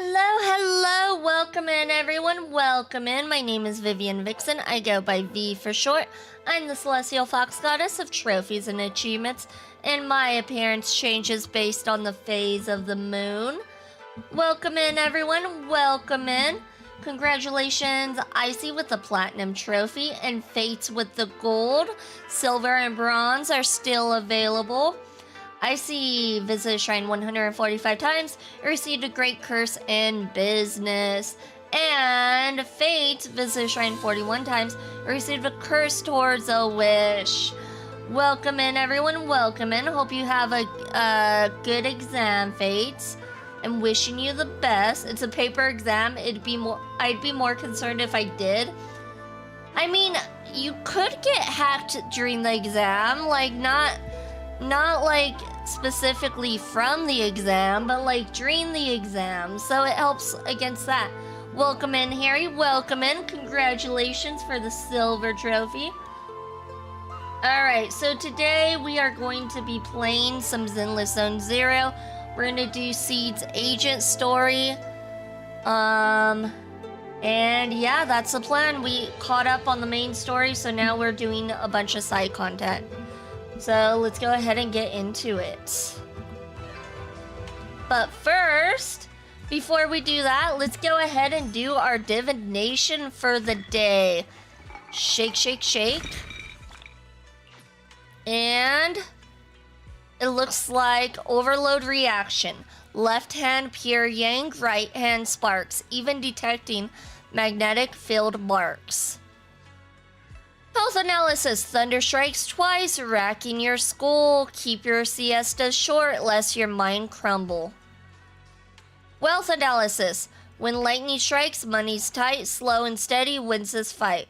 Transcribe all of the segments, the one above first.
Hello, welcome in everyone, welcome in. My name is Vivian Vixen, I go by V for short. I'm the Celestial Fox Goddess of trophies and achievements, and my appearance changes based on the phase of the moon. Welcome in everyone, welcome in. Congratulations, Icy with the Platinum Trophy and Fates with the Gold. Silver and Bronze are still available. Icy visited Shrine 145 times, received a great curse in business. And Fate visited Shrine 41 times, received a curse towards a wish. Welcome in everyone, welcome in. Hope you have a good exam, Fates. I'm wishing you the best. It's a paper exam. I'd be more concerned if I did. I mean, you could get hacked during the exam, like not like specifically from the exam, but like during the exam, so it helps against that. Welcome in, Harry, welcome in. Congratulations for the silver trophy. Alright, so today we are going to be playing some Zenless Zone Zero. We're gonna do Seed's agent story. And yeah, that's the plan. We caught up on the main story, so now we're doing a bunch of side content. So let's go ahead and get into it. But first, before we do that, let's go ahead and do our divination for the day. Shake, shake, shake. And it looks like overload reaction. Left hand pure yang, right hand sparks, even detecting magnetic field marks. Health analysis, thunder strikes twice, racking your skull. Keep your siestas short, lest your mind crumble. Wealth analysis, when lightning strikes, money's tight, slow and steady wins this fight.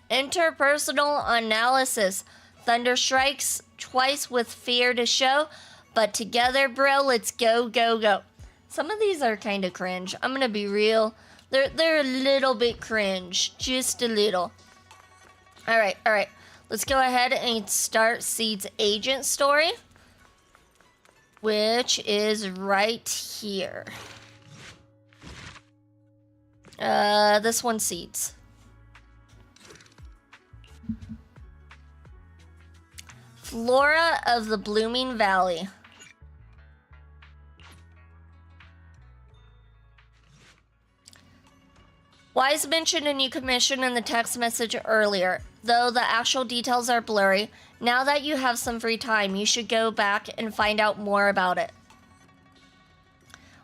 Interpersonal analysis, thunder strikes twice with fear to show, but together, bro, let's go, go, go. Some of these are kind of cringe. I'm gonna be real. They're a little bit cringe, just a little. All right. Let's go ahead and start Seed's agent story, which is right here. This one, Seed's. Flora of the Blooming Valley. Wise mentioned a new commission in the text message earlier, though the actual details are blurry. Now that you have some free time, you should go back and find out more about it.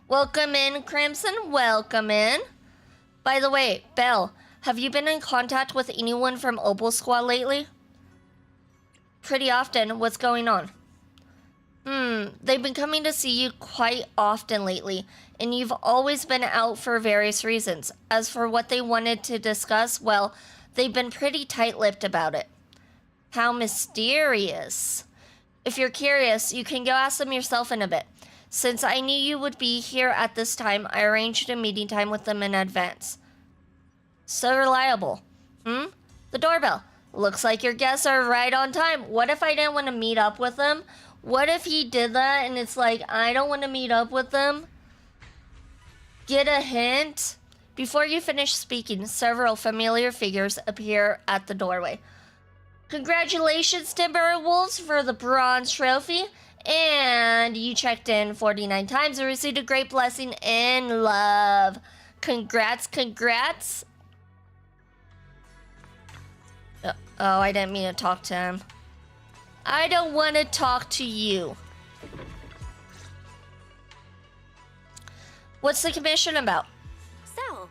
Welcome in, Crimson, welcome in. By the way, Belle, have you been in contact with anyone from Opal Squad lately? Pretty often. What's going on? They've been coming to see you quite often lately, and you've always been out for various reasons. As for what they wanted to discuss, well, they've been pretty tight-lipped about it. How mysterious. If you're curious, you can go ask them yourself in a bit. Since I knew you would be here at this time, I arranged a meeting time with them in advance. So reliable. The doorbell. Looks like your guests are right on time. What if I didn't want to meet up with them? What if he did that and it's like, I don't want to meet up with them? Get a hint? Before you finish speaking, several familiar figures appear at the doorway. Congratulations, Timberwolves, for the bronze trophy. And you checked in 49 times and received a great blessing in love. Congrats. Oh, I didn't mean to talk to him. I don't want to talk to you. What's the commission about? So,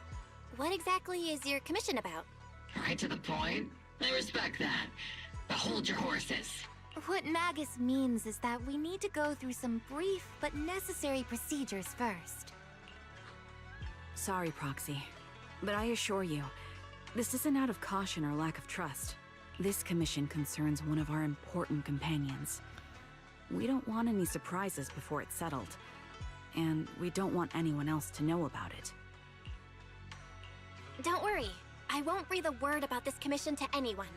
what exactly is your commission about? Right to the point. I respect that. But hold your horses. What Magus means is that we need to go through some brief but necessary procedures first. Sorry, Proxy, but I assure you, this isn't out of caution or lack of trust. This commission concerns one of our important companions. We don't want any surprises before it's settled, and we don't want anyone else to know about it. Don't worry, I won't breathe a word about this commission to anyone.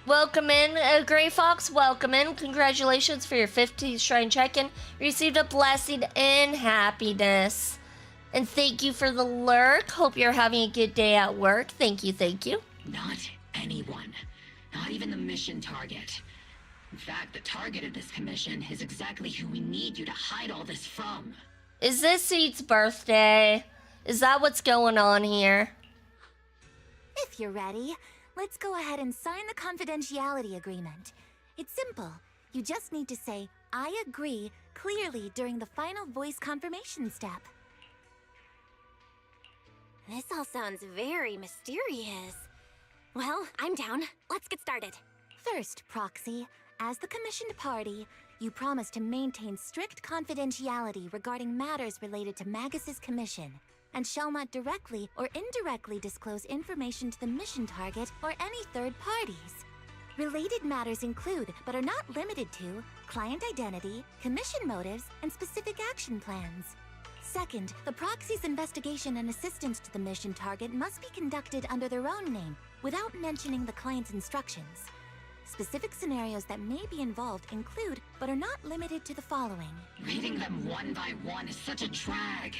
Welcome in, Gray Fox. Welcome in. Congratulations for your 15th Shrine check-in. You received a blessing and happiness. And thank you for the lurk. Hope you're having a good day at work. Thank you, thank you. Not anyone. Not even the mission target. In fact, the target of this commission is exactly who we need you to hide all this from. Is this Seed's birthday? Is that what's going on here? If you're ready, let's go ahead and sign the confidentiality agreement. It's simple. You just need to say, I agree, clearly during the final voice confirmation step. This all sounds very mysterious. Well, I'm down. Let's get started. First, Proxy, as the commissioned party, you promise to maintain strict confidentiality regarding matters related to Magus's commission, and shall not directly or indirectly disclose information to the mission target or any third parties. Related matters include, but are not limited to, client identity, commission motives, and specific action plans. Second, the proxy's investigation and assistance to the mission target must be conducted under their own name, without mentioning the client's instructions. Specific scenarios that may be involved include, but are not limited to the following. Reading them one by one is such a drag.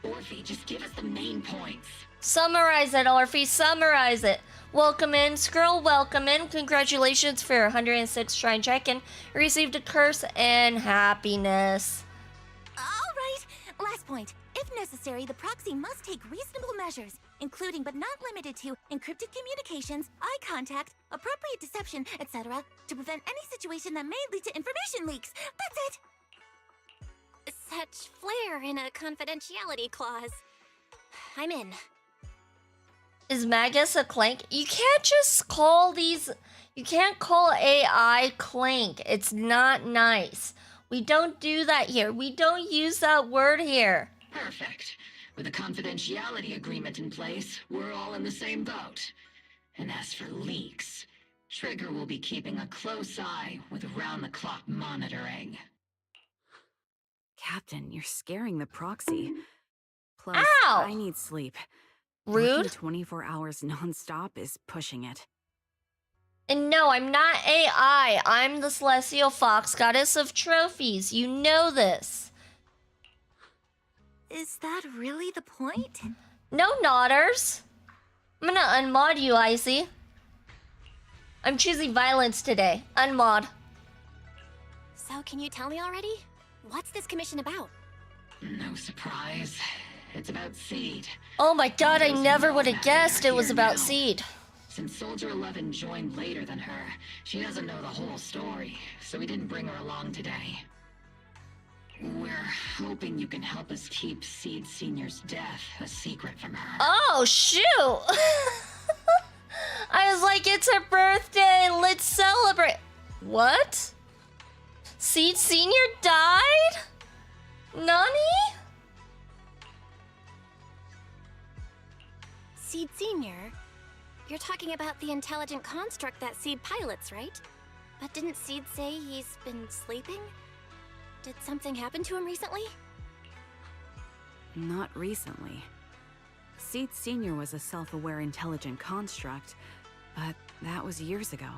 Orphe, just give us the main points. Summarize it, Orphe. Summarize it. Welcome in, Skrull. Welcome in. Congratulations for your 106 Shrine check-in. You received a curse and happiness. Alright, last point. If necessary, the proxy must take reasonable measures, including but not limited to encrypted communications, eye contact, appropriate deception, etc., to prevent any situation that may lead to information leaks. That's it! Such flair in a confidentiality clause. I'm in. Is Magus a Clank? You can't just call these... You can't call AI Clank. It's not nice. We don't do that here. We don't use that word here. Perfect. With a confidentiality agreement in place, we're all in the same boat. And as for leaks, Trigger will be keeping a close eye with round-the-clock monitoring. Captain, you're scaring the proxy. Plus, Ow! I need sleep. Rude. Working 24 hours nonstop is pushing it. And no, I'm not AI. I'm the Celestial Fox, Goddess of Trophies. You know this. Is that really the point? No nodders. I'm gonna unmod you, Icy. I'm choosing violence today. Unmod. So, can you tell me already? What's this commission about? No surprise. It's about Seed. Oh my god, I Those never know would that have they are guessed it was here about now. Seed. Since Soldier 11 joined later than her, she doesn't know the whole story, so we didn't bring her along today. We're hoping you can help us keep Seed Senior's death a secret from her. Oh, shoot! I was like, it's her birthday, let's celebrate. What? Seed Senior died? Nani? Seed Senior? You're talking about the intelligent construct that Seed pilots, right? But didn't Seed say he's been sleeping? Did something happen to him recently? Not recently. Seed Senior was a self-aware intelligent construct, but that was years ago.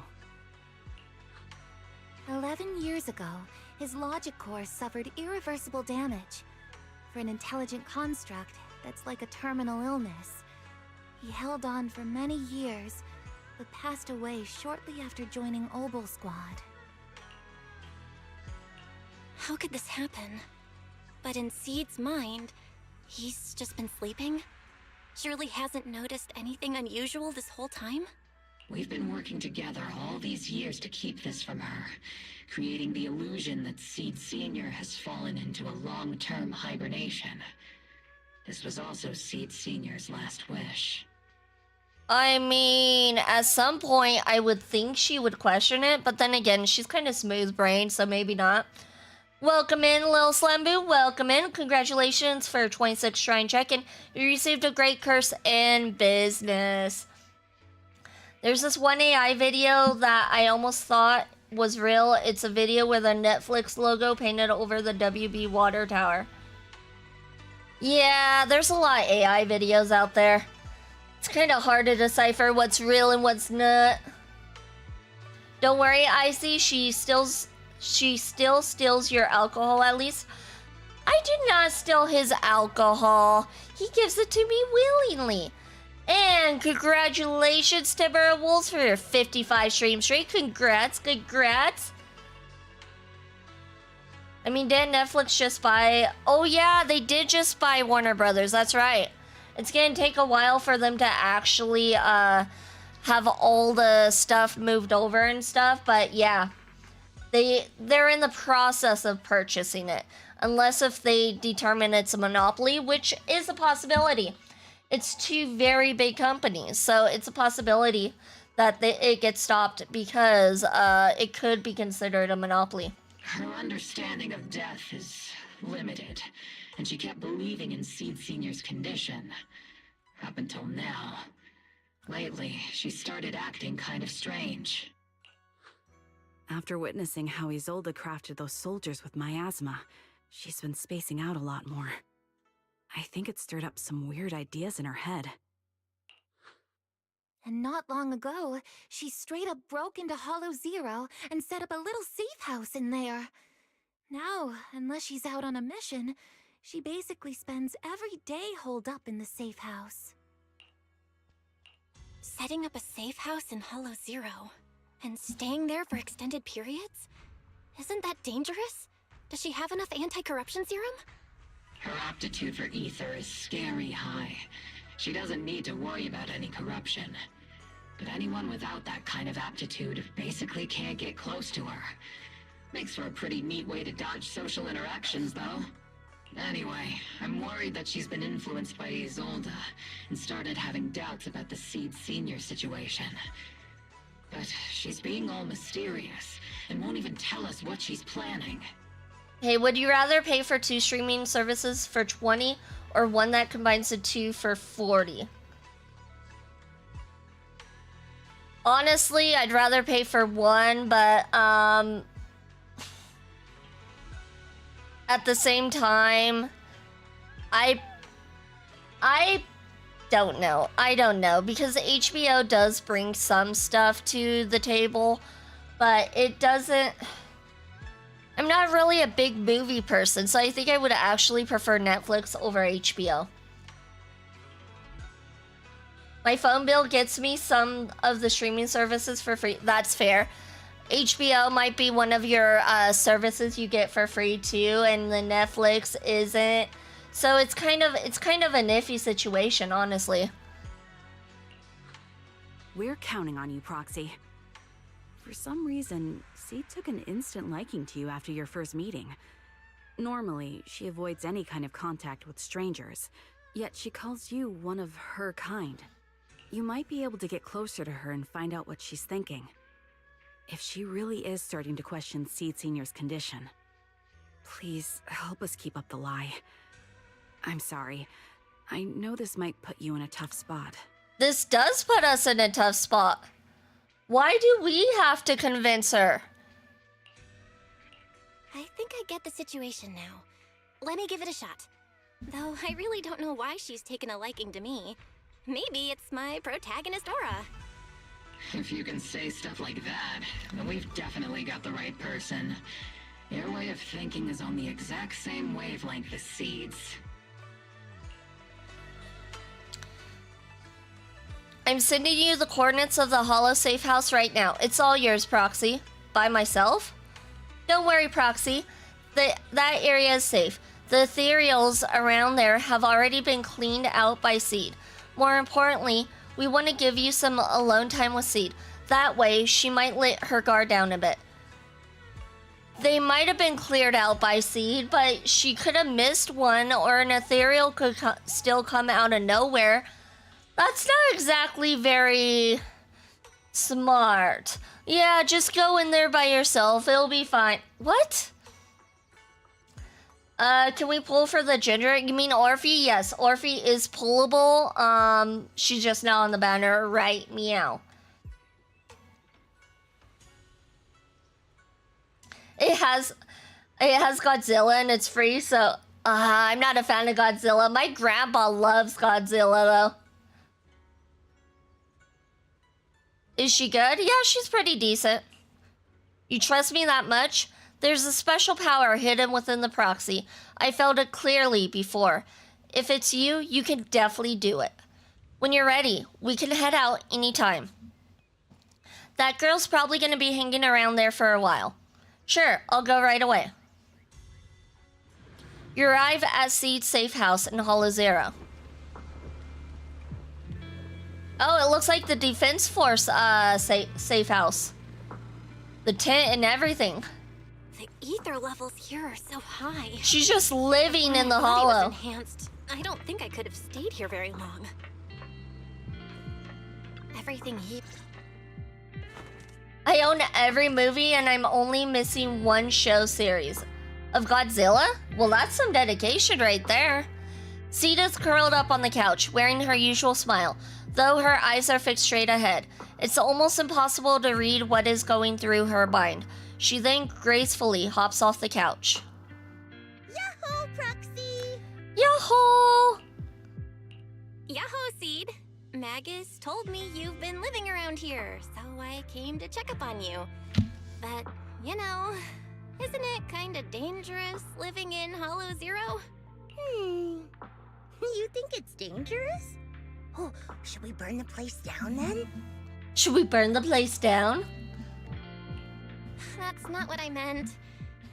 11 years ago, his logic core suffered irreversible damage. For an intelligent construct, that's like a terminal illness. He held on for many years, but passed away shortly after joining Obel Squad. How could this happen? But in Seed's mind, he's just been sleeping? Surely hasn't noticed anything unusual this whole time? We've been working together all these years to keep this from her, creating the illusion that Seed Senior has fallen into a long-term hibernation. This was also Seed Senior's last wish. I mean, at some point, I would think she would question it, but then again, she's kind of smooth-brained, so maybe not. Welcome in, Lil Slambu. Welcome in. Congratulations for 26 Shrine check-in. You received a great curse in business. There's this one AI video that I almost thought was real. It's a video with a Netflix logo painted over the WB water tower. Yeah, there's a lot of AI videos out there. It's kind of hard to decipher what's real and what's not. Don't worry, Icy. She still steals your alcohol at least. I did not steal his alcohol. He gives it to me willingly. And congratulations, Timber Wolves, for your 55 streams straight. Congrats. I mean, did Netflix just buy... Oh yeah, they did just buy Warner Brothers. That's right. It's gonna take a while for them to actually have all the stuff moved over and stuff. But yeah, they're in the process of purchasing it. Unless if they determine it's a monopoly, which is a possibility. It's two very big companies, so it's a possibility that it gets stopped because it could be considered a monopoly. Her understanding of death is limited, and she kept believing in Seed Senior's condition. Up until now. Lately, she started acting kind of strange. After witnessing how Isolde crafted those soldiers with miasma, she's been spacing out a lot more. I think it stirred up some weird ideas in her head. And not long ago, she straight up broke into Hollow Zero and set up a little safe house in there. Now, unless she's out on a mission, she basically spends every day holed up in the safe house. Setting up a safe house in Hollow Zero and staying there for extended periods? Isn't that dangerous? Does she have enough anti-corruption serum? Her aptitude for ether is scary high. She doesn't need to worry about any corruption. But anyone without that kind of aptitude basically can't get close to her. Makes for a pretty neat way to dodge social interactions, though. Anyway, I'm worried that she's been influenced by Isolde and started having doubts about the Seed Senior situation. But she's being all mysterious and won't even tell us what she's planning. Hey, would you rather pay for 2 streaming services for 20 or one that combines the 2 for 40? Honestly, I'd rather pay for one, but at the same time, I don't know. I don't know because HBO does bring some stuff to the table, but it doesn't. I'm not really a big movie person, so I think I would actually prefer Netflix over HBO. My phone bill gets me some of the streaming services for free. That's fair. HBO might be one of your services you get for free too, and the Netflix isn't. So it's kind of an iffy situation, honestly. We're counting on you, Proxy. For some reason, Seed took an instant liking to you after your first meeting. Normally, she avoids any kind of contact with strangers, yet she calls you one of her kind. You might be able to get closer to her and find out what she's thinking. If she really is starting to question Seed Senior's condition, please help us keep up the lie. I'm sorry. I know this might put you in a tough spot. This does put us in a tough spot. Why do we have to convince her? I think I get the situation now. Let me give it a shot. Though I really don't know why she's taken a liking to me. Maybe it's my protagonist aura. If you can say stuff like that, then we've definitely got the right person. Your way of thinking is on the exact same wavelength as Seed's. I'm sending you the coordinates of the Hollow Safe House right now. It's all yours, Proxy. By myself? Don't worry, Proxy. That area is safe. The ethereals around there have already been cleaned out by Seed. More importantly, we want to give you some alone time with Seed. That way, she might let her guard down a bit. They might have been cleared out by Seed, but she could have missed one, or an ethereal could still come out of nowhere. That's not exactly very smart. Yeah, just go in there by yourself. It'll be fine. What? Can we pull for the ginger? You mean Orphe? Yes, Orphe is pullable. She's just not on the banner, right? Meow. It has Godzilla and it's free, so I'm not a fan of Godzilla. My grandpa loves Godzilla though. Is she good? Yeah, she's pretty decent. You trust me that much? There's a special power hidden within the proxy. I felt it clearly before. If it's you, you can definitely do it. When you're ready, we can head out anytime. That girl's probably going to be hanging around there for a while. Sure, I'll go right away. You arrive at Seed's safe house in Hollow Zero. Oh, it looks like the Defense Force safe house. The tent and everything. The ether levels here are so high. She's just living in the My body was hollow. enhanced. I don't think I could have stayed here very long. Everything he... I own every movie and I'm only missing one show series. Of Godzilla? Well, that's some dedication right there. Sita's curled up on the couch, wearing her usual smile, though her eyes are fixed straight ahead. It's almost impossible to read what is going through her mind. She then gracefully hops off the couch. Yahoo, Proxy! Yahoo! Yahoo, Seed! Magus told me you've been living around here, so I came to check up on you. But, you know, isn't it kinda dangerous living in Hollow Zero? You think it's dangerous? Oh, should we burn the place down then? Should we burn the place down? That's not what I meant.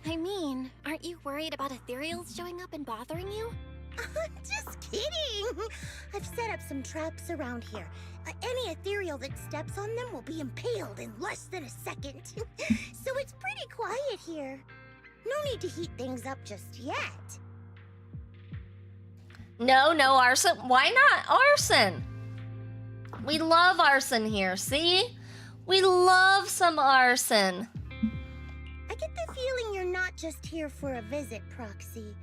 I mean, aren't you worried about ethereals showing up and bothering you? Just kidding! I've set up some traps around here. Any ethereal that steps on them will be impaled in less than a second. So it's pretty quiet here. No need to heat things up just yet. No arson. Why not arson? We love arson here, see? We love some arson. I get the feeling you're not just here for a visit, Proxy.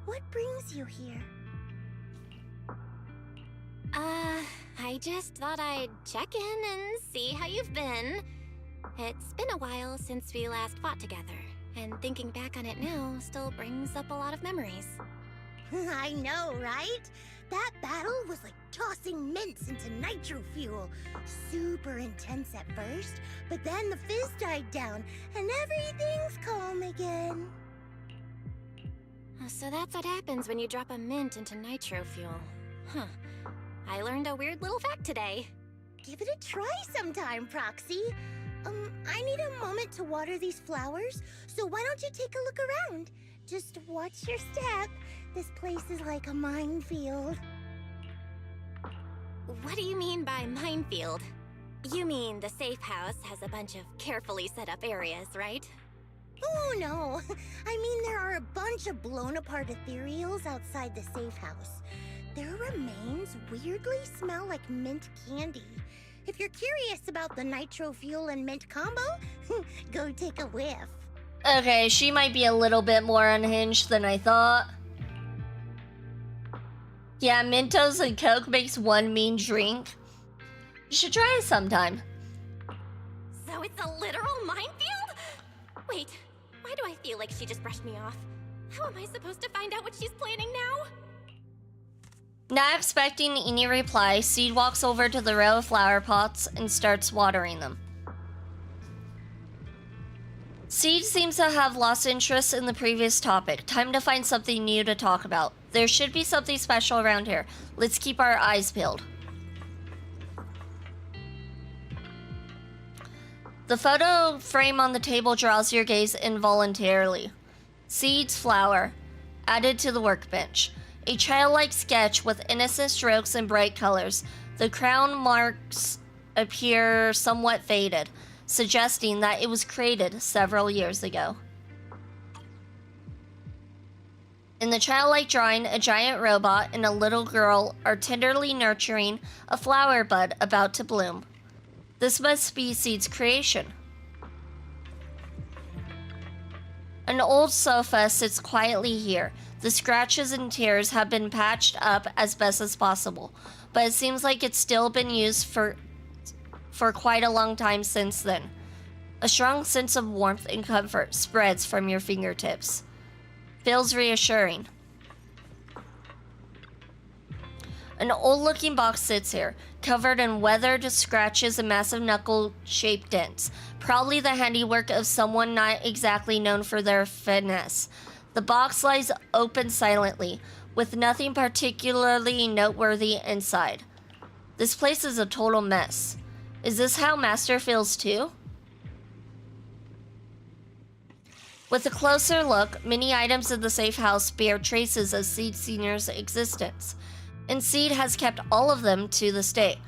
What brings you here? I just thought I'd check in and see how you've been. It's been a while since we last fought together, and thinking back on it now still brings up a lot of memories. I know, right? That battle was like tossing mints into nitro fuel. Super intense at first, but then the fizz died down, and everything's calm again. So that's what happens when you drop a mint into nitro fuel. Huh. I learned a weird little fact today. Give it a try sometime, Proxy. I need a moment to water these flowers, so why don't you take a look around? Just watch your step. This place is like a minefield. What do you mean by minefield? You mean the safe house has a bunch of carefully set up areas, right? Oh, no. I mean, there are a bunch of blown-apart ethereals outside the safe house. Their remains weirdly smell like mint candy. If you're curious about the nitro fuel and mint combo, go take a whiff. Okay, she might be a little bit more unhinged than I thought. Yeah, Mentos and Coke makes one mean drink. You should try it sometime. So it's a literal minefield? Wait, why do I feel like she just brushed me off? How am I supposed to find out what she's planning now? Not expecting any reply, Seed walks over to the row of flower pots and starts watering them. Seed seems to have lost interest in the previous topic. Time to find something new to talk about. There should be something special around here. Let's keep our eyes peeled. The photo frame on the table draws your gaze involuntarily. Seed's flower, added to the workbench. A childlike sketch with innocent strokes and bright colors. The crown marks appear somewhat faded, suggesting that it was created several years ago. In the childlike drawing, a giant robot and a little girl are tenderly nurturing a flower bud about to bloom. This must be Seed's creation. An old sofa sits quietly here. The scratches and tears have been patched up as best as possible, but it seems like it's still been used for quite a long time since then. A strong sense of warmth and comfort spreads from your fingertips. Feels reassuring. An old-looking box sits here, covered in weathered scratches and massive knuckle-shaped dents, probably the handiwork of someone not exactly known for their finesse. The box lies open silently, with nothing particularly noteworthy inside. This place is a total mess. Is this how Master feels too? With a closer look, many items in the safe house bear traces of Seed Sr.'s existence, and Seed has kept all of them to this day.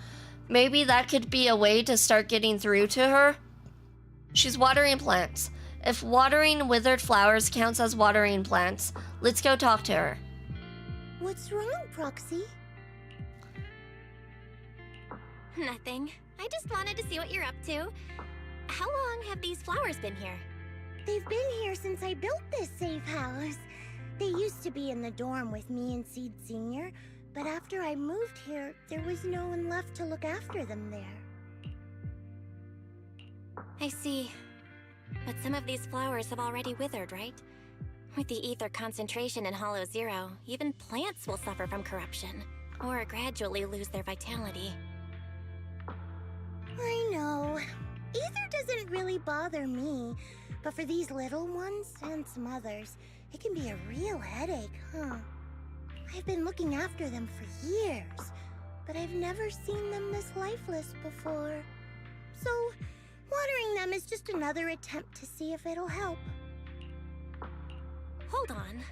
Maybe that could be a way to start getting through to her? She's watering plants. If watering withered flowers counts as watering plants, let's go talk to her. What's wrong, Proxy? Nothing. I just wanted to see what you're up to. How long have these flowers been here? They've been here since I built this safe house. They used to be in the dorm with me and Seed Sr., but after I moved here, there was no one left to look after them there. I see. But some of these flowers have already withered, right? With the ether concentration in Hollow Zero, even plants will suffer from corruption, or gradually lose their vitality. I know. Ether doesn't really bother me, but for these little ones and some others, it can be a real headache, huh? I've been looking after them for years, but I've never seen them this lifeless before. So, watering them is just another attempt to see if it'll help. Hold on.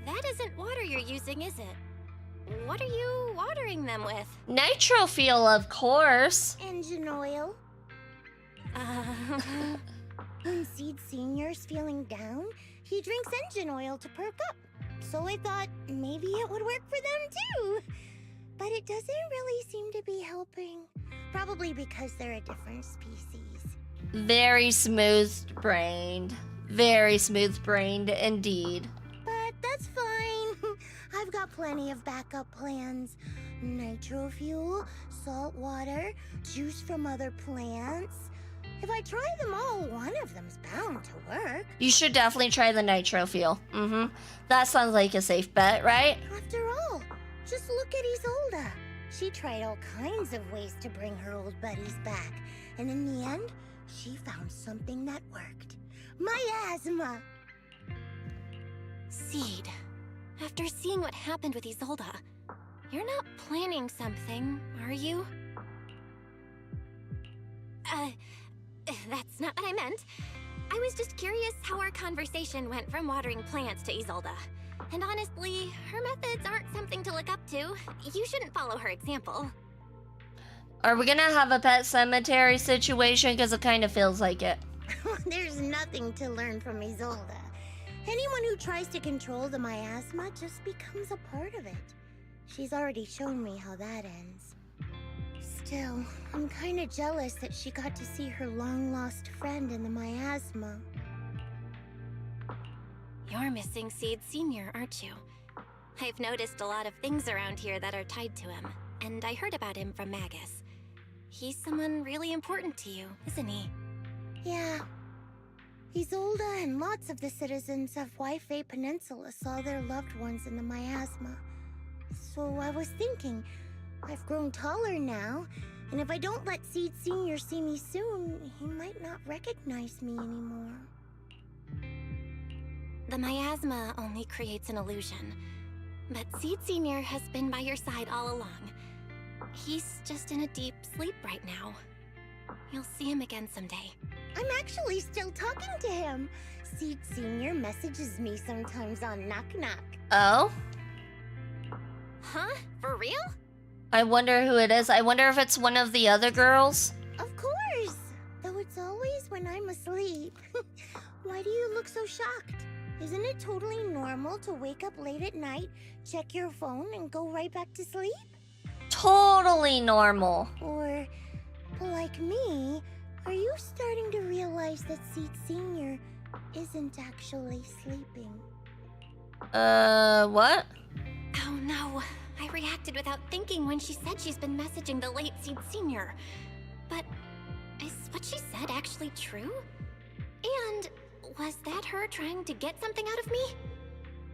That isn't water you're using, is it? What are you watering them with? Nitrofuel, of course. Engine oil. When Seed Sr.'s feeling down, he drinks engine oil to perk up. So I thought maybe it would work for them too. But it doesn't really seem to be helping. Probably because they're a different species. Very smooth-brained. Very smooth-brained indeed. But that's fine. I've got plenty of backup plans. Nitro fuel, salt water, juice from other plants. If I try them all, one of them's bound to work. You should definitely try the nitrofuel. That sounds like a safe bet, right? After all, just look at Isolda. She tried all kinds of ways to bring her old buddies back, and in the end, she found something that worked. Miasma! Seed, after seeing what happened with Isolda, you're not planning something, are you? That's not what I meant. I was just curious how our conversation went from watering plants to Isolda. And honestly, her methods aren't something to look up to. You shouldn't follow her example. Are we gonna have a pet cemetery situation? Because it kind of feels like it. There's nothing to learn from Isolda. Anyone who tries to control the miasma just becomes a part of it. She's already shown me how that ends. Still, I'm kind of jealous that she got to see her long-lost friend in the miasma. You're missing Seed Sr., aren't you? I've noticed a lot of things around here that are tied to him, and I heard about him from Magus. He's someone really important to you, isn't he? Yeah. Isolda and lots of the citizens of Wi-Fi Peninsula saw their loved ones in the miasma. So I was thinking, I've grown taller now, and if I don't let Seed Sr. see me soon, he might not recognize me anymore. The miasma only creates an illusion, but Seed Sr. has been by your side all along. He's just in a deep sleep right now. You'll see him again someday. I'm actually still talking to him. Seed Sr. messages me sometimes on Knock Knock. Oh? Huh? For real? I wonder who it is. I wonder if it's one of the other girls. Of course! Though it's always when I'm asleep. Why do you look so shocked? Isn't it totally normal to wake up late at night, check your phone, and go right back to sleep? Totally normal. Or, like me, are you starting to realize that Seed Sr. isn't actually sleeping? What? Oh no. I reacted without thinking when she said she's been messaging the late Seed Sr. But is what she said actually true? And was that her trying to get something out of me?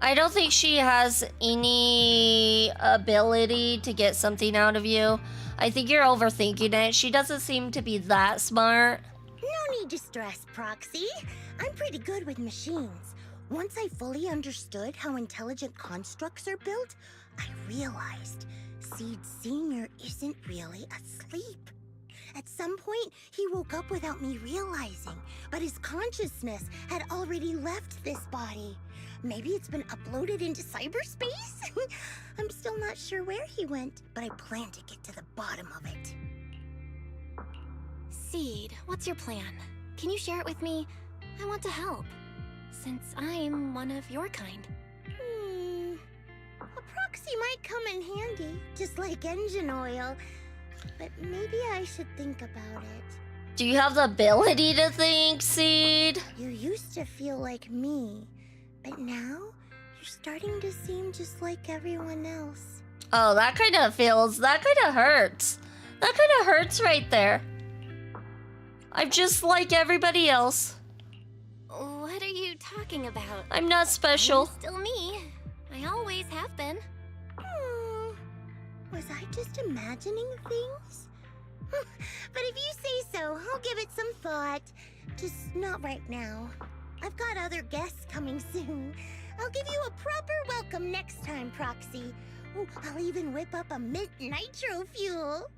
I don't think she has any ability to get something out of you. I think you're overthinking it. She doesn't seem to be that smart. No need to stress, Proxy. I'm pretty good with machines. Once I fully understood how intelligent constructs are built, I realized Seed Sr. isn't really asleep. At some point, he woke up without me realizing, but his consciousness had already left this body. Maybe it's been uploaded into cyberspace? I'm still not sure where he went, but I plan to get to the bottom of it. Seed, what's your plan? Can you share it with me? I want to help, since I'm one of your kind. A proxy might come in handy, just like engine oil. But maybe I should think about it. Do you have the ability to think, Seed? You used to feel like me, but now you're starting to seem just like everyone else. Oh, that kind of hurts. That kind of hurts right there. I'm just like everybody else. What are you talking about? I'm not special. I'm still me. I always have been. Was I just imagining things? But if you say so, I'll give it some thought. Just not right now. I've got other guests coming soon. I'll give you a proper welcome next time, Proxy. Oh, I'll even whip up a mint nitro fuel.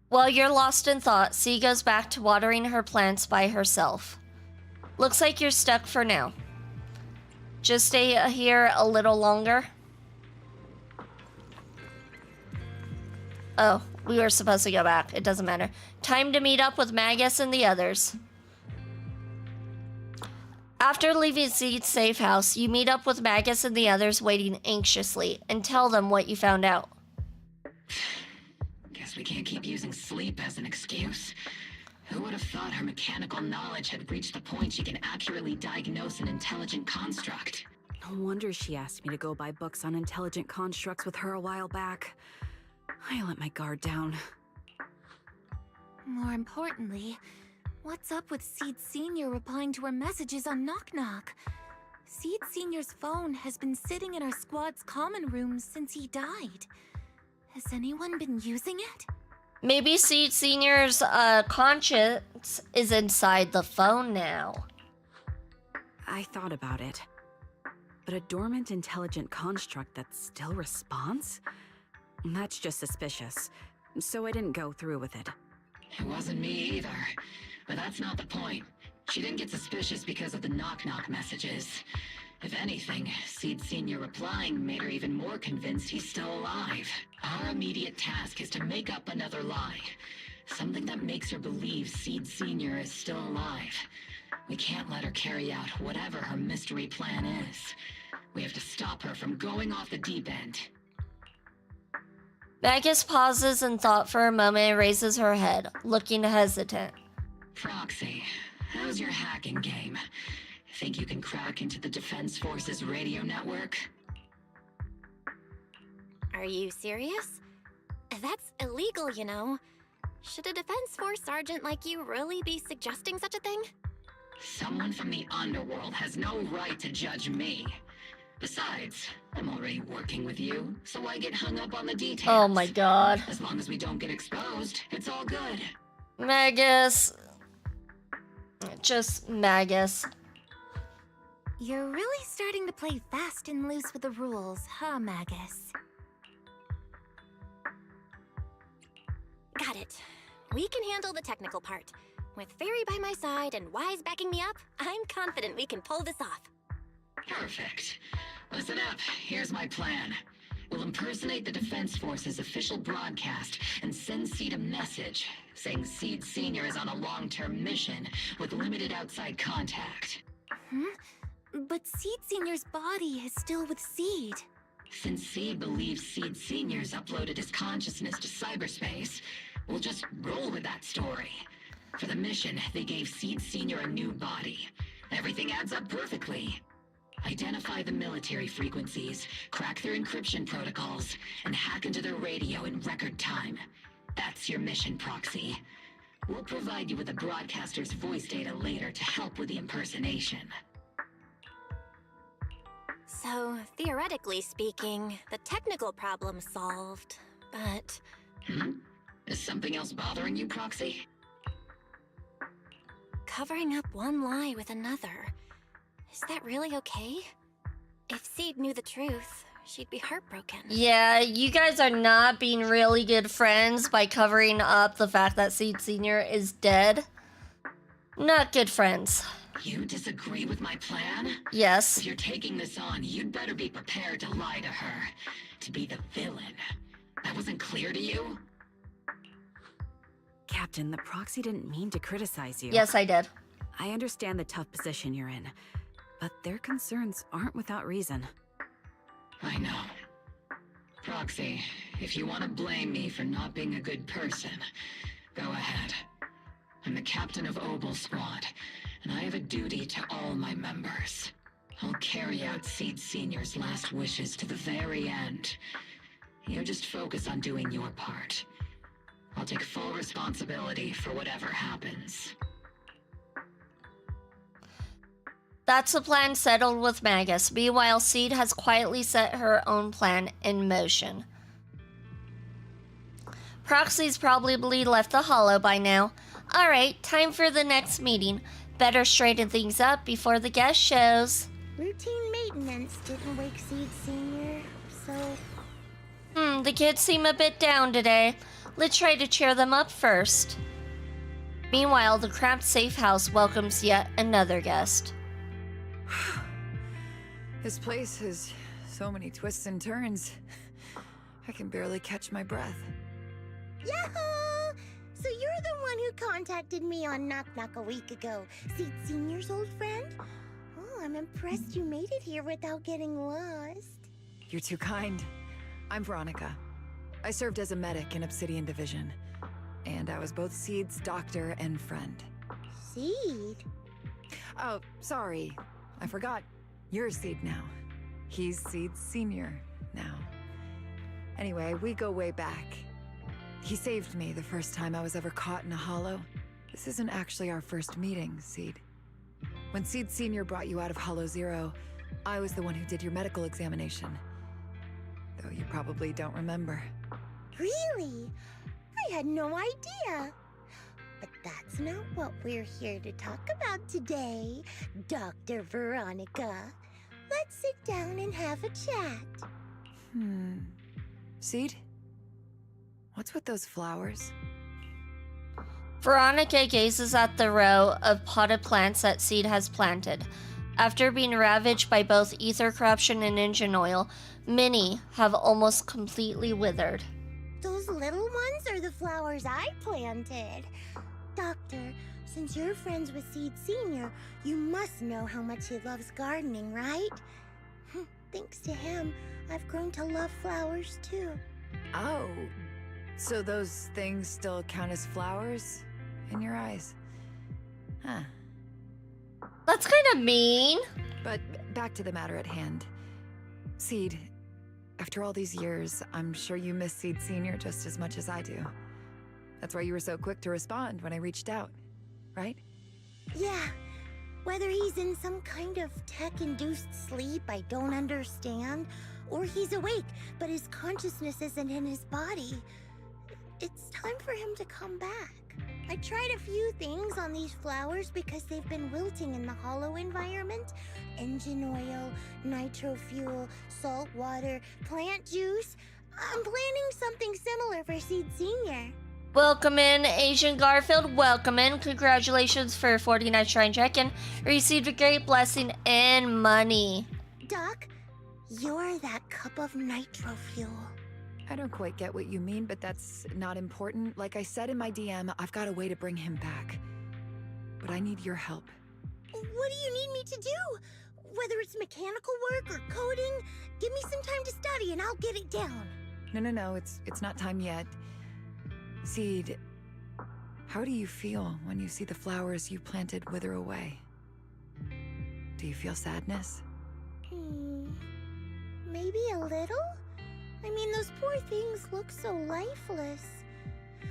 While you're lost in thought, C goes back to watering her plants by herself. Looks like you're stuck for now. Just stay here a little longer. Oh, we were supposed to go back. It doesn't matter. Time to meet up with Magus and the others. After leaving Seed's safe house, you meet up with Magus and the others waiting anxiously and tell them what you found out. Guess we can't keep using sleep as an excuse. Who would have thought her mechanical knowledge had reached the point she can accurately diagnose an intelligent construct? No wonder she asked me to go buy books on intelligent constructs with her a while back. I let my guard down. More importantly, what's up with Seed Sr. replying to her messages on Knock Knock? Seed Sr.'s phone has been sitting in our squad's common room since he died. Has anyone been using it? Maybe Seed Senior's conscience is inside the phone now. I thought about it. But a dormant intelligent construct that still responds? That's just suspicious. So I didn't go through with it. It wasn't me either. But that's not the point. She didn't get suspicious because of the knock-knock messages. If anything, Seed Sr. replying made her even more convinced he's still alive. Our immediate task is to make up another lie. Something that makes her believe Seed Sr. is still alive. We can't let her carry out whatever her mystery plan is. We have to stop her from going off the deep end. Magus pauses in thought for a moment and raises her head, looking hesitant. Proxy, how's your hacking game? Think you can crack into the Defense Force's radio network? Are you serious? That's illegal, you know. Should a Defense Force sergeant like you really be suggesting such a thing? Someone from the underworld has no right to judge me. Besides, I'm already working with you, so why get hung up on the details? Oh my god. As long as we don't get exposed, it's all good. Magus. Just Magus. You're really starting to play fast and loose with the rules, huh, Magus? Got it. We can handle the technical part. With Fairy by my side and Wise backing me up, I'm confident we can pull this off. Perfect. Listen up, here's my plan. We'll impersonate the Defense Force's official broadcast and send Seed a message saying Seed Sr. is on a long-term mission with limited outside contact. But Seed Sr.'s body is still with Seed. Since Seed believes Seed Sr.'s uploaded his consciousness to cyberspace, we'll just roll with that story. For the mission, they gave Seed Sr. a new body. Everything adds up perfectly. Identify the military frequencies, crack their encryption protocols, and hack into their radio in record time. That's your mission, Proxy. We'll provide you with the broadcaster's voice data later to help with the impersonation. So, theoretically speaking, the technical problem's solved, but... Is something else bothering you, Proxy? covering up one lie with another. Is that really okay? If Seed knew the truth, she'd be heartbroken. Yeah, you guys are not being really good friends by covering up the fact that Seed Sr. is dead. Not good friends. You disagree with my plan? Yes. If you're taking this on, you'd better be prepared to lie to her. To be the villain. That wasn't clear to you? Captain, the Proxy didn't mean to criticize you. Yes, I did. I understand the tough position you're in, but their concerns aren't without reason. I know. Proxy, if you want to blame me for not being a good person, go ahead. I'm the captain of Obel Squad, and I have a duty to all my members. I'll carry out Seed Senior's last wishes to the very end. You just focus on doing your part. I'll take full responsibility for whatever happens. That's the plan settled with Magus. Meanwhile, Seed has quietly set her own plan in motion. Proxy's probably left the Hollow by now. Alright, time for the next meeting. Better straighten things up before the guest shows. Routine maintenance didn't wake Seed Senior, so... The kids seem a bit down today. Let's try to cheer them up first. Meanwhile, the cramped safe house welcomes yet another guest. This place has so many twists and turns. I can barely catch my breath. Yahoo! So you're the one who contacted me on Knock Knock a week ago. Seed Senior's old friend? Oh, I'm impressed you made it here without getting lost. You're too kind. I'm Veronica. I served as a medic in Obsidian Division, and I was both Seed's doctor and friend. Seed? Oh, sorry. I forgot. You're Seed now. He's Seed Senior now. Anyway, we go way back. He saved me the first time I was ever caught in a hollow. This isn't actually our first meeting, Seed. When Seed Senior brought you out of Hollow Zero, I was the one who did your medical examination. Though you probably don't remember. Really? I had no idea. But that's not what we're here to talk about today, Dr. Veronica. Let's sit down and have a chat. Seed? What's with those flowers? Veronica gazes at the row of potted plants that Seed has planted. After being ravaged by both ether corruption and engine oil, many have almost completely withered. Those little ones are the flowers I planted. Doctor, since you're friends with Seed Senior, you must know how much he loves gardening, right? Thanks to him, I've grown to love flowers too. Oh, so those things still count as flowers in your eyes? Huh. That's kind of mean. But back to the matter at hand. Seed, after all these years, I'm sure you miss Seed Senior just as much as I do. That's why you were so quick to respond when I reached out, right? Yeah, whether he's in some kind of tech-induced sleep I don't understand, or he's awake, but his consciousness isn't in his body, it's time for him to come back. I tried a few things on these flowers because they've been wilting in the hollow environment. Engine oil, nitro fuel, salt water, plant juice. I'm planning something similar for Seed Senior. Welcome in, Asian Garfield. Welcome in. Congratulations for 49 Shrine check-in. Received a great blessing and money. Doc, you're that cup of nitro fuel. I don't quite get what you mean, but that's not important. Like I said in my DM, I've got a way to bring him back. But I need your help. What do you need me to do? Whether it's mechanical work or coding, give me some time to study and I'll get it down. No, it's not time yet. Seed, how do you feel when you see the flowers you planted wither away? Do you feel sadness? Maybe a little? I mean, those poor things look so lifeless.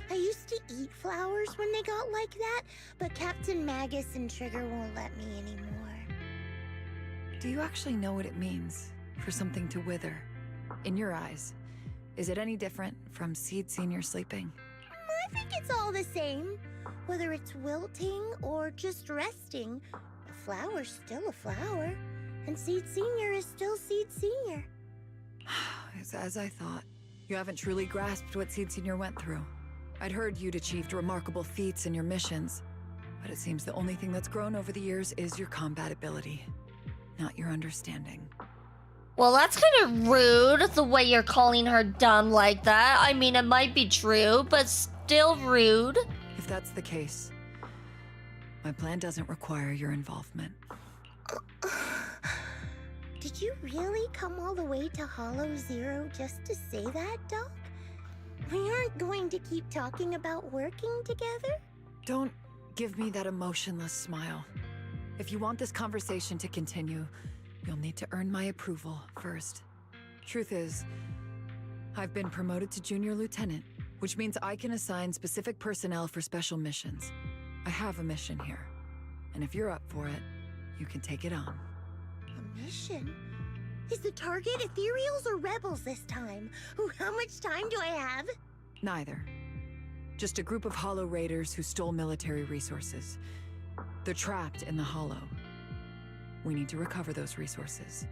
I used to eat flowers when they got like that, but Captain Magus and Trigger won't let me anymore. Do you actually know what it means for something to wither. In your eyes, is it any different from Seed Senior sleeping? I think it's all the same. Whether it's wilting or just resting, a flower's still a flower, and Seed Senior is still Seed Senior. It's as I thought. You haven't truly grasped what Seed Senior went through. I'd heard you'd achieved remarkable feats in your missions, but it seems the only thing that's grown over the years is your combat ability, not your understanding. Well, that's kind of rude, the way you're calling her dumb like that. I mean, it might be true, but still rude. If that's the case, my plan doesn't require your involvement. Did you really come all the way to Hollow Zero just to say that, Doc? We aren't going to keep talking about working together? Don't give me that emotionless smile. If you want this conversation to continue, you'll need to earn my approval first. Truth is, I've been promoted to Junior Lieutenant, which means I can assign specific personnel for special missions. I have a mission here, and if you're up for it, you can take it on. A mission? Is the target Ethereals or Rebels this time? Ooh, how much time do I have? Neither. Just a group of Hollow Raiders who stole military resources. They're trapped in the Hollow. We need to recover those resources.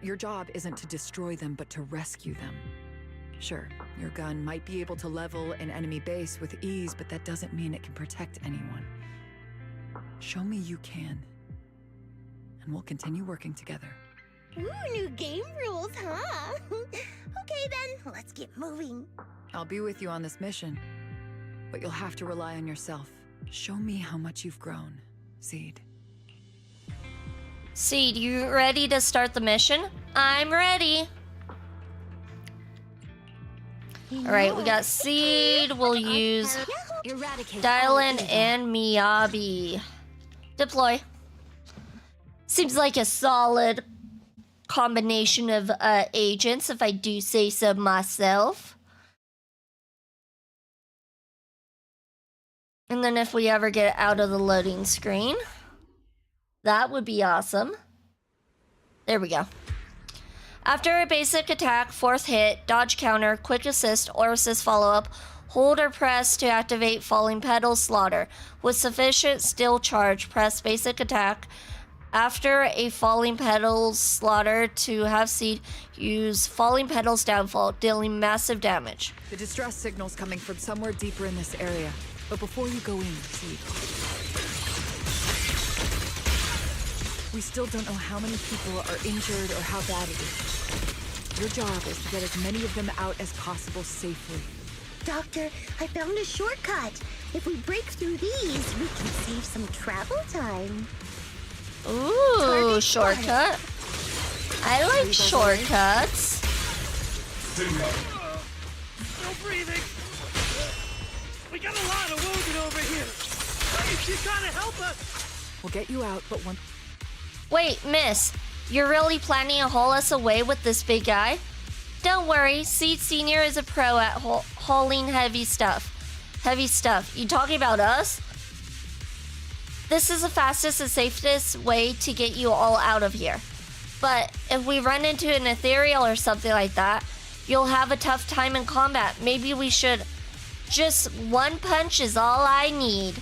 Your job isn't to destroy them, but to rescue them. Sure, your gun might be able to level an enemy base with ease, but that doesn't mean it can protect anyone. Show me you can, and we'll continue working together. Ooh, new game rules, huh? Okay then, let's get moving. I'll be with you on this mission, but you'll have to rely on yourself. Show me how much you've grown, Seed. Seed, you ready to start the mission? I'm ready. Alright, we got Seed. We'll use Dylan and Miyabi. Deploy. Seems like a solid combination of agents, if I do say so myself. And then if we ever get out of the loading screen, that would be awesome. There we go. After a basic attack, fourth hit, dodge counter, quick assist, or assist follow-up, hold or press to activate falling petals slaughter. With sufficient still charge, press basic attack. After a falling petals slaughter to have Seed, use falling petals downfall, dealing massive damage. The distress signal's coming from somewhere deeper in this area. But before you go in, Seed, we still don't know how many people are injured or how bad it is. Your job is to get as many of them out as possible safely. Doctor, I found a shortcut. If we break through these, we can save some travel time. Ooh, Target shortcut. I like shortcuts. Still breathing. We got a lot of wounded over here. Please, you gotta help us. We'll get you out, but one... Wait, miss. You're really planning to haul us away with this big guy? Don't worry, Seed Senior is a pro at hauling heavy stuff. Heavy stuff. You talking about us? This is the fastest and safest way to get you all out of here. But if we run into an ethereal or something like that, you'll have a tough time in combat. Maybe we should... Just one punch is all I need.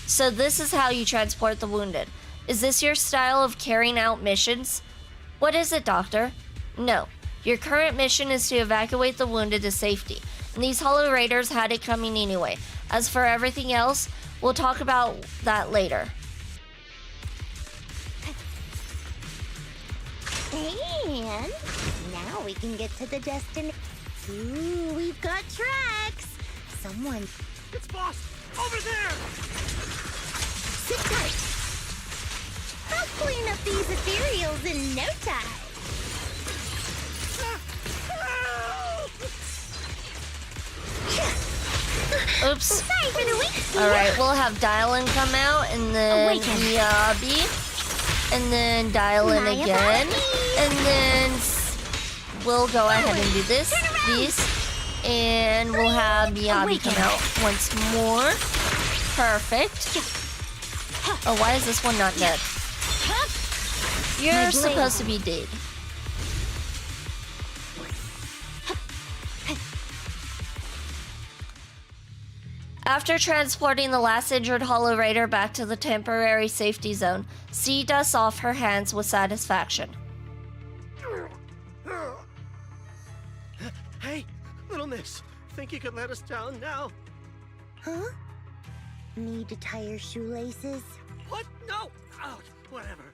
So this is how you transport the wounded. Is this your style of carrying out missions? What is it, Doctor? No. Your current mission is to evacuate the wounded to safety. And these Hollow Raiders had it coming anyway. As for everything else, we'll talk about that later. And now we can get to the destination. Ooh, we've got tracks. Someone... It's boss over there. Sit tight. I'll clean up these ethereals in no time. Oops. Sorry for the wait. Alright, we'll have Dylan come out, and then Awaken. Miyabi, and then Dylan My again, apologies. and then we'll go ahead and do this, and we'll have Miyabi Awaken. come out once more. Perfect. Oh, why is this one not dead? My You're blade. supposed to be dead. After transporting the last injured Hollow Raider back to the temporary safety zone, Seed dusts off her hands with satisfaction. Hey, little miss. Think you could let us down now? Huh? Need to tie your shoelaces? What? No! Oh, whatever.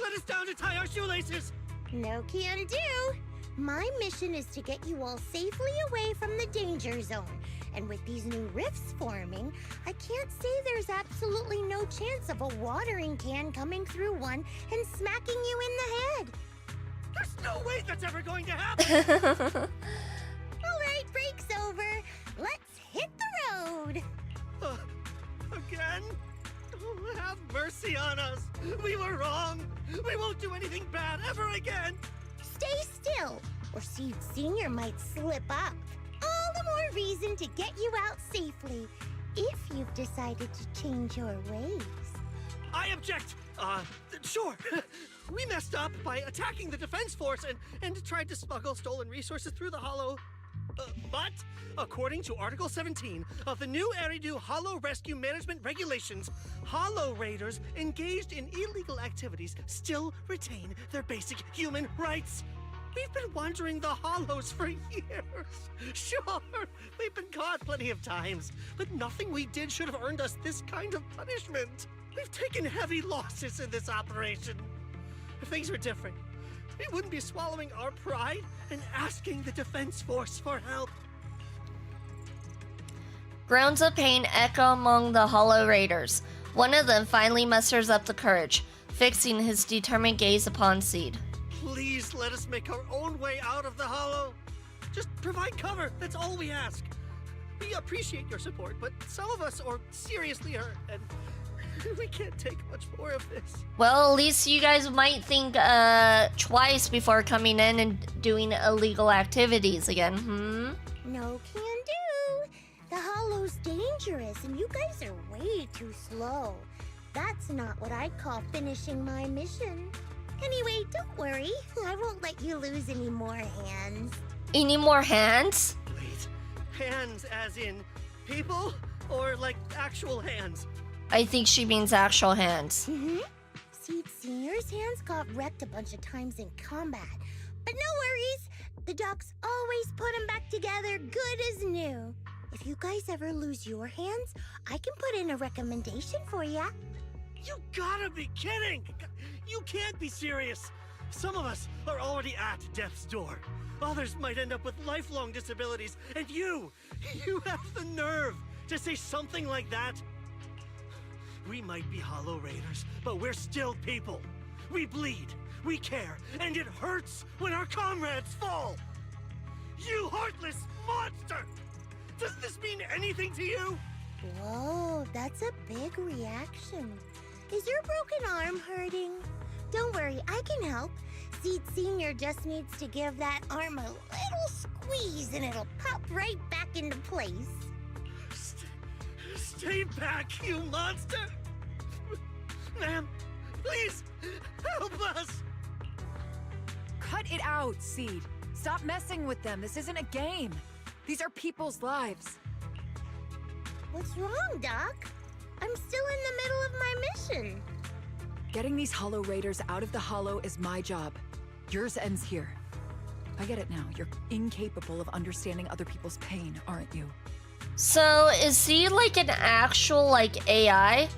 Let us down to tie our shoelaces! No can do. My mission is to get you all safely away from the danger zone. And with these new rifts forming, I can't say there's absolutely no chance of a watering can coming through one and smacking you in the head. There's no way that's ever going to happen! All right, break's over. Let's hit the road. Again? Oh, have mercy on us. We were wrong. We won't do anything bad ever again. Stay still, or Seed Senior might slip up. All the more reason to get you out safely, if you've decided to change your ways. I object. Sure. We messed up by attacking the defense force and tried to smuggle stolen resources through the Hollow. But, according to Article 17 of the new Eridu Hollow Rescue Management Regulations, Hollow Raiders engaged in illegal activities still retain their basic human rights. We've been wandering the Hollows for years. Sure, we've been caught plenty of times, but nothing we did should have earned us this kind of punishment. We've taken heavy losses in this operation. If things were different, we wouldn't be swallowing our pride and asking the defense force for help. Groans of pain echo among the Hollow Raiders. One of them finally musters up the courage, fixing his determined gaze upon Seed. Please let us make our own way out of the Hollow. Just provide cover, that's all we ask. We appreciate your support, but some of us are seriously hurt, and we can't take much more of this. Well, at least you guys might think twice before coming in and doing illegal activities again, No can do. The Hollow's dangerous, and you guys are way too slow. That's not what I'd call finishing my mission. Anyway, don't worry. I won't let you lose any more hands. Any more hands? Wait, hands as in people? Or like actual hands? I think she means actual hands. Seed Senior's hands got wrecked a bunch of times in combat. But no worries. The docs always put them back together good as new. If you guys ever lose your hands, I can put in a recommendation for ya. You gotta be kidding! You can't be serious! Some of us are already at death's door. Others might end up with lifelong disabilities, and you have the nerve to say something like that? We might be Hollow Raiders, but we're still people. We bleed, we care, and it hurts when our comrades fall! You heartless monster! Does this mean anything to you? Whoa, that's a big reaction. Is your broken arm hurting? Don't worry, I can help. Seed Senior just needs to give that arm a little squeeze and it'll pop right back into place. Stay back, you monster! Ma'am, please, help us! Cut it out, Seed. Stop messing with them. This isn't a game. These are people's lives. What's wrong, Doc? I'm still in the middle of my mission. Getting these Hollow Raiders out of the Hollow is my job. Yours ends here. I get it now. You're incapable of understanding other people's pain, aren't you? So, is he like an actual, like, AI?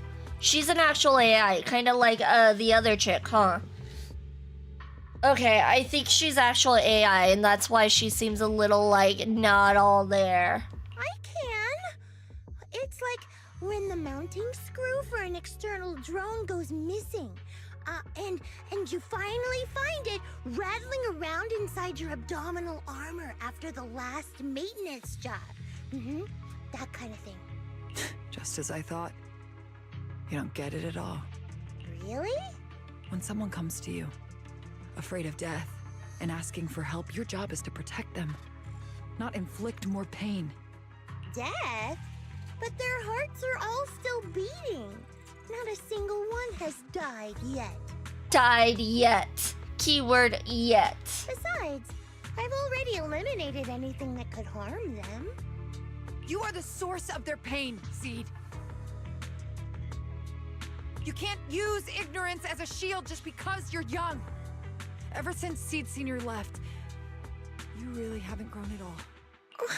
She's an actual AI, kind of like the other chick, huh? Okay, I think she's actual AI, and that's why she seems a little, like, not all there. I can. It's like when the mounting screw for an external drone goes missing. And you finally find it rattling around inside your abdominal armor after the last maintenance job. That kind of thing. Just as I thought. You don't get it at all. Really? When someone comes to you, afraid of death, and asking for help, your job is to protect them, not inflict more pain. Death? But their hearts are all still beating. Not a single one has died yet. Died yet. Keyword yet. Besides, I've already eliminated anything that could harm them. You are the source of their pain, Seed. You can't use ignorance as a shield just because you're young. Ever since Seed Senior left, you really haven't grown at all.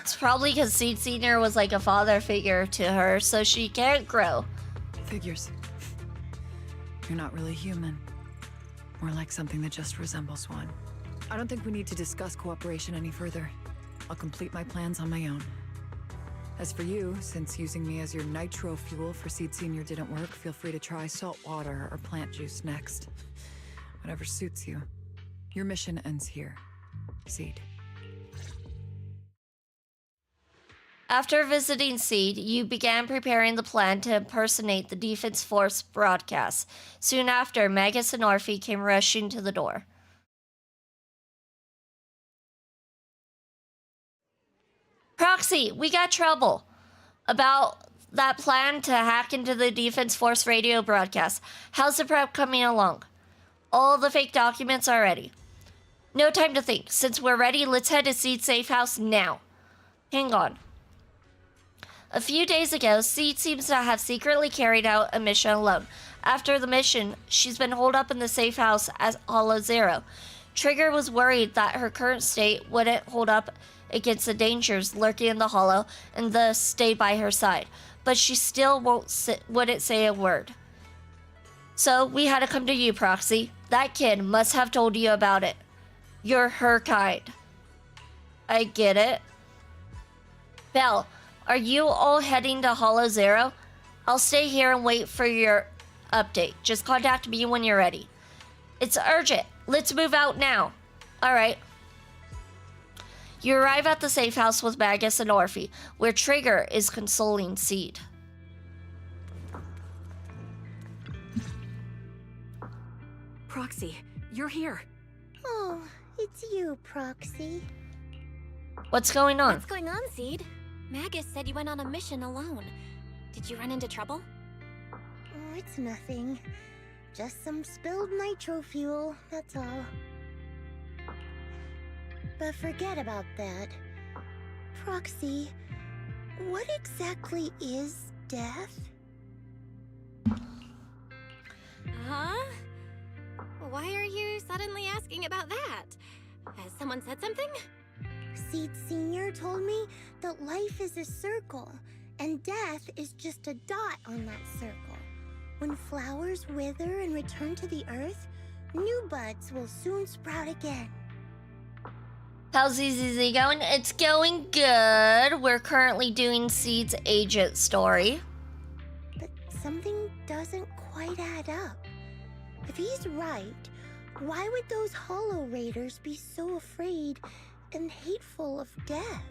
It's probably because Seed Senior was like a father figure to her, so she can't grow. Figures. You're not really human. More like something that just resembles one. I don't think we need to discuss cooperation any further. I'll complete my plans on my own. As for you, since using me as your nitro fuel for Seed Senior didn't work, feel free to try salt water or plant juice next. Whatever suits you. Your mission ends here, Seed. After visiting Seed, you began preparing the plan to impersonate the Defense Force broadcast. Soon after, Magus and Orphe came rushing to the door. Proxy, we got trouble about that plan to hack into the Defense Force radio broadcast. How's the prep coming along? All the fake documents are ready. No time to think. Since we're ready, let's head to Seed's safe house now. Hang on. A few days ago, Seed seems to have secretly carried out a mission alone. After the mission, she's been holed up in the safe house at Hollow Zero. Trigger was worried that her current state wouldn't hold up against the dangers lurking in the Hollow and thus stay by her side, but she still wouldn't say a word. So we had to come to you, Proxy. That kid must have told you about it. You're her kind. I get it. Belle, are you all heading to Hollow Zero? I'll stay here and wait for your update. Just contact me when you're ready. It's urgent. Let's move out now. All right. You arrive at the safe house with Magus and Orphe, where Trigger is consoling Seed. Proxy, you're here. Oh, it's you, Proxy. What's going on? What's going on, Seed? Magus said you went on a mission alone. Did you run into trouble? Oh, it's nothing. Just some spilled nitro fuel, that's all. But forget about that. Proxy, what exactly is death? Huh? Why are you suddenly asking about that? Has someone said something? Seed Senior told me that life is a circle, and death is just a dot on that circle. When flowers wither and return to the earth, new buds will soon sprout again. How's ZZZ going? It's going good. We're currently doing Seed's agent story. But something doesn't quite add up. If he's right, why would those Hollow Raiders be so afraid and hateful of death?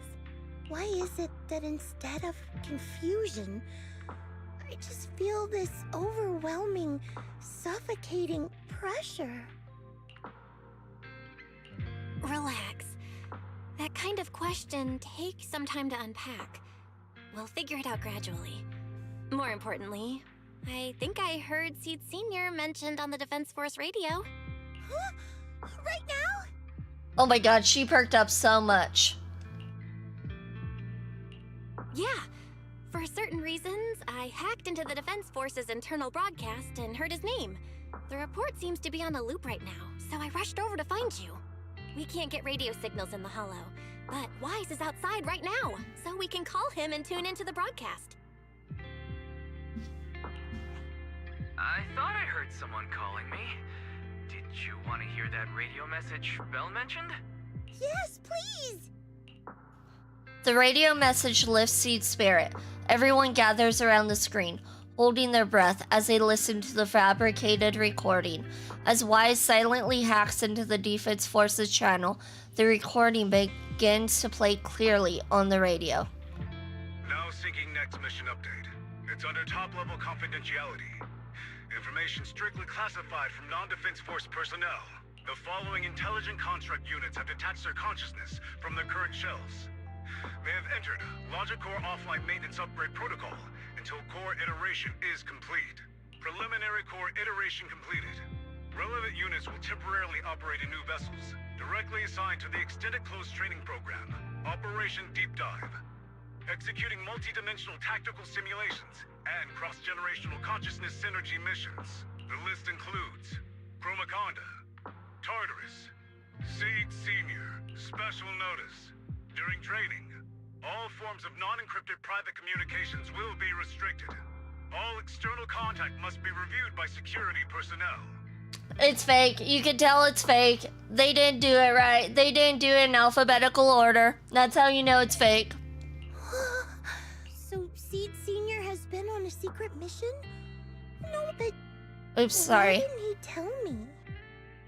Why is it that instead of confusion, I just feel this overwhelming, suffocating pressure? Relax. That kind of question takes some time to unpack. We'll figure it out gradually. More importantly, I think I heard Seed Senior mentioned on the Defense Force radio. Huh? Right now? Oh my god, she perked up so much. Yeah. For certain reasons, I hacked into the Defense Force's internal broadcast and heard his name. The report seems to be on a loop right now, so I rushed over to find you. We can't get radio signals in the Hollow, but Wise is outside right now, so we can call him and tune into the broadcast. I thought I heard someone calling me. Did you want to hear that radio message Belle mentioned? Yes, please! The radio message lifts Seed's spirit. Everyone gathers around the screen, holding their breath as they listen to the fabricated recording. As Wise silently hacks into the Defense Forces channel, the recording begins to play clearly on the radio. Now syncing next mission update. It's under top-level confidentiality. Information strictly classified from non-Defense Force personnel. The following intelligent construct units have detached their consciousness from their current shells. They have entered Logic Core offline maintenance upgrade protocol until core iteration is complete. Preliminary core iteration completed. Relevant units will temporarily operate in new vessels, directly assigned to the Extended Close Training Program, Operation Deep Dive. executing multi-dimensional tactical simulations, and cross-generational consciousness synergy missions. The list includes Chromaconda, Tartarus, Seed Senior, Special Notice. During training, all forms of non-encrypted private communications will be restricted. All external contact must be reviewed by security personnel. It's fake. You can tell it's fake. They didn't do it right. They didn't do it in alphabetical order. That's how you know it's fake. So Seed Senior has been on a secret mission? No, but Oops, sorry. why didn't he tell me?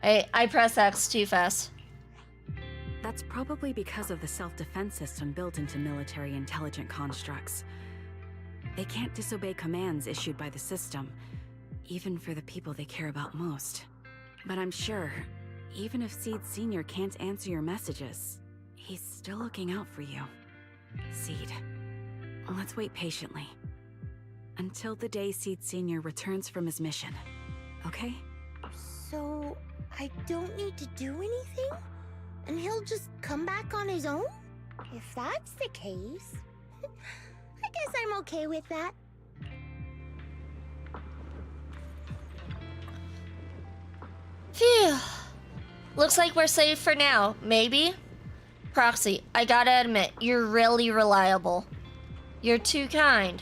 I pressed X too fast. That's probably because of the self-defense system built into military intelligent constructs. They can't disobey commands issued by the system, even for the people they care about most. But I'm sure, even if Seed Senior can't answer your messages, he's still looking out for you. Seed, let's wait patiently. Until the day Seed Senior returns from his mission, okay? So I don't need to do anything? And he'll just come back on his own? If that's the case, I guess I'm okay with that. Phew. Looks like we're safe for now. Maybe? Proxy, I gotta admit, you're really reliable. You're too kind.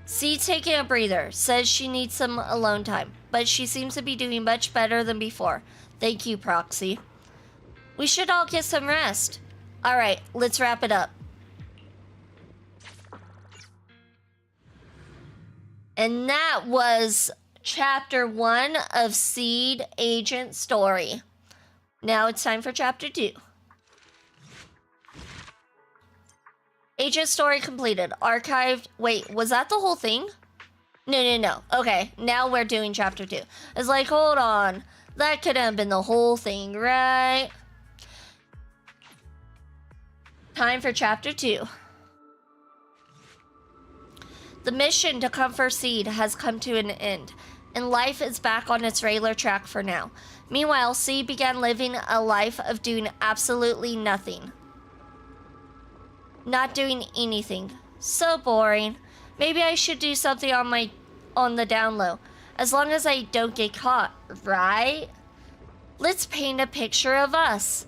Seed's taking a breather. Says she needs some alone time, but she seems to be doing much better than before. Thank you, Proxy. We should all get some rest. Alright, let's wrap it up. And that was Chapter 1 of Seed Agent Story. Now it's time for Chapter 2. Agent Story completed. Archived. Wait, was that the whole thing? No. Okay, now we're doing Chapter 2. It's like, hold on. That could have been the whole thing, right? Time for Chapter 2. The mission to comfort Seed has come to an end, and life is back on its regular track for now. Meanwhile, Seed began living a life of doing absolutely nothing. Not doing anything. So boring. Maybe I should do something on the down low. As long as I don't get caught, right? Let's paint a picture of us.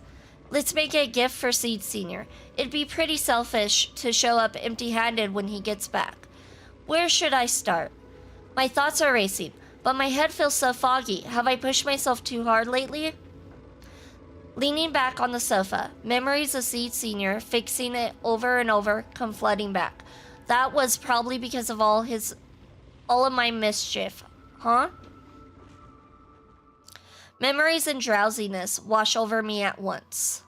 Let's make a gift for Seed Senior. It'd be pretty selfish to show up empty-handed when he gets back. Where should I start? My thoughts are racing, but my head feels so foggy. Have I pushed myself too hard lately? Leaning back on the sofa, memories of Seed Senior, fixing it over and over, come flooding back. That was probably because of all of my mischief, huh? Memories and drowsiness wash over me at once.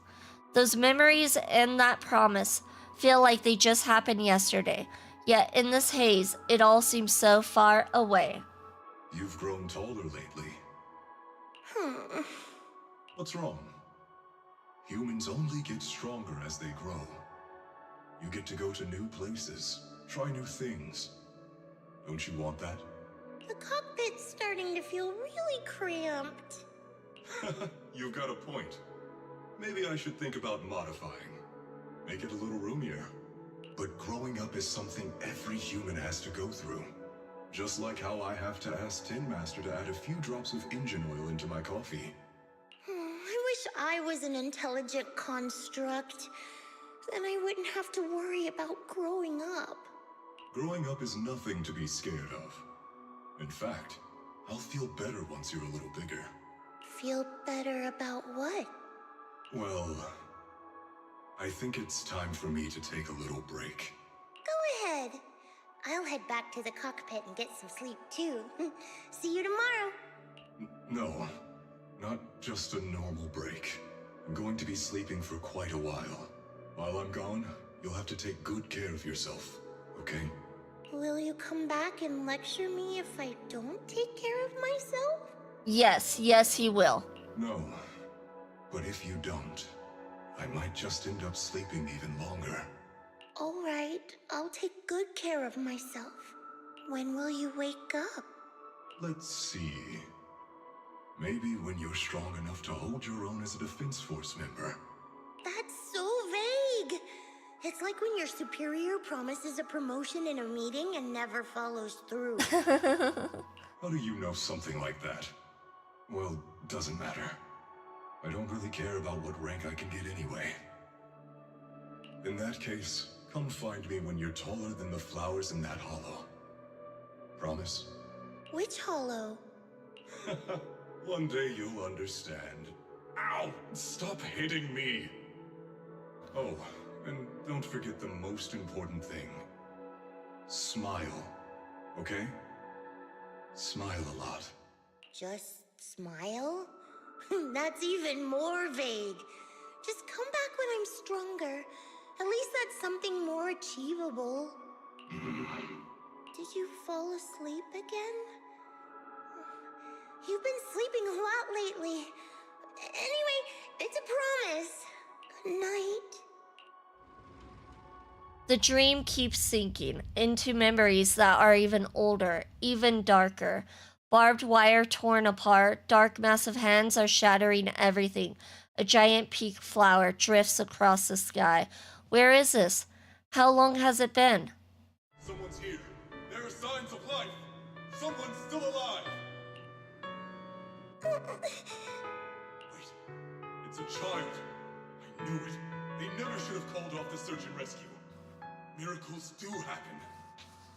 Those memories and that promise feel like they just happened yesterday. Yet in this haze, it all seems so far away. You've grown taller lately. What's wrong? Humans only get stronger as they grow. You get to go to new places, try new things. Don't you want that? The cockpit's starting to feel really cramped. You've got a point. Maybe I should think about modifying. Make it a little roomier. But growing up is something every human has to go through. Just like how I have to ask Tin Master to add a few drops of engine oil into my coffee. I wish I was an intelligent construct. Then I wouldn't have to worry about growing up. Growing up is nothing to be scared of. In fact, I'll feel better once you're a little bigger. Feel better about what? Well, I think it's time for me to take a little break. Go ahead. I'll head back to the cockpit and get some sleep too. See you tomorrow. No, not just a normal break. I'm going to be sleeping for quite a while. While I'm gone, you'll have to take good care of yourself, okay? Will you come back and lecture me if I don't take care of myself? Yes, he will. No, but if you don't, I might just end up sleeping even longer. All right, I'll take good care of myself. When will you wake up? Let's see. Maybe when you're strong enough to hold your own as a Defense Force member. That's so vague. It It's like when your superior promises a promotion in a meeting and never follows through. How do you know something like that? Well, doesn't matter. I don't really care about what rank I can get anyway. In that case, come find me when you're taller than the flowers in that hollow. Promise? Which hollow? One day you'll understand. Ow! Stop hitting me! Oh, and don't forget the most important thing. Smile. Okay? Smile a lot. Just smile? That's even more vague. Just come back when I'm stronger. At least that's something more achievable. Did you fall asleep again? You've been sleeping a lot lately. Anyway, it's a promise. Good night. The dream keeps sinking into memories that are even older, even darker. Barbed wire torn apart, dark massive hands are shattering everything. A giant pink flower drifts across the sky. Where is this? How long has it been? Someone's here. There are signs of life. Someone's still alive. Wait, it's a child. I knew it. They never should have called off the search and rescue. Miracles do happen.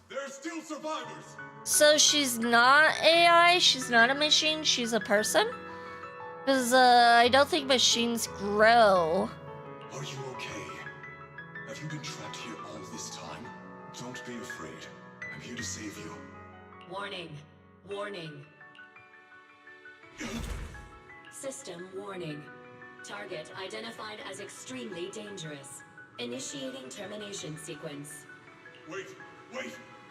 There are still survivors. So she's not AI? She's not a machine? She's a person? Because I don't think machines grow. Are you okay? Have you been trapped here all this time? Don't be afraid. I'm here to save you. Warning. Warning. System warning. Target identified as extremely dangerous. Initiating termination sequence. Wait!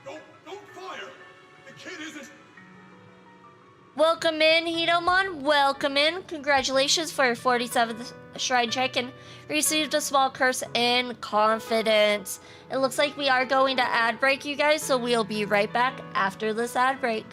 Don't fire! The kid isn't... Welcome in, Hidomon. Welcome in. Congratulations for your 47th shrine check and received a small curse in confidence. It looks like we are going to ad break, you guys, so we'll be right back after this ad break.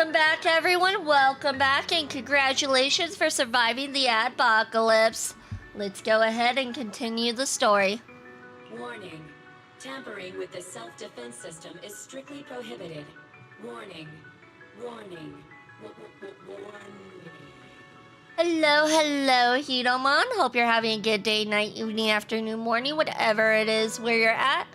Welcome back, everyone. Welcome back, and congratulations for surviving the adpocalypse. Let's go ahead and continue the story. Warning. Tampering with the self-defense system is strictly prohibited. Warning. Warning. Warning. Hello, Hidomon. Hope you're having a good day, night, evening, afternoon, morning, whatever it is where you're at.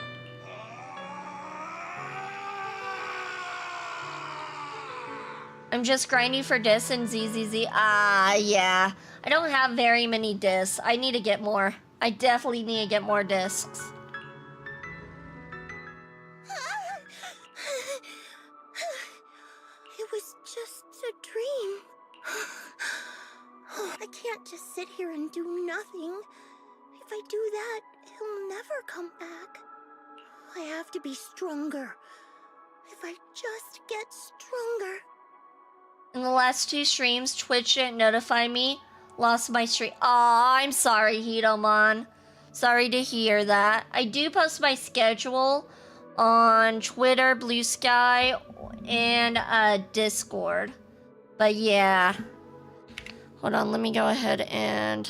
I'm just grinding for discs and ZZZ. Yeah. I don't have very many discs. I need to get more. I definitely need to get more discs. It was just a dream. I can't just sit here and do nothing. If I do that, he'll never come back. I have to be stronger. If I just get stronger. In the last 2 streams, Twitch didn't notify me. Lost my stream. Aw, I'm sorry, Hidomon. Sorry to hear that. I do post my schedule on Twitter, Blue Sky, and Discord. But yeah. Hold on, let me go ahead and...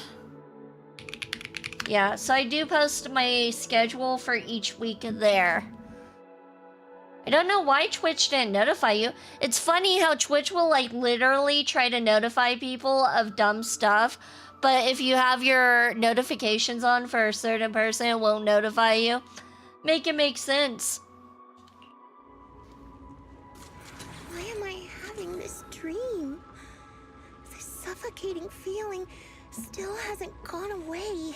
Yeah, so I do post my schedule for each week there. I don't know why Twitch didn't notify you. It's funny how Twitch will like literally try to notify people of dumb stuff, but if you have your notifications on for a certain person, it won't notify you. Make it make sense. Why am I having this dream? This suffocating feeling still hasn't gone away.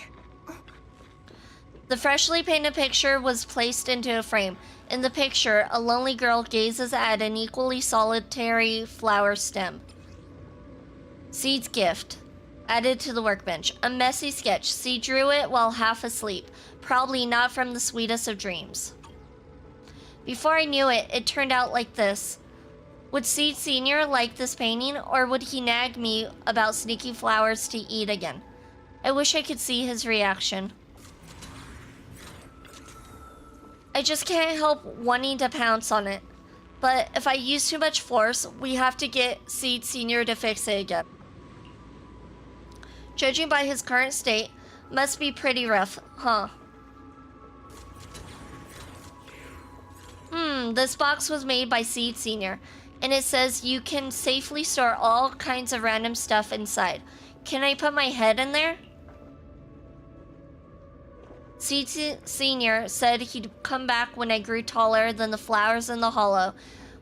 The freshly painted picture was placed into a frame. In the picture, a lonely girl gazes at an equally solitary flower stem. Seed's gift. Added to the workbench. A messy sketch. Seed drew it while half asleep. Probably not from the sweetest of dreams. Before I knew it, it turned out like this. Would Seed Sr. like this painting, or would he nag me about sneaky flowers to eat again? I wish I could see his reaction. I just can't help wanting to pounce on it. But if I use too much force, we have to get Seed Sr. to fix it again. Judging by his current state, must be pretty rough, huh? This box was made by Seed Sr. And it says you can safely store all kinds of random stuff inside. Can I put my head in there? Seed Sr. said he'd come back when I grew taller than the flowers in the hollow,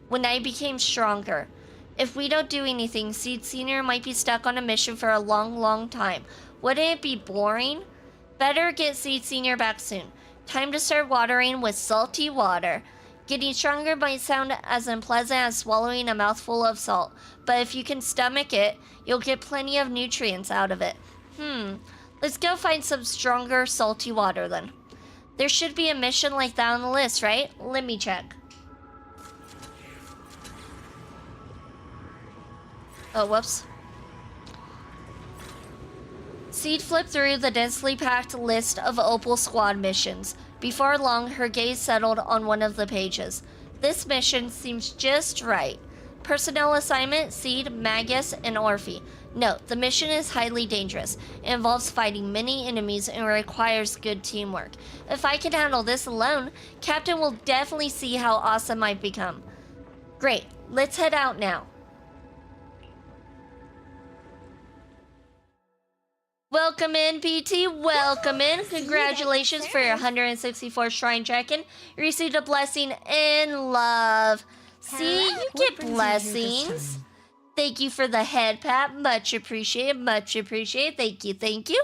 when I became stronger. If we don't do anything, Seed Sr. might be stuck on a mission for a long, long time. Wouldn't it be boring? Better get Seed Sr. back soon. Time to start watering with salty water. Getting stronger might sound as unpleasant as swallowing a mouthful of salt, but if you can stomach it, you'll get plenty of nutrients out of it. Let's go find some stronger salty water then. There should be a mission like that on the list, right? Let me check. Oh, whoops. Seed flipped through the densely packed list of Opal Squad missions. Before long, her gaze settled on one of the pages. This mission seems just right. Personnel assignment, Seed, Magus, and Orphe. Note, the mission is highly dangerous. It involves fighting many enemies and requires good teamwork. If I can handle this alone, Captain will definitely see how awesome I've become. Great, let's head out now. Welcome in, PT. Welcome in. Congratulations for your 164 shrine check-in. You received a blessing in love. See, you get blessings. Thank you for the head pat. Much appreciated. Much appreciated. Thank you. Thank you.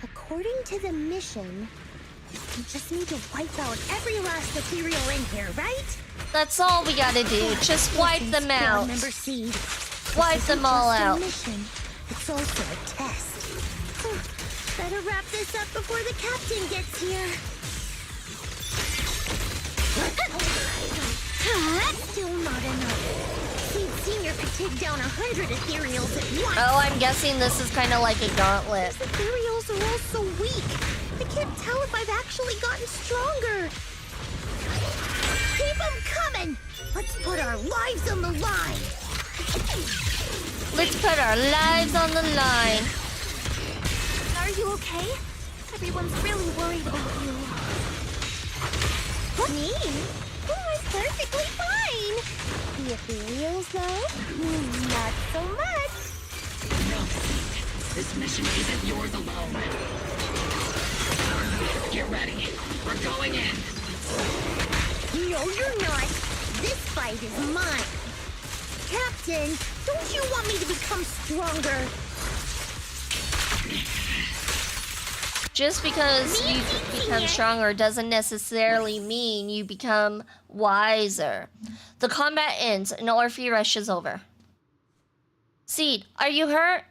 According to the mission, we just need to wipe out every last ethereal in here, right? That's all we gotta do. Just wipe them out. Member Seed. Wipe them all out. Mission. It's also a test. Better wrap this up before the captain gets here. Still not enough. Seed take down 100 ethereals at once. Oh, I'm guessing this is kind of like a gauntlet. These ethereals are all so weak. I can't tell if I've actually gotten stronger. Keep them coming. Let's put our lives on the line. Let's put our lives on the line. Are you okay? Everyone's really worried about you. Me? Oh, I'm perfectly fine. The ethereals, though? Not so much. No, this mission isn't yours alone. Get ready. We're going in. No, you're not. This fight is mine. Captain, don't you want me to become stronger? Just because you become stronger doesn't necessarily mean you become wiser. The combat ends and Orphe rushes over. Seed, are you hurt?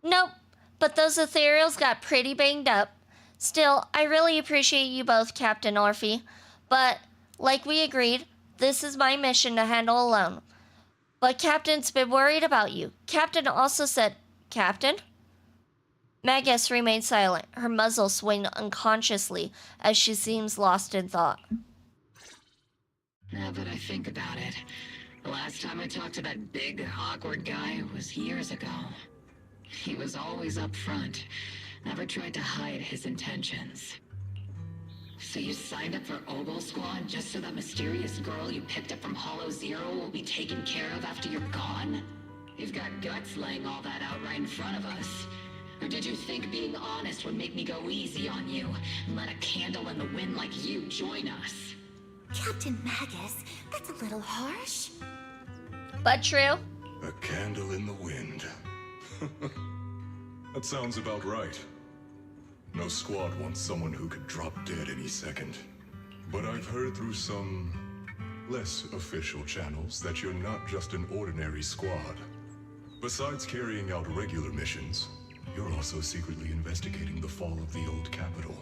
Nope, but those ethereals got pretty banged up. Still, I really appreciate you both, Captain Orphe. But, like we agreed, this is my mission to handle alone. But Captain's been worried about you. Captain also said, Captain? Magus remained silent, her muzzle swinging unconsciously as she seems lost in thought. Now that I think about it, the last time I talked to that big, awkward guy was years ago. He was always up front, never tried to hide his intentions. So you signed up for Ogle Squad just so that mysterious girl you picked up from Hollow Zero will be taken care of after you're gone? You've got guts laying all that out right in front of us. Or did you think being honest would make me go easy on you and let a candle in the wind like you join us? Captain Magus, that's a little harsh. But true. A candle in the wind. That sounds about right. No squad wants someone who could drop dead any second. But I've heard through some less official channels that you're not just an ordinary squad. Besides carrying out regular missions, you're also secretly investigating the fall of the old capital.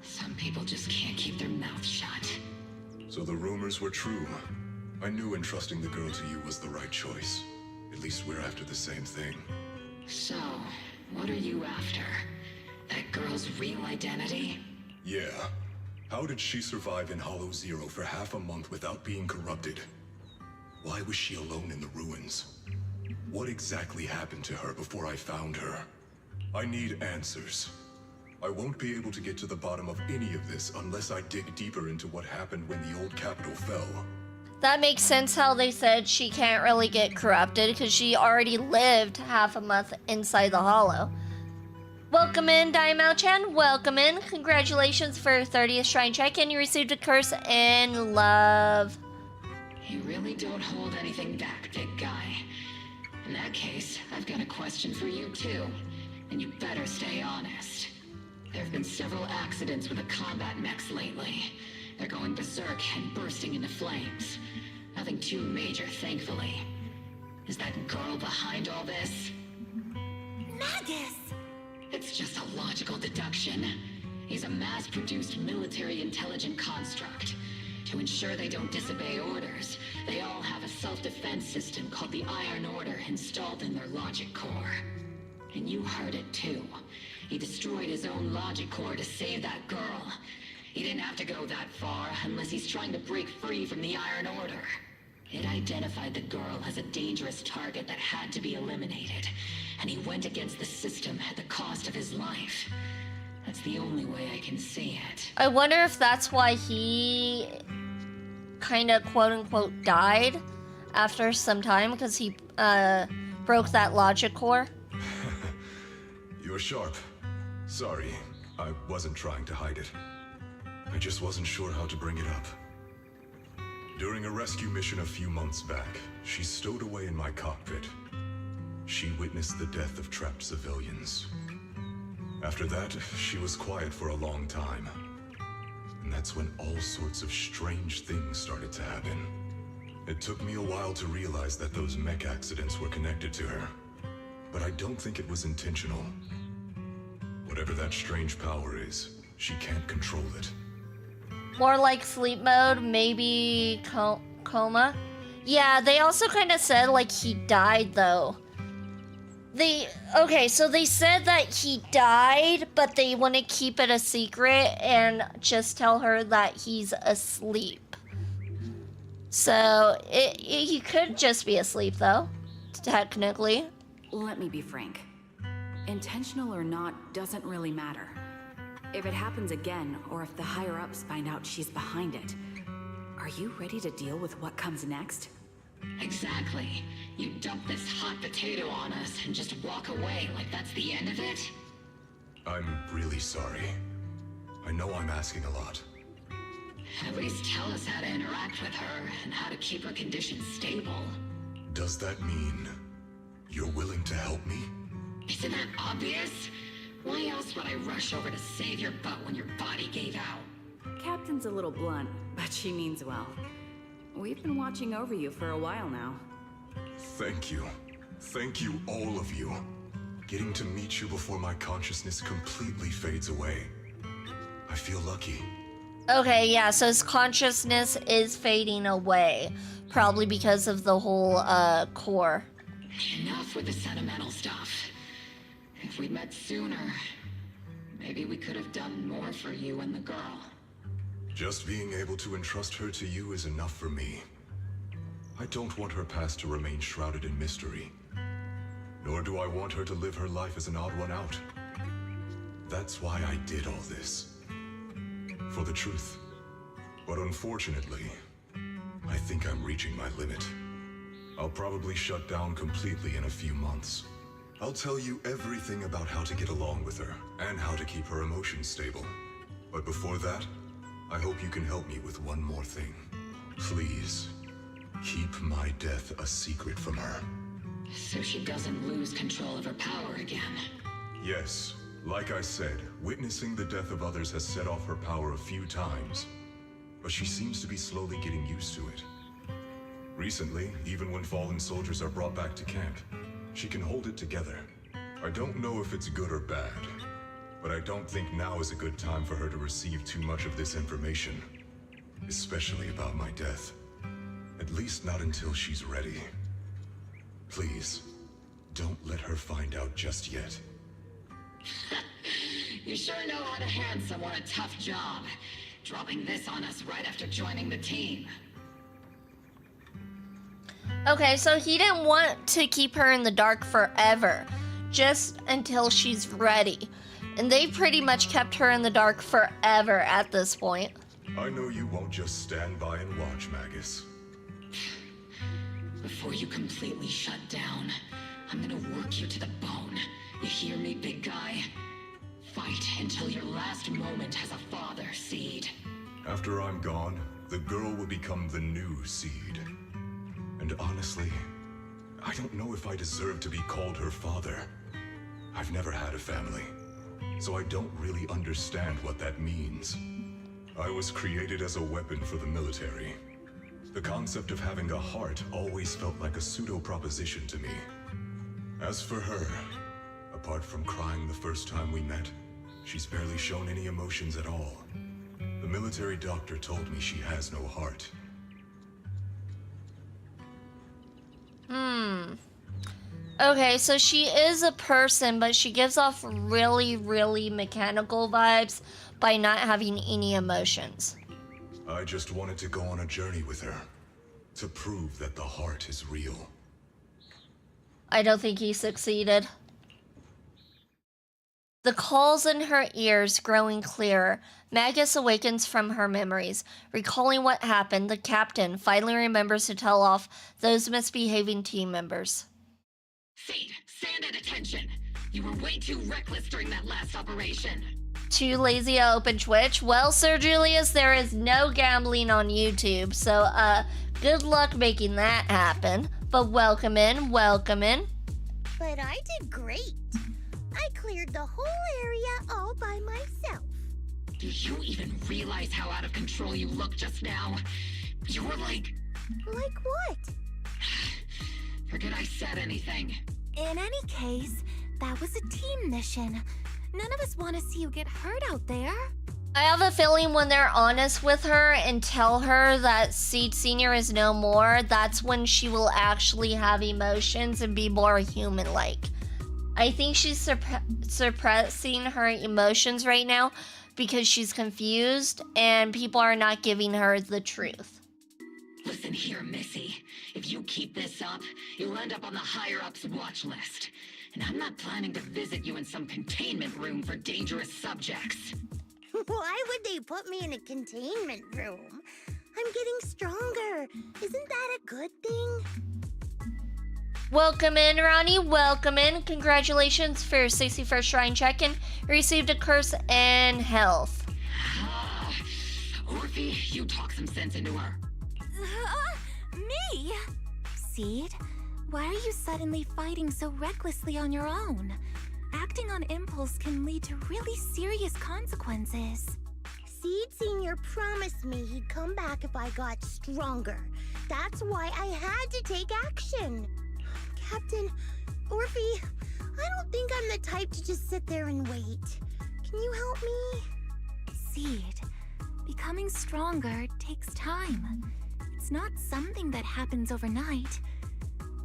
Some people just can't keep their mouths shut. So the rumors were true. I knew entrusting the girl to you was the right choice. At least we're after the same thing. So, what are you after? That girl's real identity? Yeah. How did she survive in Hollow Zero for half a month without being corrupted? Why was she alone in the ruins? What exactly happened to her before I found her? I need answers. I won't be able to get to the bottom of any of this unless I dig deeper into what happened when the old capital fell. That makes sense how they said she can't really get corrupted because she already lived half a month inside the Hollow. Welcome in, Daimao-chan. Welcome in. Congratulations for your 30th Shrine check, and you received a curse in love. You really don't hold anything back, big guy. In that case, I've got a question for you too, and you better stay honest. There have been several accidents with the combat mechs lately. They're going berserk and bursting into flames. Nothing too major, thankfully. Is that girl behind all this? Magus! It's just a logical deduction. He's a mass-produced military intelligent construct. To ensure they don't disobey orders, they all have a self-defense system called the Iron Order installed in their logic core. And you heard it too. He destroyed his own logic core to save that girl. He didn't have to go that far unless he's trying to break free from the Iron Order. It identified the girl as a dangerous target that had to be eliminated, and he went against the system at the cost of his life. That's the only way I can see it. I wonder if that's why he kind of quote-unquote died after some time, because he broke that logic core. You're sharp. Sorry, I wasn't trying to hide it. I just wasn't sure how to bring it up. During a rescue mission a few months back, she stowed away in my cockpit. She witnessed the death of trapped civilians. After that, she was quiet for a long time. And that's when all sorts of strange things started to happen. It took me a while to realize that those mech accidents were connected to her. But I don't think it was intentional. Whatever that strange power is, she can't control it. More like sleep mode, maybe coma. Yeah, they also kind of said, like, he died, though. Okay, so they said that he died, but they want to keep it a secret and just tell her that he's asleep. So, he could just be asleep, though, technically. Let me be frank. Intentional or not doesn't really matter. If it happens again, or if the higher-ups find out she's behind it, are you ready to deal with what comes next? Exactly. You dump this hot potato on us and just walk away like that's the end of it? I'm really sorry. I know I'm asking a lot. At least tell us how to interact with her and how to keep her condition stable. Does that mean you're willing to help me? Isn't that obvious? Why else would I rush over to save your butt when your body gave out? Captain's a little blunt, but she means well. We've been watching over you for a while now. Thank you. Thank you, all of you. Getting to meet you before my consciousness completely fades away. I feel lucky. Okay, yeah, so his consciousness is fading away. Probably because of the whole, core. Enough with the sentimental stuff. If we'd met sooner, maybe we could have done more for you and the girl. Just being able to entrust her to you is enough for me. I don't want her past to remain shrouded in mystery. Nor do I want her to live her life as an odd one out. That's why I did all this. For the truth. But unfortunately, I think I'm reaching my limit. I'll probably shut down completely in a few months. I'll tell you everything about how to get along with her, and how to keep her emotions stable. But before that, I hope you can help me with one more thing. Please, keep my death a secret from her. So she doesn't lose control of her power again. Yes, like I said, witnessing the death of others has set off her power a few times. But she seems to be slowly getting used to it. Recently, even when fallen soldiers are brought back to camp, she can hold it together. I don't know if it's good or bad, but I don't think now is a good time for her to receive too much of this information. Especially about my death. At least not until she's ready. Please, don't let her find out just yet. You sure know how to hand someone a tough job. Dropping this on us right after joining the team. Okay, so he didn't want to keep her in the dark forever, just until she's ready. And they pretty much kept her in the dark forever at this point. I know you won't just stand by and watch, Magus. Before you completely shut down, I'm gonna work you to the bone. You hear me, big guy? Fight until your last moment has a father, Seed. After I'm gone, the girl will become the new Seed. And honestly, I don't know if I deserve to be called her father. I've never had a family, so I don't really understand what that means. I was created as a weapon for the military. The concept of having a heart always felt like a pseudo-proposition to me. As for her, apart from crying the first time we met, she's barely shown any emotions at all. The military doctor told me she has no heart. Okay, so she is a person, but she gives off really, really mechanical vibes by not having any emotions. I just wanted to go on a journey with her, to prove that the heart is real. I don't think he succeeded. The calls in her ears growing clearer, Magus awakens from her memories. Recalling what happened, the captain finally remembers to tell off those misbehaving team members. Seed, stand at attention. You were way too reckless during that last operation. Too lazy to open Twitch? Well, Sir Julius, there is no gambling on YouTube, so, good luck making that happen. But welcome in, welcome in. But I did great. I cleared the whole area all by myself. Do you even realize how out of control you looked just now? You were like... Like what? Forget I said anything. In any case, that was a team mission. None of us want to see you get hurt out there. I have a feeling when they're honest with her and tell her that Seed Senior is no more, that's when she will actually have emotions and be more human-like. I think she's suppressing her emotions right now because she's confused and people are not giving her the truth. Listen here, Missy. If you keep this up, you'll end up on the higher-ups watch list. And I'm not planning to visit you in some containment room for dangerous subjects. Why would they put me in a containment room? I'm getting stronger. Isn't that a good thing? Welcome in, Ronnie. Welcome in. Congratulations for your 61st Shrine check-in. You received a curse and health. Orphe, you talk some sense into her. Me? Seed, why are you suddenly fighting so recklessly on your own? Acting on impulse can lead to really serious consequences. Seed Senior promised me he'd come back if I got stronger. That's why I had to take action. Captain, Orphe, I don't think I'm the type to just sit there and wait. Can you help me? Seed, becoming stronger takes time. It's not something that happens overnight.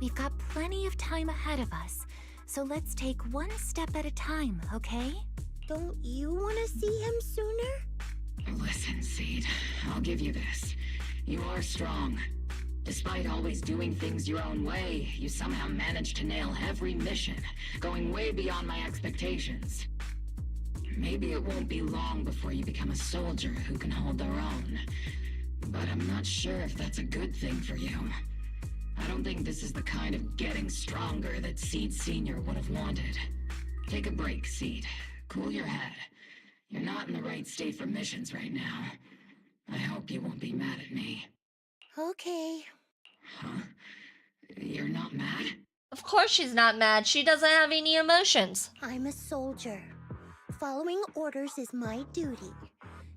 We've got plenty of time ahead of us, so let's take one step at a time, okay? Don't you want to see him sooner? Listen, Seed, I'll give you this. You are strong. Despite always doing things your own way, you somehow managed to nail every mission, going way beyond my expectations. Maybe it won't be long before you become a soldier who can hold their own. But I'm not sure if that's a good thing for you. I don't think this is the kind of getting stronger that Seed Senior would have wanted. Take a break, Seed. Cool your head. You're not in the right state for missions right now. I hope you won't be mad at me. Okay. Huh? You're not mad? Of course she's not mad. She doesn't have any emotions. I'm a soldier. Following orders is my duty.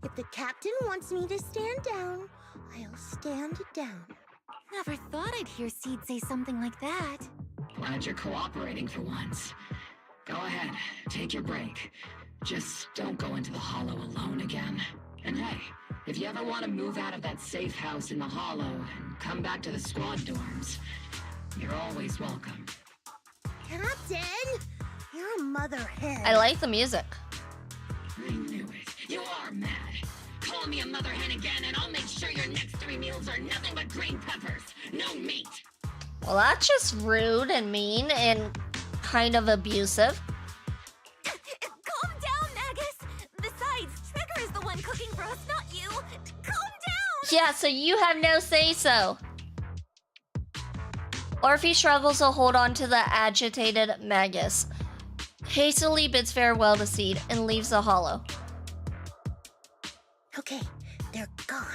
If the captain wants me to stand down, I'll stand down. Never thought I'd hear Seed say something like that. Glad you're cooperating for once. Go ahead, take your break. Just don't go into the Hollow alone again. And hey, if you ever want to move out of that safe house in the Hollow and come back to the squad dorms, you're always welcome. Captain! You're a mother hen. I like the music. I knew it. You are mad. Call me a mother hen again and I'll make sure your next 3 meals are nothing but green peppers. No meat. Well, that's just rude and mean and kind of abusive. Calm down, Magus! Besides, Trigger is the one cooking for us, not you! Calm down! Yeah, so you have no say-so. Orphe struggles to hold on to the agitated Magus. Hastily bids farewell to Seed and leaves the Hollow. Okay, they're gone.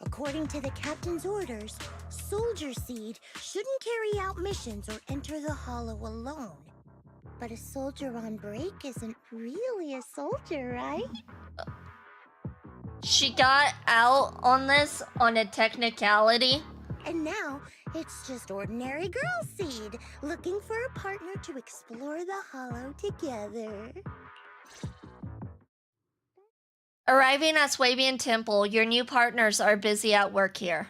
According to the captain's orders, Soldier Seed shouldn't carry out missions or enter the Hollow alone. But a soldier on break isn't really a soldier, right? She got out on this on a technicality. And now, it's just ordinary girl Seed, looking for a partner to explore the Hollow together. Arriving at Swabian Temple, your new partners are busy at work here.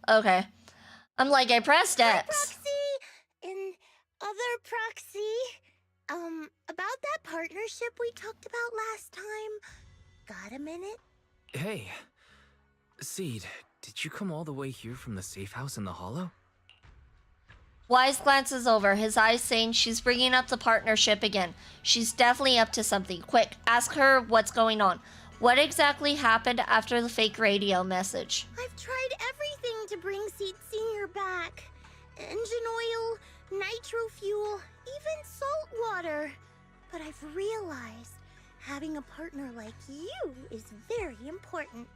Okay. I'm like, I pressed X. Proxy! In other Proxy, about that partnership we talked about last time, got a minute? Hey, Seed, did you come all the way here from the safe house in the Hollow? Wise glances over, his eyes saying she's bringing up the partnership again. She's definitely up to something. Quick, ask her what's going on. What exactly happened after the fake radio message? I've tried everything to bring Seed Senior back. Engine oil, nitro fuel, even salt water. But I've realized having a partner like you is very important.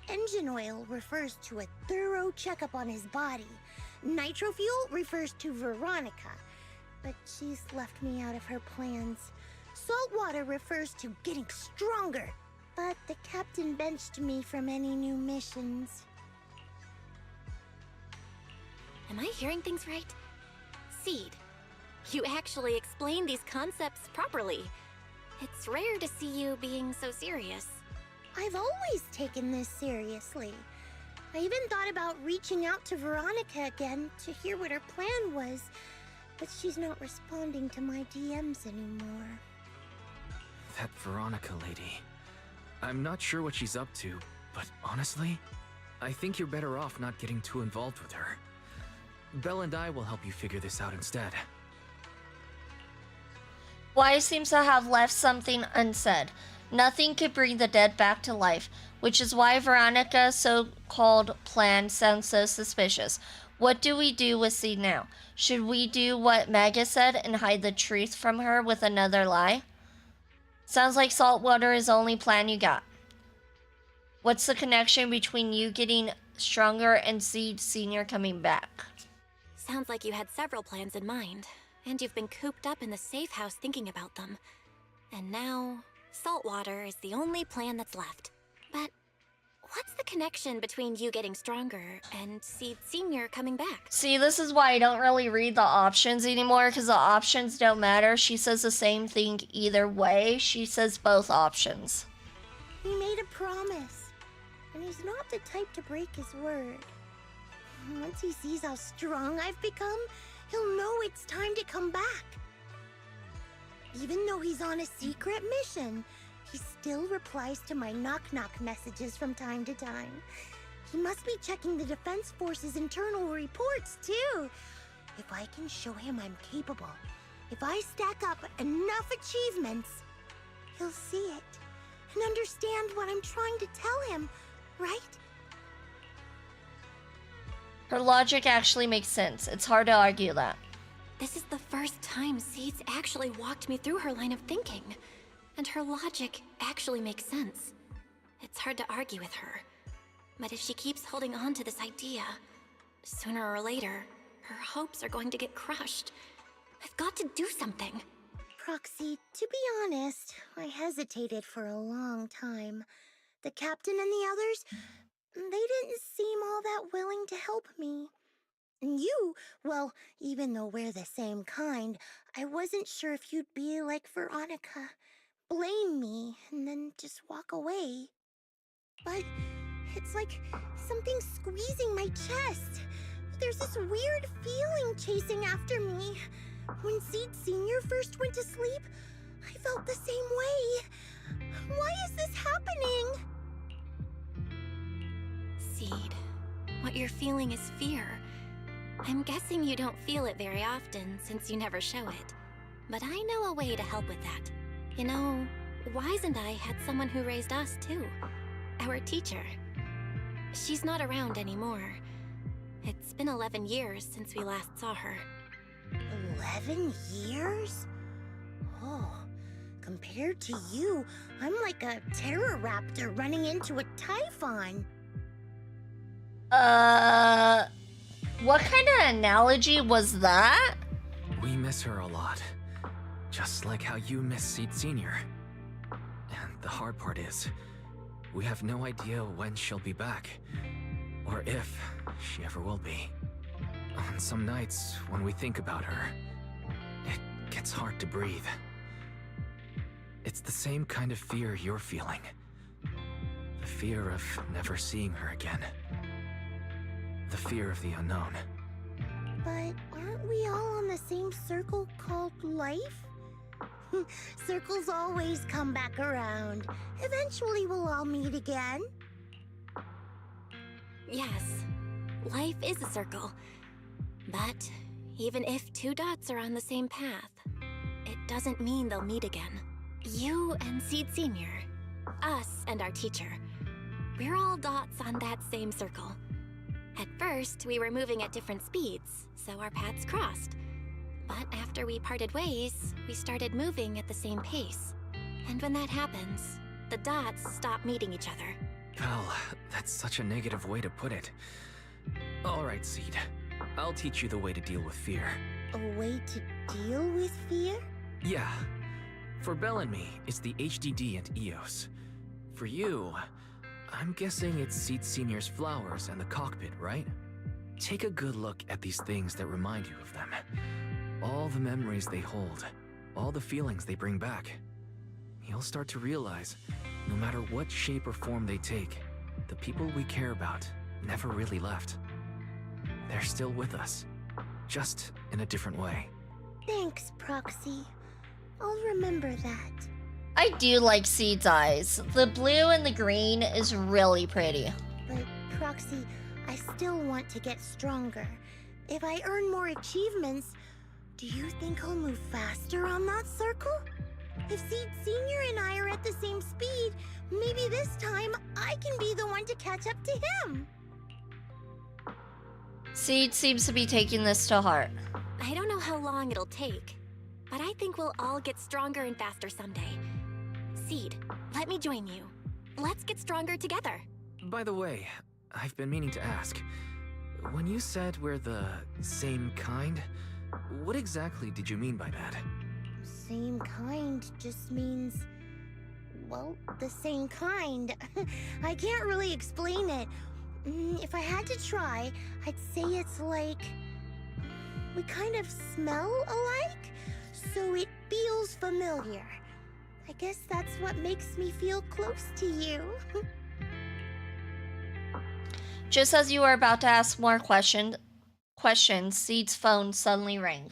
Engine oil refers to a thorough checkup on his body. Nitro fuel refers to Veronica, but she's left me out of her plans. Salt water refers to getting stronger, but the captain benched me from any new missions. Am I hearing things right? Seed, you actually explain these concepts properly. It's rare to see you being so serious. I've always taken this seriously. I even thought about reaching out to Veronica again to hear what her plan was, but she's not responding to my DMs anymore. That Veronica lady. I'm not sure what she's up to, but honestly, I think you're better off not getting too involved with her. Belle and I will help you figure this out instead. Wyatt seems to have left something unsaid. Nothing could bring the dead back to life, which is why Veronica's so-called plan sounds so suspicious. What do we do with Seed now? Should we do what Magus said and hide the truth from her with another lie? Sounds like saltwater is the only plan you got. What's the connection between you getting stronger and Seed Senior coming back? Sounds like you had several plans in mind, and you've been cooped up in the safe house thinking about them. And now, saltwater is the only plan that's left. But what's the connection between you getting stronger and Seed Senior coming back? See, this is why I don't really read the options anymore, because the options don't matter. She says the same thing either way. She says both options. He made a promise, and he's not the type to break his word. Once he sees how strong I've become, he'll know it's time to come back. Even though he's on a secret mission, he still replies to my knock-knock messages from time to time. He must be checking the Defense Force's internal reports, too. If I can show him I'm capable, if I stack up enough achievements, he'll see it and understand what I'm trying to tell him, right? Her logic actually makes sense. It's hard to argue that. This is the first time Seed's actually walked me through her line of thinking, and her logic actually makes sense. It's hard to argue with her, but if she keeps holding on to this idea, sooner or later, her hopes are going to get crushed. I've got to do something. Proxy, to be honest, I hesitated for a long time. The captain and the others, they didn't seem all that willing to help me. And you, well, even though we're the same kind, I wasn't sure if you'd be like Veronica. Blame me, and then just walk away. But it's like something squeezing my chest. There's this weird feeling chasing after me. When Seed Senior first went to sleep, I felt the same way. Why is this happening? Seed, what you're feeling is fear. I'm guessing you don't feel it very often since you never show it. But I know a way to help with that. You know, Wise and I had someone who raised us too. Our teacher. She's not around anymore. It's been 11 years since we last saw her. 11 years? Oh, compared to you, I'm like a terror raptor running into a typhon. What kind of analogy was that? We miss her a lot. Just like how you miss Seed Senior. And the hard part is, we have no idea when she'll be back. Or if she ever will be. On some nights, when we think about her, it gets hard to breathe. It's the same kind of fear you're feeling. The fear of never seeing her again. The fear of the unknown. But aren't we all on the same circle called life? Circles always come back around. Eventually we'll all meet again. Yes, life is a circle. But even if two dots are on the same path, it doesn't mean they'll meet again. You and Seed Senior, us and our teacher, we're all dots on that same circle. At first, we were moving at different speeds, so our paths crossed. But after we parted ways, we started moving at the same pace. And when that happens, the dots stop meeting each other. Well, that's such a negative way to put it. Alright, Seed. I'll teach you the way to deal with fear. A way to deal with fear? Yeah. For Belle and me, it's the HDD and EOS. For you, I'm guessing it's Seed Senior's flowers and the cockpit, right? Take a good look at these things that remind you of them. All the memories they hold, all the feelings they bring back. You'll start to realize, no matter what shape or form they take, the people we care about never really left. They're still with us, just in a different way. Thanks, Proxy. I'll remember that. I do like Seed's eyes. The blue and the green is really pretty. But, Proxy, I still want to get stronger. If I earn more achievements, do you think I'll move faster on that circle? If Seed Senior and I are at the same speed, maybe this time I can be the one to catch up to him. Seed seems to be taking this to heart. I don't know how long it'll take, but I think we'll all get stronger and faster someday. Seed, let me join you. Let's get stronger together. By the way, I've been meaning to ask. When you said we're the same kind, what exactly did you mean by that? Same kind just means, well, the same kind. I can't really explain it. If I had to try, I'd say it's like we kind of smell alike, so it feels familiar. I guess that's what makes me feel close to you. Just as you were about to ask more questions, Seed's phone suddenly rang.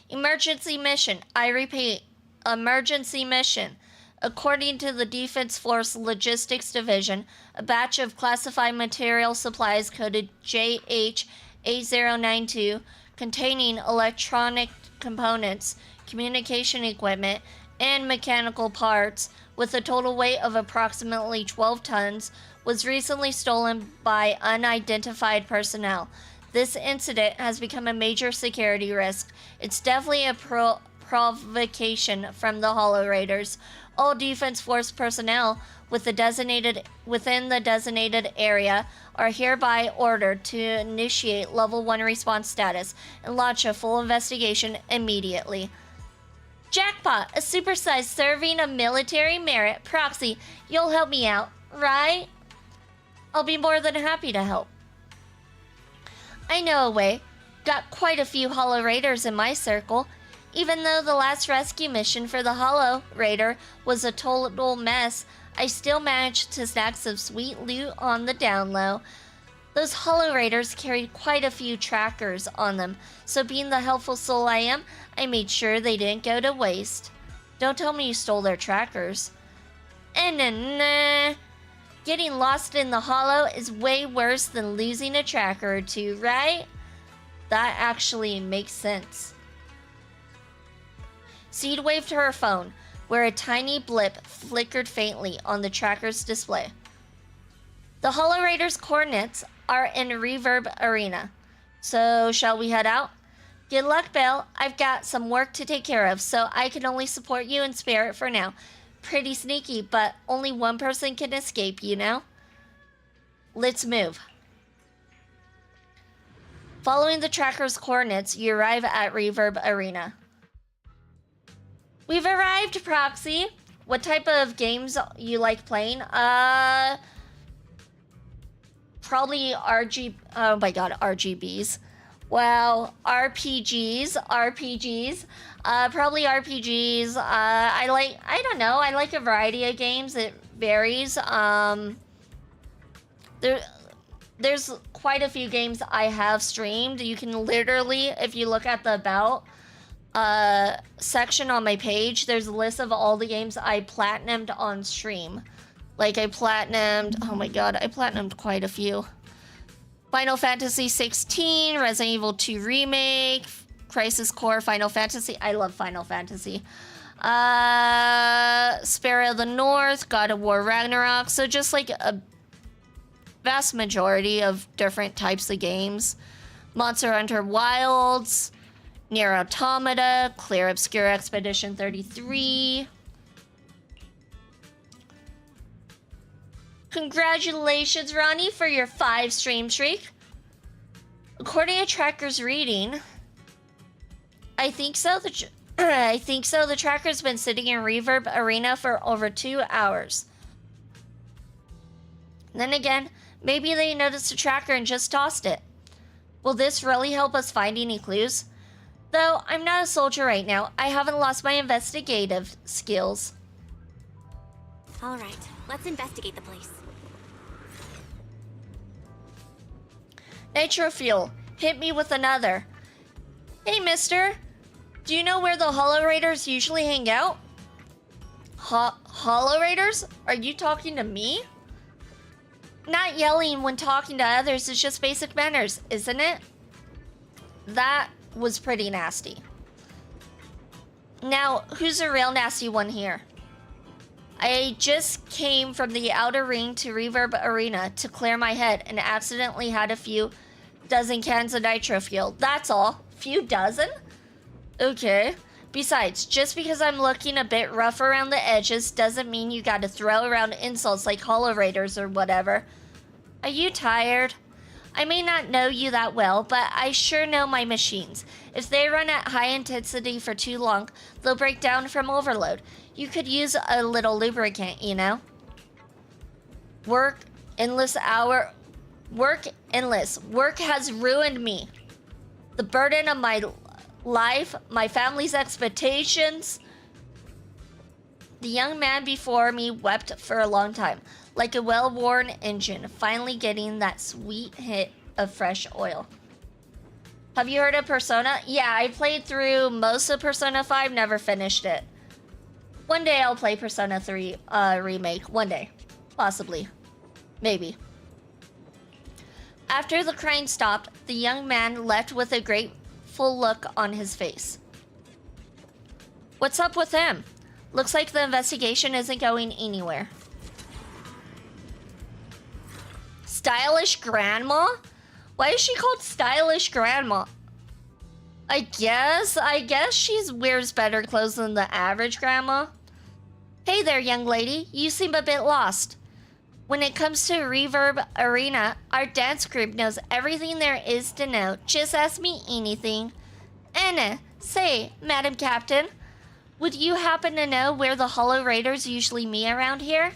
Emergency mission. I repeat, emergency mission. According to the Defense Force Logistics Division, a batch of classified material supplies coded JH8092 containing electronic components, communication equipment, and mechanical parts with a total weight of approximately 12 tons was recently stolen by unidentified personnel. This incident has become a major security risk. It's definitely a provocation from the Hollow Raiders. All Defense Force personnel within the designated area are hereby ordered to initiate Level 1 response status and launch a full investigation immediately. Jackpot! A supersized serving of military merit. Proxy, you'll help me out, right? I'll be more than happy to help. I know a way. Got quite a few Hollow Raiders in my circle. Even though the last rescue mission for the Hollow Raider was a total mess, I still managed to snag some sweet loot on the down low. Those Hollow Raiders carried quite a few trackers on them, so being the helpful soul I am, I made sure they didn't go to waste. Don't tell me you stole their trackers. Nah. Getting lost in the Hollow is way worse than losing a tracker or two, right? That actually makes sense. Seed waved to her phone, where a tiny blip flickered faintly on the tracker's display. The Hollow Raiders' coordinates are in Reverb Arena. So, shall we head out? Good luck, Belle. I've got some work to take care of, so I can only support you in spirit for now. Pretty sneaky, but only one person can escape, you know? Let's move. Following the tracker's coordinates, you arrive at Reverb Arena. We've arrived, Proxy. What type of games you like playing? Probably RGBs. Wow, RPGs. Probably RPGs. I like a variety of games. It varies. There's quite a few games I have streamed. You can literally, if you look at the about section on my page, there's a list of all the games I platinumed on stream. Like I platinumed quite a few. Final Fantasy 16, Resident Evil 2 Remake, Crisis Core, Final Fantasy. I love Final Fantasy. Spare of the North, God of War Ragnarok. So just like a vast majority of different types of games. Monster Hunter Wilds, Nier Automata, Clear Obscure Expedition 33. Congratulations, Ronnie, for your 5 stream streak. According to Tracker's reading, I think so. The Tracker's been sitting in Reverb Arena for over 2 hours. Then again, Maybe they noticed the tracker and just tossed it. Will this really help us find any clues? Though I'm not a soldier right now, I haven't lost my investigative skills. All right, let's investigate the place. Nitro fuel. Hit me with another. Hey, mister. Do you know where the Hollow Raiders usually hang out? Hollow Raiders? Are you talking to me? Not yelling when talking to others is just basic manners, isn't it? That was pretty nasty. Now, who's the real nasty one here? I just came from the outer ring to Reverb Arena to clear my head and accidentally had a few dozen cans of nitro fuel. That's all. Few dozen? Okay. Besides, just because I'm looking a bit rough around the edges doesn't mean you gotta throw around insults like Hollow Raiders or whatever. Are you tired? I may not know you that well, but I sure know my machines. If they run at high intensity for too long, they'll break down from overload. You could use a little lubricant, you know? Work endless. Work has ruined me. The burden of my life, my family's expectations. The young man before me wept for a long time, like a well-worn engine, finally getting that sweet hit of fresh oil. Have you heard of Persona? Yeah, I played through most of Persona 5, never finished it. One day I'll play Persona 3 remake. One day. Possibly. Maybe. After the crying stopped, the young man left with a grateful look on his face. What's up with him? Looks like the investigation isn't going anywhere. Stylish Grandma? Why is she called Stylish Grandma? I guess she wears better clothes than the average grandma. Hey there, young lady. You seem a bit lost. When it comes to Reverb Arena, our dance group knows everything there is to know. Just ask me anything. Anna, say, Madam Captain, would you happen to know where the Hollow Raiders usually meet around here?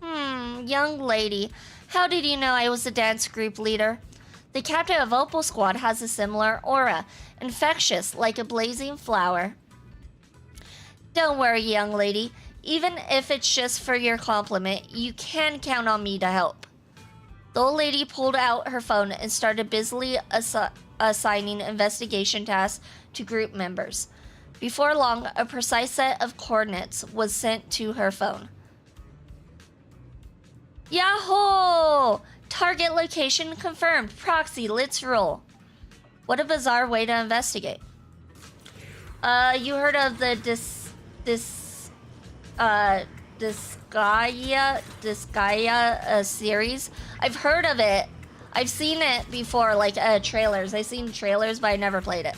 Young lady, how did you know I was the dance group leader? The captain of Opal Squad has a similar aura, infectious like a blazing flower. Don't worry, young lady. Even if it's just for your compliment, you can count on me to help. The old lady pulled out her phone and started busily assigning investigation tasks to group members. Before long, a precise set of coordinates was sent to her phone. Yahoo! Target location confirmed. Proxy, let's roll. What a bizarre way to investigate. You heard of the Disgaea series? I've heard of it. I've seen it before, like trailers. I've seen trailers, but I never played it.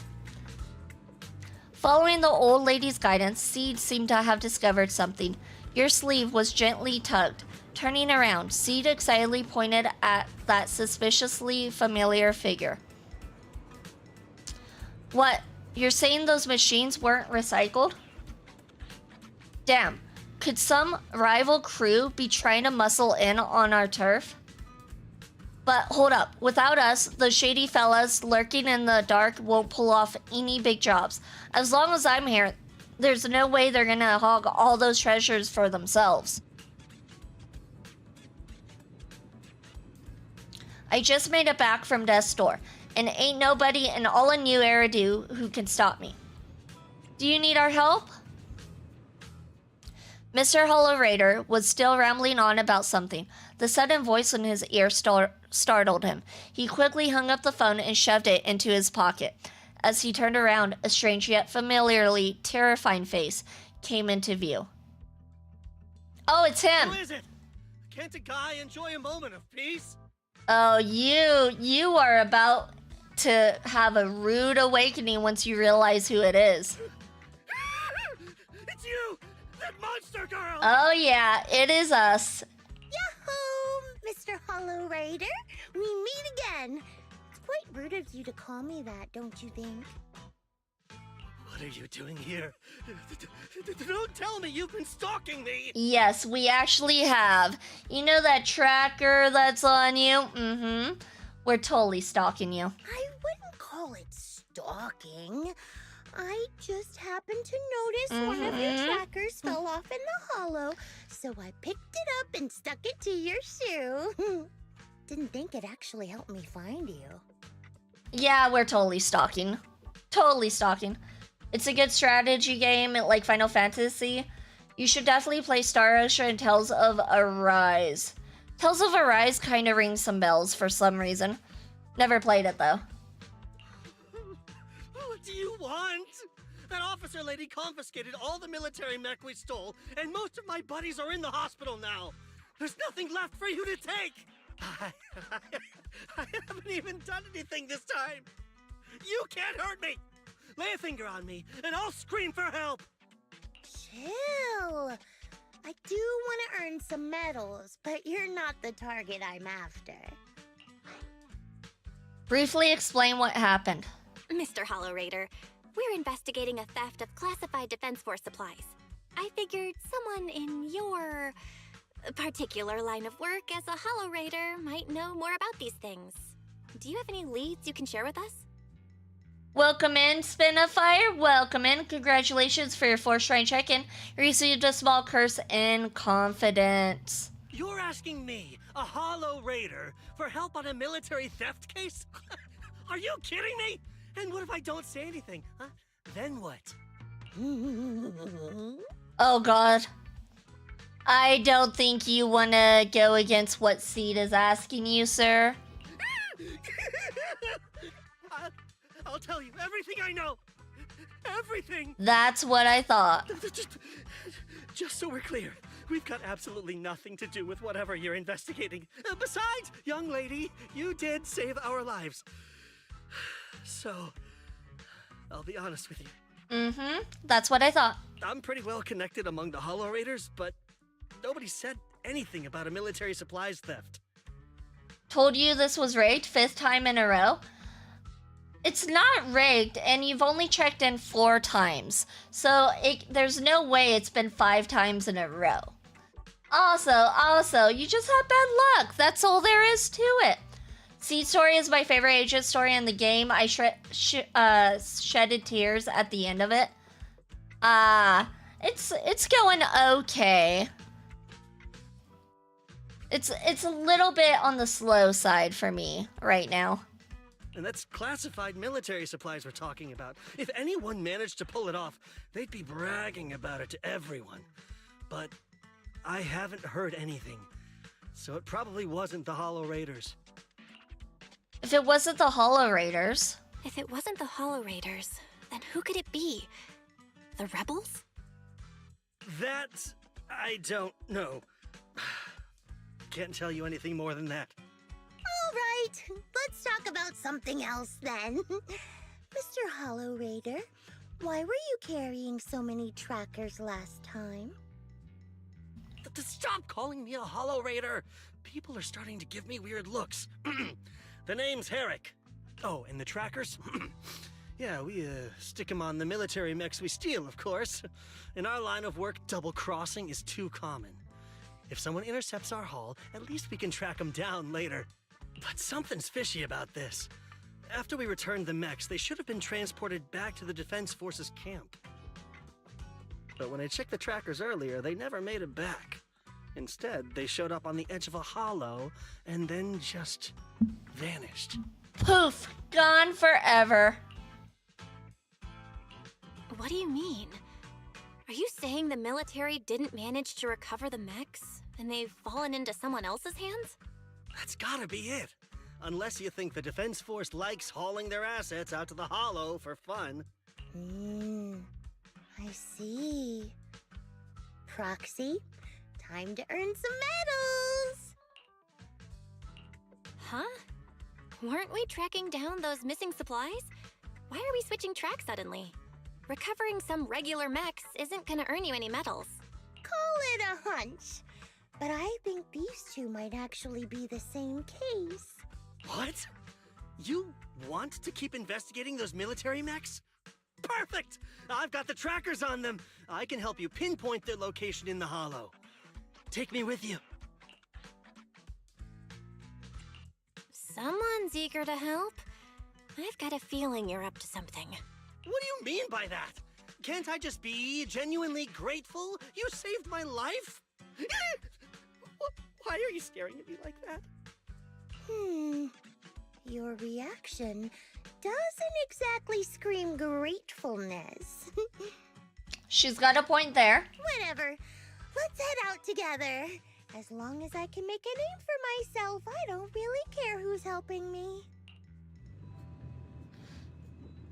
Following the old lady's guidance, Seed seemed to have discovered something. Your sleeve was gently tugged. Turning around, Seed excitedly pointed at that suspiciously familiar figure. What? You're saying those machines weren't recycled? Damn. Could some rival crew be trying to muscle in on our turf? But hold up. Without us, the shady fellas lurking in the dark won't pull off any big jobs. As long as I'm here, there's no way they're gonna hog all those treasures for themselves. I just made it back from death's door, and ain't nobody in all of New Eridu who can stop me. Do you need our help? Mr. Hollow Raider was still rambling on about something. The sudden voice in his ear startled him. He quickly hung up the phone and shoved it into his pocket. As he turned around, a strange yet familiarly terrifying face came into view. Oh, it's him! Who is it? Can't a guy enjoy a moment of peace? Oh, you are about to have a rude awakening once you realize who it is. It's you! That monster girl! Oh yeah, it is us. Yahoo, Mr. Hollow Raider. We meet again. It's quite rude of you to call me that, don't you think? What are you doing here? Don't tell me you've been stalking me! Yes, we actually have. You know that tracker that's on you? Mm-hmm. We're totally stalking you. I wouldn't call it stalking. I just happened to notice one of your trackers fell off in the hollow, so I picked it up and stuck it to your shoe. Didn't think it actually helped me find you. Yeah, we're totally stalking. Totally stalking. It's a good strategy game like Final Fantasy. You should definitely play Star Ocean and Tales of Arise. Tales of Arise kind of rings some bells for some reason. Never played it though. What do you want? That officer lady confiscated all the military mech we stole, and most of my buddies are in the hospital now. There's nothing left for you to take. I haven't even done anything this time. You can't hurt me. Lay a finger on me, and I'll scream for help. Chill. I do want to earn some medals, but you're not the target I'm after. Briefly explain what happened. Mr. Hollow Raider, we're investigating a theft of classified Defense Force supplies. I figured someone in your particular line of work as a Hollow Raider might know more about these things. Do you have any leads you can share with us? Welcome in, Spinafire. Welcome in. Congratulations for your 4th shrine check-in. You received a small curse in confidence. You're asking me, a Hollow Raider, for help on a military theft case? Are you kidding me? And what if I don't say anything? Huh? Then what? Oh god. I don't think you want to go against what Seed is asking you, sir. I'll tell you everything I know. Everything. That's what I thought. Just so we're clear, we've got absolutely nothing to do with whatever you're investigating. Besides, young lady, you did save our lives. So, I'll be honest with you. Mm-hmm. That's what I thought. I'm pretty well connected among the Hollow Raiders, but nobody said anything about a military supplies theft. Told you this was rigged 5th time in a row. It's not rigged, and you've only checked in 4 times. So there's no way it's been 5 times in a row. Also, you just have bad luck. That's all there is to it. Seed Story is my favorite agent story in the game. I shedded tears at the end of it. It's going okay. It's a little bit on the slow side for me right now. And that's classified military supplies we're talking about. If anyone managed to pull it off, they'd be bragging about it to everyone. But I haven't heard anything, so it probably wasn't the Hollow Raiders. If it wasn't the Hollow Raiders... If it wasn't the Hollow Raiders, then who could it be? The Rebels? That... I don't know. Can't tell you anything more than that. All right, let's talk about something else then. Mr. Hollow Raider, why were you carrying so many trackers last time? Stop calling me a Hollow Raider! People are starting to give me weird looks. The name's Herrick. Oh, and the trackers? Yeah, we stick them on the military mechs we steal, of course. In our line of work, double-crossing is too common. If someone intercepts our haul, at least we can track them down later. But something's fishy about this. After we returned the mechs, they should have been transported back to the Defense Forces camp. But when I checked the trackers earlier, they never made it back. Instead, they showed up on the edge of a hollow and then just vanished. Poof! Gone forever. What do you mean? Are you saying the military didn't manage to recover the mechs, and they've fallen into someone else's hands? That's gotta be it. Unless you think the Defense Force likes hauling their assets out to the hollow for fun. I see. Proxy, time to earn some medals! Huh? Weren't we tracking down those missing supplies? Why are we switching tracks suddenly? Recovering some regular mechs isn't gonna earn you any medals. Call it a hunch. But I think these two might actually be the same case. What? You want to keep investigating those military mechs? Perfect! I've got the trackers on them. I can help you pinpoint their location in the Hollow. Take me with you. Someone's eager to help. I've got a feeling you're up to something. What do you mean by that? Can't I just be genuinely grateful? You saved my life? Why are you staring at me like that? Your reaction doesn't exactly scream gratefulness. She's got a point there. Whatever. Let's head out together. As long as I can make a name for myself, I don't really care who's helping me.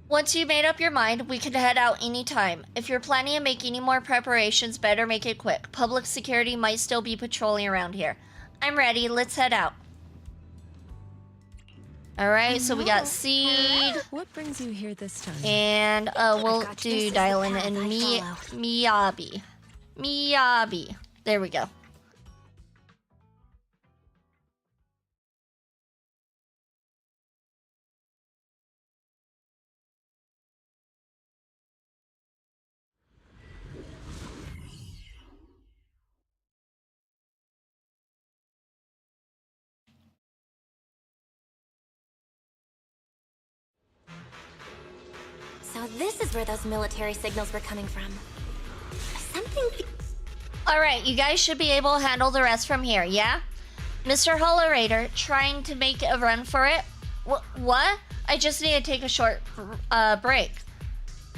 Once you made up your mind, we could head out anytime. If you're planning to make any more preparations, better make it quick. Public security might still be patrolling around here. I'm ready. Let's head out. Alright, so we got Seed. What brings you here this time? And we'll do Dylan and Miyabi. Miyabi. There we go. So this is where those military signals were coming from. Something... Alright, you guys should be able to handle the rest from here, yeah? Mr. Hollerator, trying to make a run for it? What? I just need to take a short break.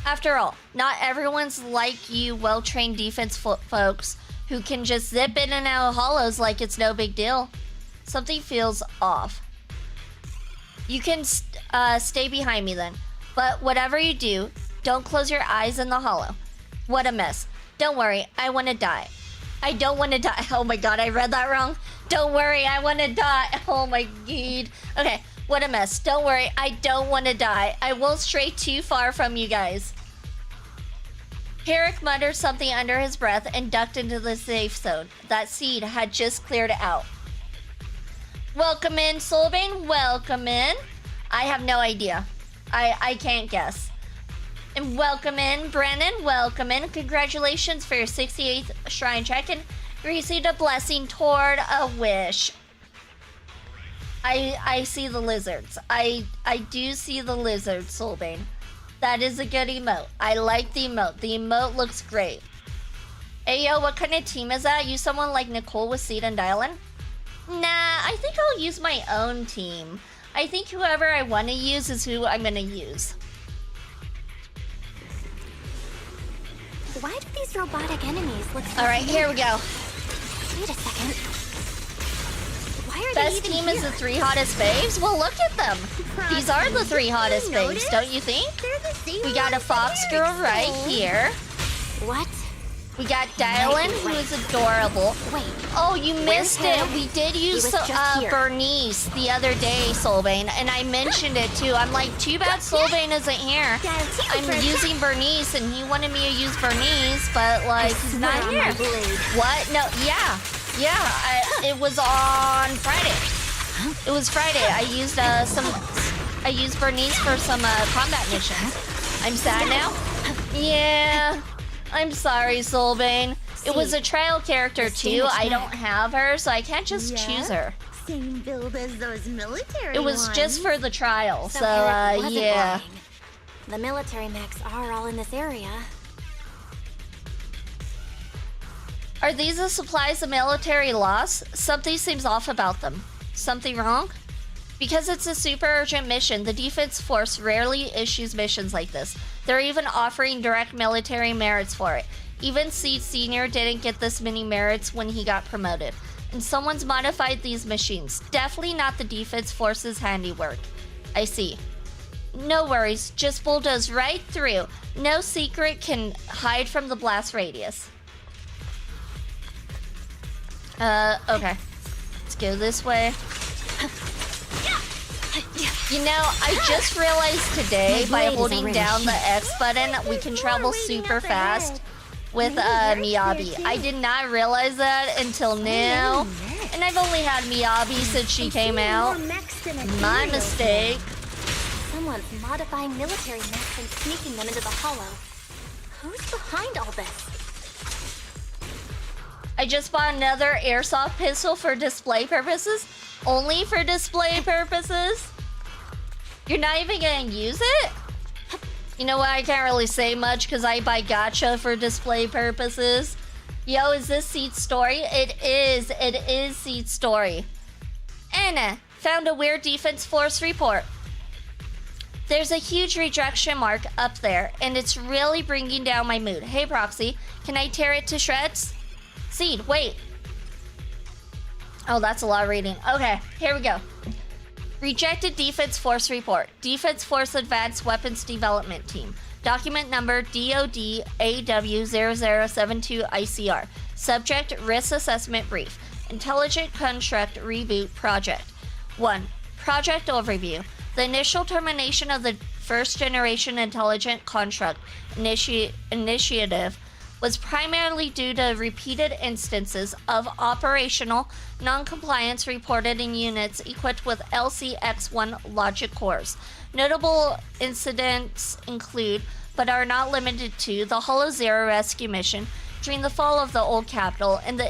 After all, not everyone's like you well-trained defense folks who can just zip in and out of hollows like it's no big deal. Something feels off. You can stay behind me then. But whatever you do, don't close your eyes in the hollow. What a mess. Don't worry, I want to die. I don't want to die. Oh my god, I read that wrong. Don't worry, I want to die. Oh my god. Okay, what a mess. Don't worry, I don't want to die. I won't stray too far from you guys. Herrick muttered something under his breath and ducked into the safe zone. That Seed had just cleared it out. Welcome in, Soulbane. Welcome in. I have no idea. I can't guess. And welcome in, Brennan. Welcome in. Congratulations for your 68th Shrine check-in. You received a blessing toward a wish. I see the lizards. I do see the lizards, Soulbane. That is a good emote. I like the emote. The emote looks great. Hey, yo, what kind of team is that? You someone like Nicole with Seed and Dylan? Nah, I think I'll use my own team. I think whoever I want to use is who I'm going to use. Why do these robotic enemies look so Alright, here we go. Wait a second. Why are Best they even team here? is the 3 hottest babes? Well, look at them. These are the 3 hottest babes, don't you think? We got a fox girl right here. What? We got Dylan, who is adorable. Wait. Oh, you missed it. Herrick? We did use was just here. Bernice the other day, Soulbane, and I mentioned it too. I'm like, too bad Soulbane isn't here. I'm using Bernice, and he wanted me to use Bernice, but like, he's not here. What? No, yeah. It was on Friday. It was Friday. I used I used Bernice for some combat missions. I'm sad now. Yeah. I'm sorry, Soulbane. It was a trial character too. I don't have her, so I can't just choose her. Same build as those military It was just for the trial, so Herrick wasn't yeah. lying. The military mechs are all in this area. Are these the supplies the military lost? Something seems off about them. Something wrong? Because it's a super urgent mission, the Defense Force rarely issues missions like this. They're even offering direct military merits for it. Even Seed Senior didn't get this many merits when he got promoted. And someone's modified these machines. Definitely not the Defense Force's handiwork. I see. No worries, just bulldoze right through. No secret can hide from the blast radius. Okay. Let's go this way. You know, I just realized today by holding down the X button, we can travel super fast with Miyabi. I did not realize that until now. And I've only had Miyabi since she came out. My mistake. someone's modifying military mechs and sneaking them into the Hollow. Who's behind all this? I just bought another airsoft pistol for display purposes. Only for display purposes? You're not even gonna use it? You know what, I can't really say much because I buy gacha for display purposes. Yo, is this Seed's story? It is Seed's story. Anna found a weird Defense Force report. There's a huge rejection mark up there, and it's really bringing down my mood. Hey, Proxy, can I tear it to shreds? Seed, wait. Oh, that's a lot of reading. Okay, here we go. Rejected Defense Force report. Defense Force Advanced Weapons Development Team. Document number DOD AW0072 ICR. Subject Risk Assessment Brief. Intelligent Construct Reboot Project. 1. Project Overview. The initial termination of the first generation Intelligent Construct initiative was primarily due to repeated instances of operational non-compliance reported in units equipped with LCX-1 logic cores. Notable incidents include, but are not limited to, the Hollow Zero rescue mission during the fall of the old capital and the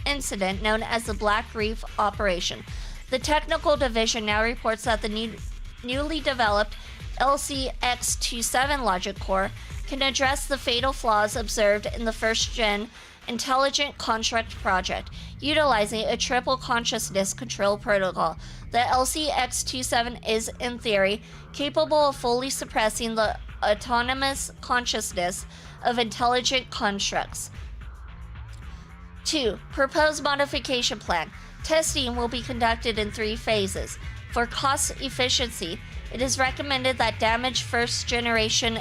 incident known as the Black Reef Operation. The technical division now reports that the newly developed LCX-27 logic core can address the fatal flaws observed in the first-gen Intelligent Construct project, utilizing a triple consciousness control protocol. The LCX-27 is, in theory, capable of fully suppressing the autonomous consciousness of intelligent constructs. 2. Proposed modification plan. Testing will be conducted in 3 phases. For cost efficiency, it is recommended that damaged first-generation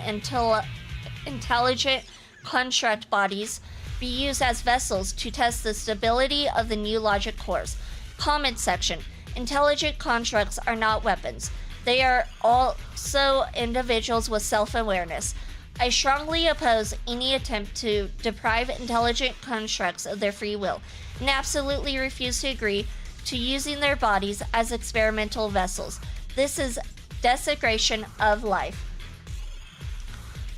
intelligent construct bodies be used as vessels to test the stability of the new logic cores. Comment section. Intelligent constructs are not weapons. They are also individuals with self-awareness. I strongly oppose any attempt to deprive intelligent constructs of their free will, and absolutely refuse to agree to using their bodies as experimental vessels. This is desecration of life.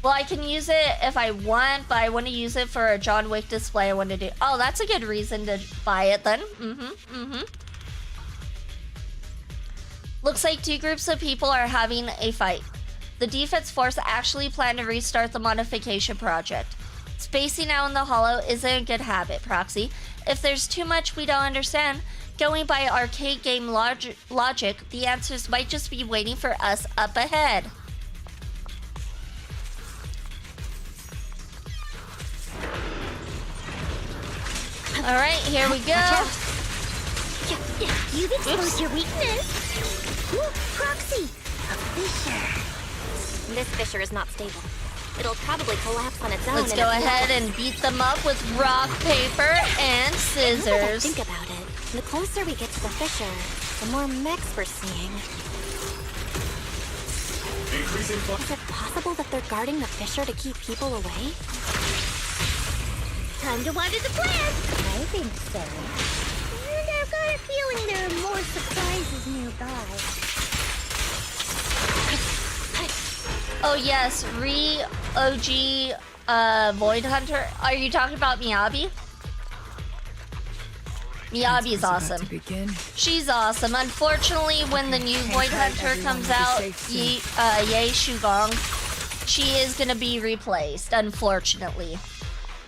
Well, I can use it if I want, but I want to use it for a John Wick display I want to do. Oh, that's a good reason to buy it then. Looks like 2 groups of people are having a fight. The Defense Force actually planned to restart the modification project. Spacing out in the Hollow isn't a good habit, Proxy. If there's too much we don't understand, going by arcade game logic, the answers might just be waiting for us up ahead. Alright, here we go. You've exposed your weakness. Ooh, Proxy, a fissure. This fissure is not stable. It'll probably collapse on its own. Let's go ahead and beat them up with rock, paper, and scissors. Think about it. The closer we get to the fissure, the more mechs we're seeing. Is it possible that they're guarding the fissure to keep people away? Time to water the plant. I think so. And I've got a feeling there are more surprises nearby. Oh yes, OG Void Hunter. Are you talking about Miyabi? Miyabi's awesome. She's awesome. Unfortunately, when the new Void Hunter comes out, Ye Shugong, she is gonna be replaced, unfortunately.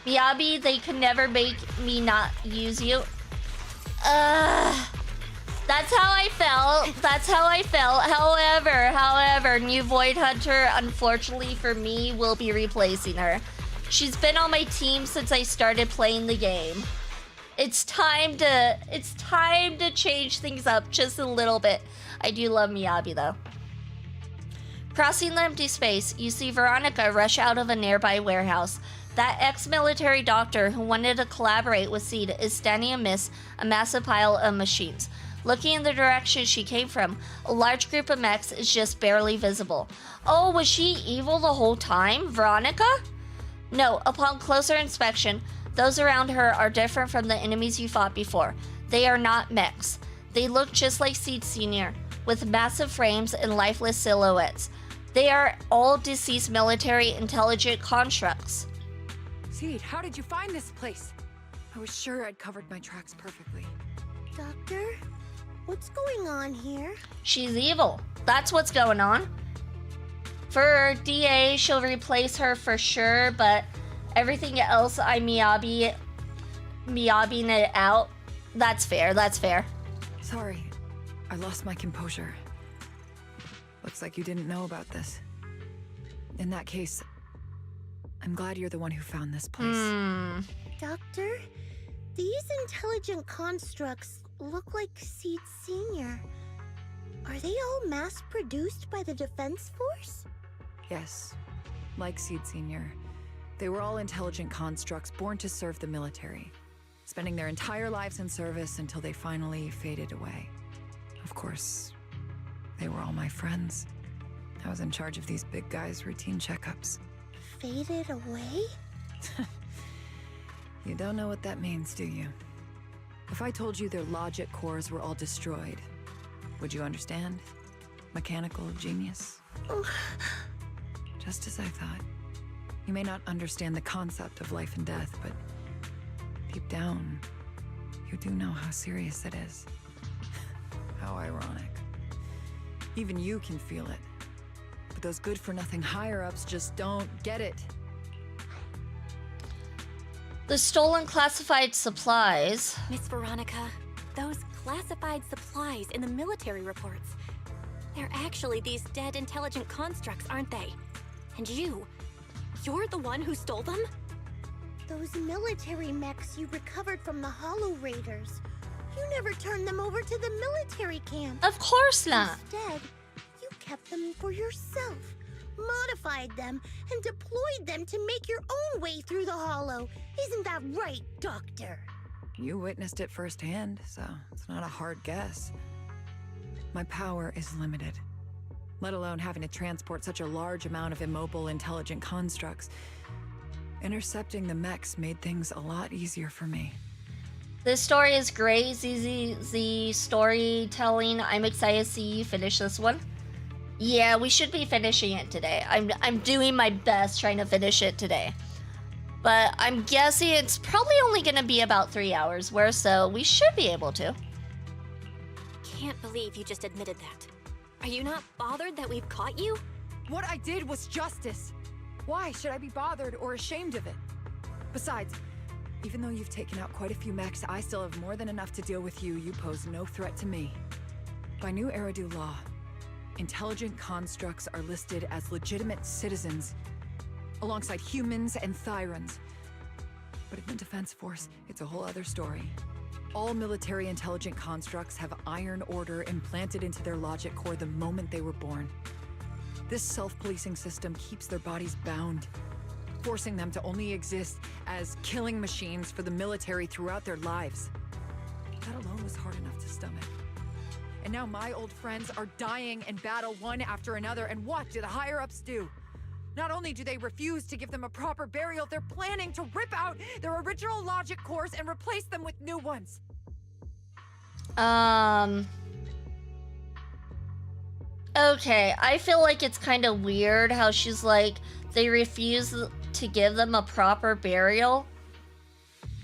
Miyabi, they could never make me not use you. That's how I felt. That's how I felt. However, new Void Hunter, unfortunately for me, will be replacing her. She's been on my team since I started playing the game. It's time to change things up just a little bit. I do love Miyabi though. Crossing the empty space, you see Veronica rush out of a nearby warehouse. That ex-military doctor who wanted to collaborate with Seed is standing amidst a massive pile of machines. Looking in the direction she came from, a large group of mechs is just barely visible. Oh, was she evil the whole time, Veronica? No, upon closer inspection, those around her are different from the enemies you fought before. They are not mechs. They look just like Seed Senior. with massive frames and lifeless silhouettes. They are all deceased military intelligent constructs. Seed, how did you find this place? I was sure I'd covered my tracks perfectly. Doctor, what's going on here? She's evil. That's what's going on. For DA, she'll replace her for sure, but everything else I'm miyabiing it out. That's fair, that's fair. Sorry, I lost my composure. Looks like you didn't know about this. In that case, I'm glad you're the one who found this place. Doctor, these intelligent constructs look like Seed Senior. Are they all mass-produced by the Defense Force? Yes, like Seed Senior. They were all intelligent constructs born to serve the military, spending their entire lives in service until they finally faded away. Of course, they were all my friends. I was in charge of these big guys' routine checkups. Faded away? You don't know what that means, do you? If I told you their logic cores were all destroyed, would you understand? Mechanical genius? Just as I thought. You may not understand the concept of life and death, but deep down, you do know how serious it is. How ironic. Even you can feel it. But those good-for-nothing higher-ups just don't get it. The stolen classified supplies. Miss Veronica, those classified supplies in the military reports, they're actually these dead intelligent constructs, aren't they? And you're the one who stole them? Those military mechs you recovered from the Hollow Raiders. You never turned them over to the military camp. Of course not. Instead, you kept them for yourself, modified them, and deployed them to make your own way through the Hollow. Isn't that right, Doctor? You witnessed it firsthand, so it's not a hard guess. My power is limited, let alone having to transport such a large amount of immobile, intelligent constructs. Intercepting the mechs made things a lot easier for me. This story is great, ZZ storytelling. I'm excited to see you finish this one. Yeah, we should be finishing it today. I'm doing my best trying to finish it today. But I'm guessing it's probably only going to be about 3 hours worth, so we should be able to. Can't believe you just admitted that. Are you not bothered that we've caught you? What I did was justice. Why should I be bothered or ashamed of it? Besides, even though you've taken out quite a few mechs, I still have more than enough to deal with you. You pose no threat to me. By New Eridu law, intelligent constructs are listed as legitimate citizens, alongside humans and Thyrans. But in the Defense Force, it's a whole other story. All military intelligent constructs have Iron Order implanted into their logic core the moment they were born. This self-policing system keeps their bodies bound, forcing them to only exist as killing machines for the military throughout their lives. That alone was hard enough to stomach. And now my old friends are dying in battle one after another, and what do the higher-ups do? Not only do they refuse to give them a proper burial, they're planning to rip out their original logic cores and replace them with new ones. Okay, I feel like it's kind of weird how she's like, they refuse to give them a proper burial.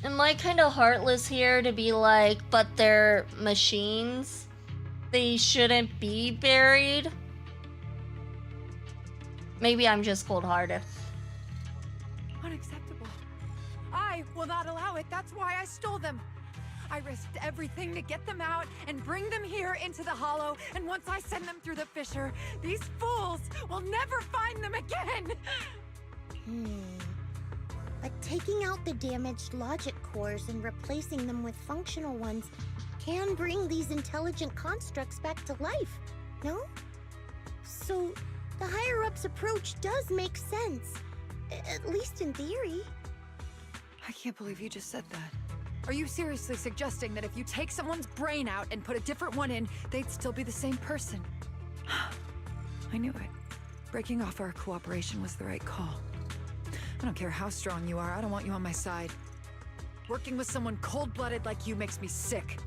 Am I kind of heartless here to be like, but they're machines? They shouldn't be buried? Maybe I'm just cold-hearted. Unacceptable. I will not allow it. That's why I stole them. I risked everything to get them out and bring them here into the Hollow, and once I send them through the fissure, these fools will never find them again! But taking out the damaged logic cores and replacing them with functional ones can bring these intelligent constructs back to life, no? So, the higher-ups approach does make sense, at least in theory. I can't believe you just said that. Are you seriously suggesting that if you take someone's brain out and put a different one in, they'd still be the same person? I knew it. Breaking off our cooperation was the right call. I don't care how strong you are, I don't want you on my side. Working with someone cold-blooded like you makes me sick.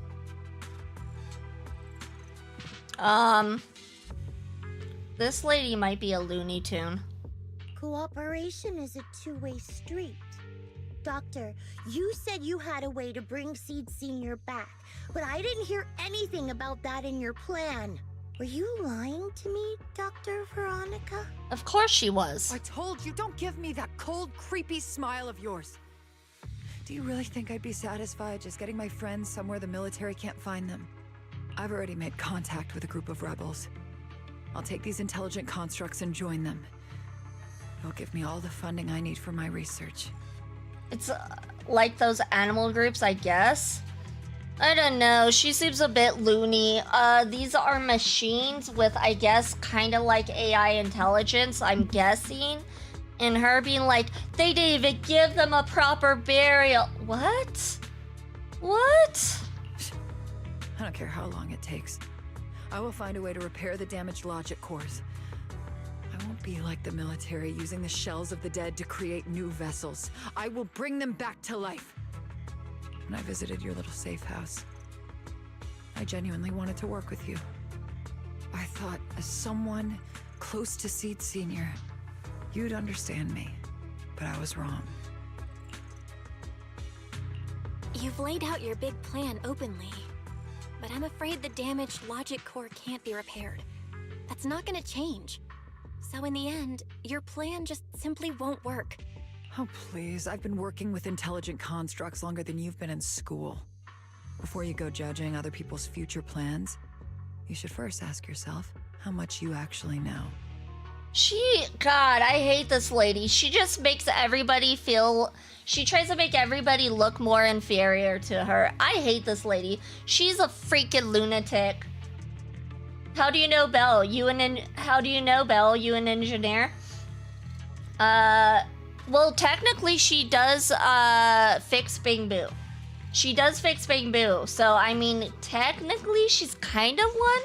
This lady might be a Looney Tune. Cooperation is a two-way street. Doctor, you said you had a way to bring Seed Senior back, but I didn't hear anything about that in your plan. Were you lying to me, Dr. Veronica? Of course she was. I told you, don't give me that cold, creepy smile of yours. Do you really think I'd be satisfied just getting my friends somewhere the military can't find them? I've already made contact with a group of rebels. I'll take these intelligent constructs and join them. They'll give me all the funding I need for my research. It's like those animal groups, I guess. I don't know. She seems a bit loony. These are machines with, I guess, kind of like AI intelligence, I'm guessing. And her being like, they didn't even give them a proper burial. What? What? I don't care how long it takes. I will find a way to repair the damaged logic cores. I won't be like the military, using the shells of the dead to create new vessels. I will bring them back to life. When I visited your little safe house, I genuinely wanted to work with you. I thought, as someone close to Seed Senior, you'd understand me, but I was wrong. You've laid out your big plan openly, but I'm afraid the damaged logic core can't be repaired. That's not gonna change. So in the end, your plan just simply won't work. Oh, please. I've been working with intelligent constructs longer than you've been in school. Before you go judging other people's future plans, you should first ask yourself how much you actually know. God, I hate this lady. She just makes everybody feel... She tries to make everybody look more inferior to her. I hate this lady. She's a freaking lunatic. How do you know Belle? How do you know Belle? You an engineer? Well, technically she does, fix Bing Boo. She does fix Bing Boo. So, I mean, technically she's kind of one.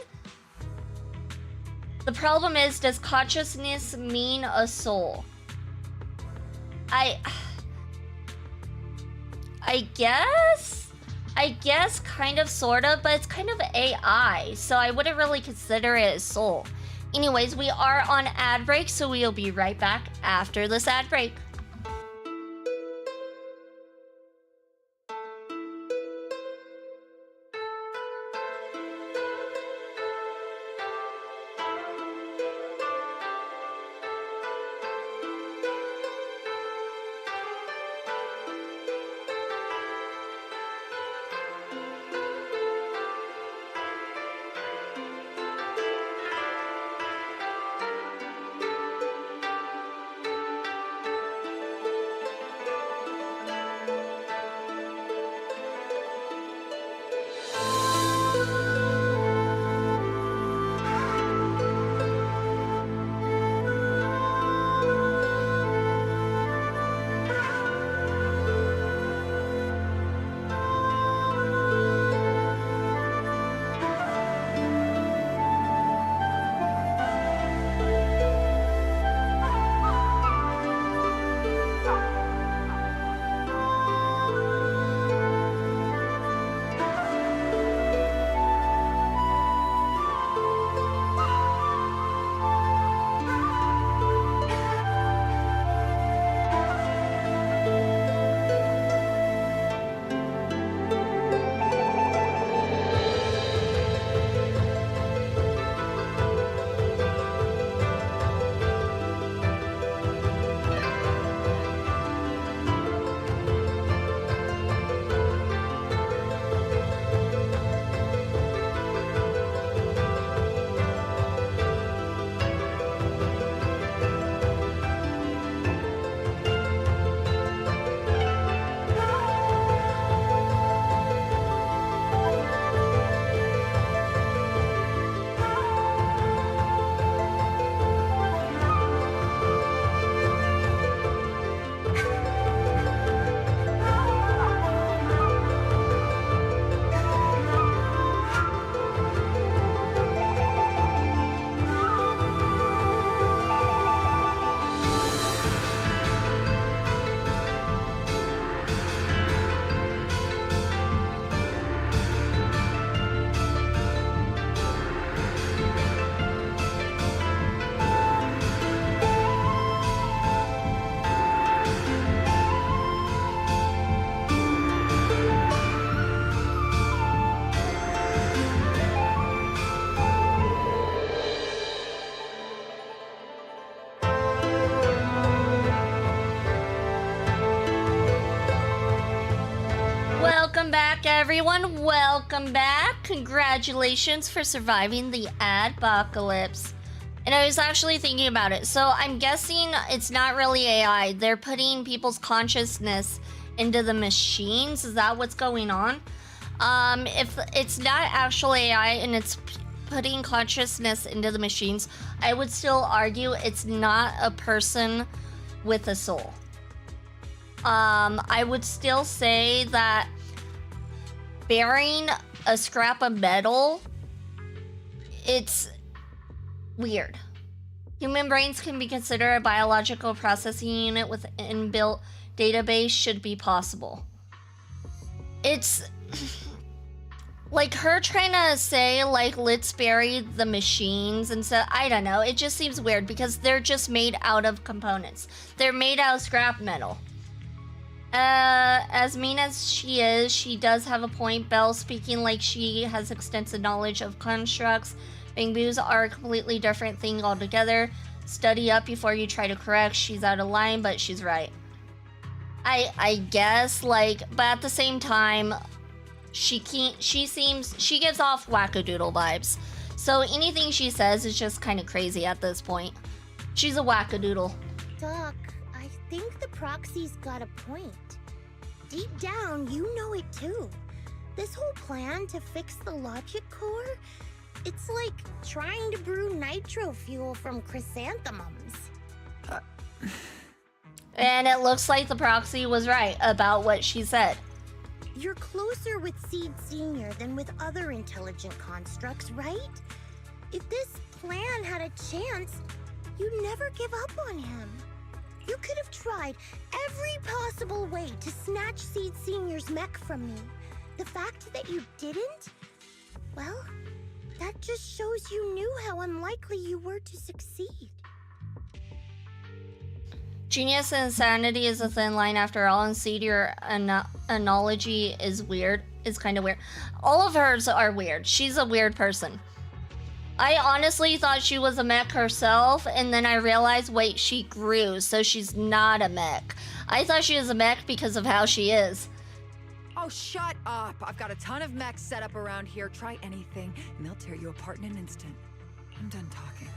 The problem is, does consciousness mean a soul? I guess kind of, sort of, but it's kind of AI, so I wouldn't really consider it a soul. Anyways, we are on ad break, so we'll be right back after this ad break. Welcome back, everyone. Welcome back. Congratulations for surviving the adpocalypse. And I was actually thinking about it. So I'm guessing it's not really AI. They're putting people's consciousness into the machines. Is that what's going on? If it's not actual AI and it's putting consciousness into the machines, I would still argue it's not a person with a soul. I would still say that bearing a scrap of metal, it's weird. Human brains can be considered a biological processing unit with inbuilt database should be possible. It's like her trying to say, like, let's bury the machines and so, I don't know. It just seems weird because they're just made out of components. They're made out of scrap metal. As mean as she is, she does have a point. Belle speaking like she has extensive knowledge of constructs. Bangbus are a completely different thing altogether. Study up before you try to correct. She's out of line, but she's right. I guess, like, but at the same time, she gives off wackadoodle vibes. So anything she says is just kind of crazy at this point. She's a wackadoodle. Doc, I think the proxy's got a point. Deep down, you know it too. This whole plan to fix the logic core, it's like trying to brew nitro fuel from chrysanthemums. And it looks like the proxy was right about what she said. You're closer with Seed Senior than with other intelligent constructs, right? If this plan had a chance, you'd never give up on him. You could have tried every possible way to snatch Seed Senior's mech from me. The fact that you didn't, well, that just shows you knew how unlikely you were to succeed. Genius and insanity is a thin line after all, and Seed, your analogy is weird. Is kind of weird. All of hers are weird. She's a weird person. I honestly thought she was a mech herself, and then I realized, wait, she grew, so she's not a mech. I thought she was a mech because of how she is. Oh, shut up. I've got a ton of mechs set up around here. Try anything, and they'll tear you apart in an instant. I'm done talking.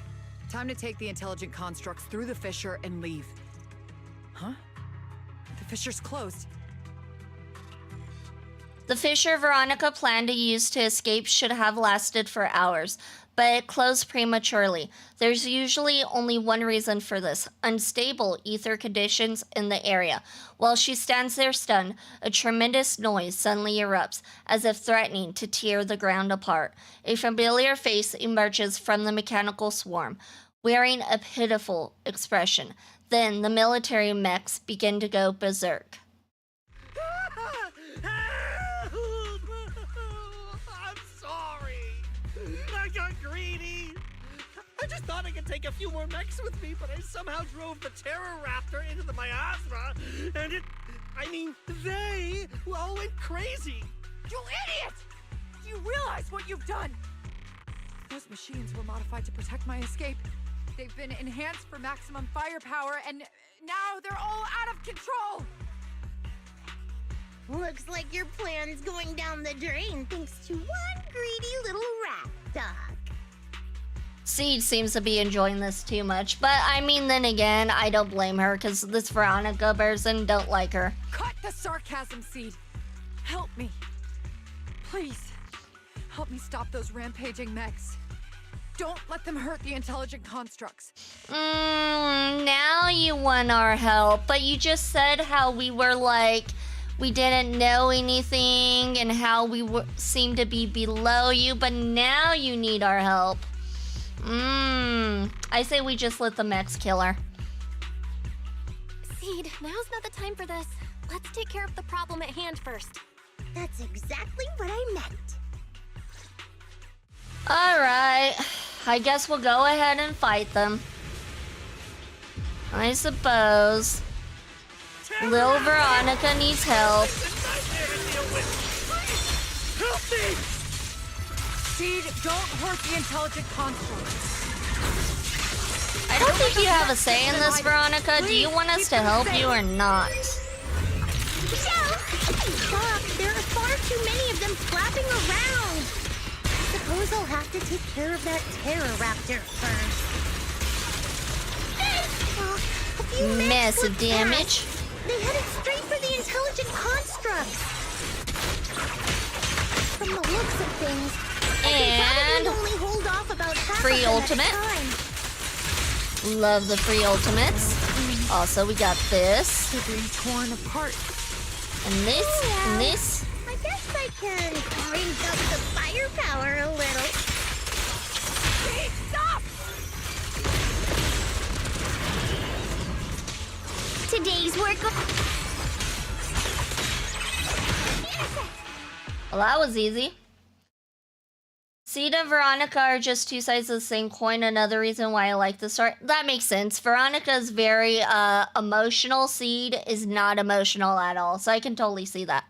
Time to take the intelligent constructs through the fissure and leave. Huh? The fissure's closed. The fissure Veronica planned to use to escape should have lasted for hours, but it closed prematurely. There's usually only one reason for this: unstable ether conditions in the area. While she stands there stunned, a tremendous noise suddenly erupts, as if threatening to tear the ground apart. A familiar face emerges from the mechanical swarm, wearing a pitiful expression. Then the military mechs begin to go berserk. I'm sorry. I got greedy. I just thought I could take a few more mechs with me, but I somehow drove the Terror Raptor into the miasma, and they all went crazy. You idiot! Do you realize what you've done? Those machines were modified to protect my escape. They've been enhanced for maximum firepower, and now they're all out of control! Looks like your plan's going down the drain thanks to one greedy little rat, Doc. Seed seems to be enjoying this too much, but I mean, then again, I don't blame her, because this Veronica person don't like her. Cut the sarcasm, Seed! Help me. Please. Help me stop those rampaging mechs. Don't let them hurt the intelligent constructs. Now you want our help, but you just said how we were like, we didn't know anything and how we seemed to be below you, but now you need our help. I say we just let the mechs kill her. Seed, now's not the time for this. Let's take care of the problem at hand first. That's exactly what I meant. Alright, I guess we'll go ahead and fight them. I suppose. Lil Veronica needs help. Help me! Seed, don't hurt the intelligent constructs. I don't think you have a say in this, Veronica. Do you want us to help you or not? Doc, there are far suppose I'll have to take care of that Terror Raptor first. A few Massive mechs were damage. fast. They headed straight for the intelligent constructs. From the looks of things, I can And probably only hold off about half free of them ultimate. at a time. Love the free ultimates. Also, we got this, They're being torn apart. and this, and this. I guess I can crank up the firepower a little. Hey, stop! Today's work. Well, that was easy. Seed and Veronica are just two sides of the same coin. Another reason why I like this art. That makes sense. Veronica is very emotional. Seed is not emotional at all. So I can totally see that.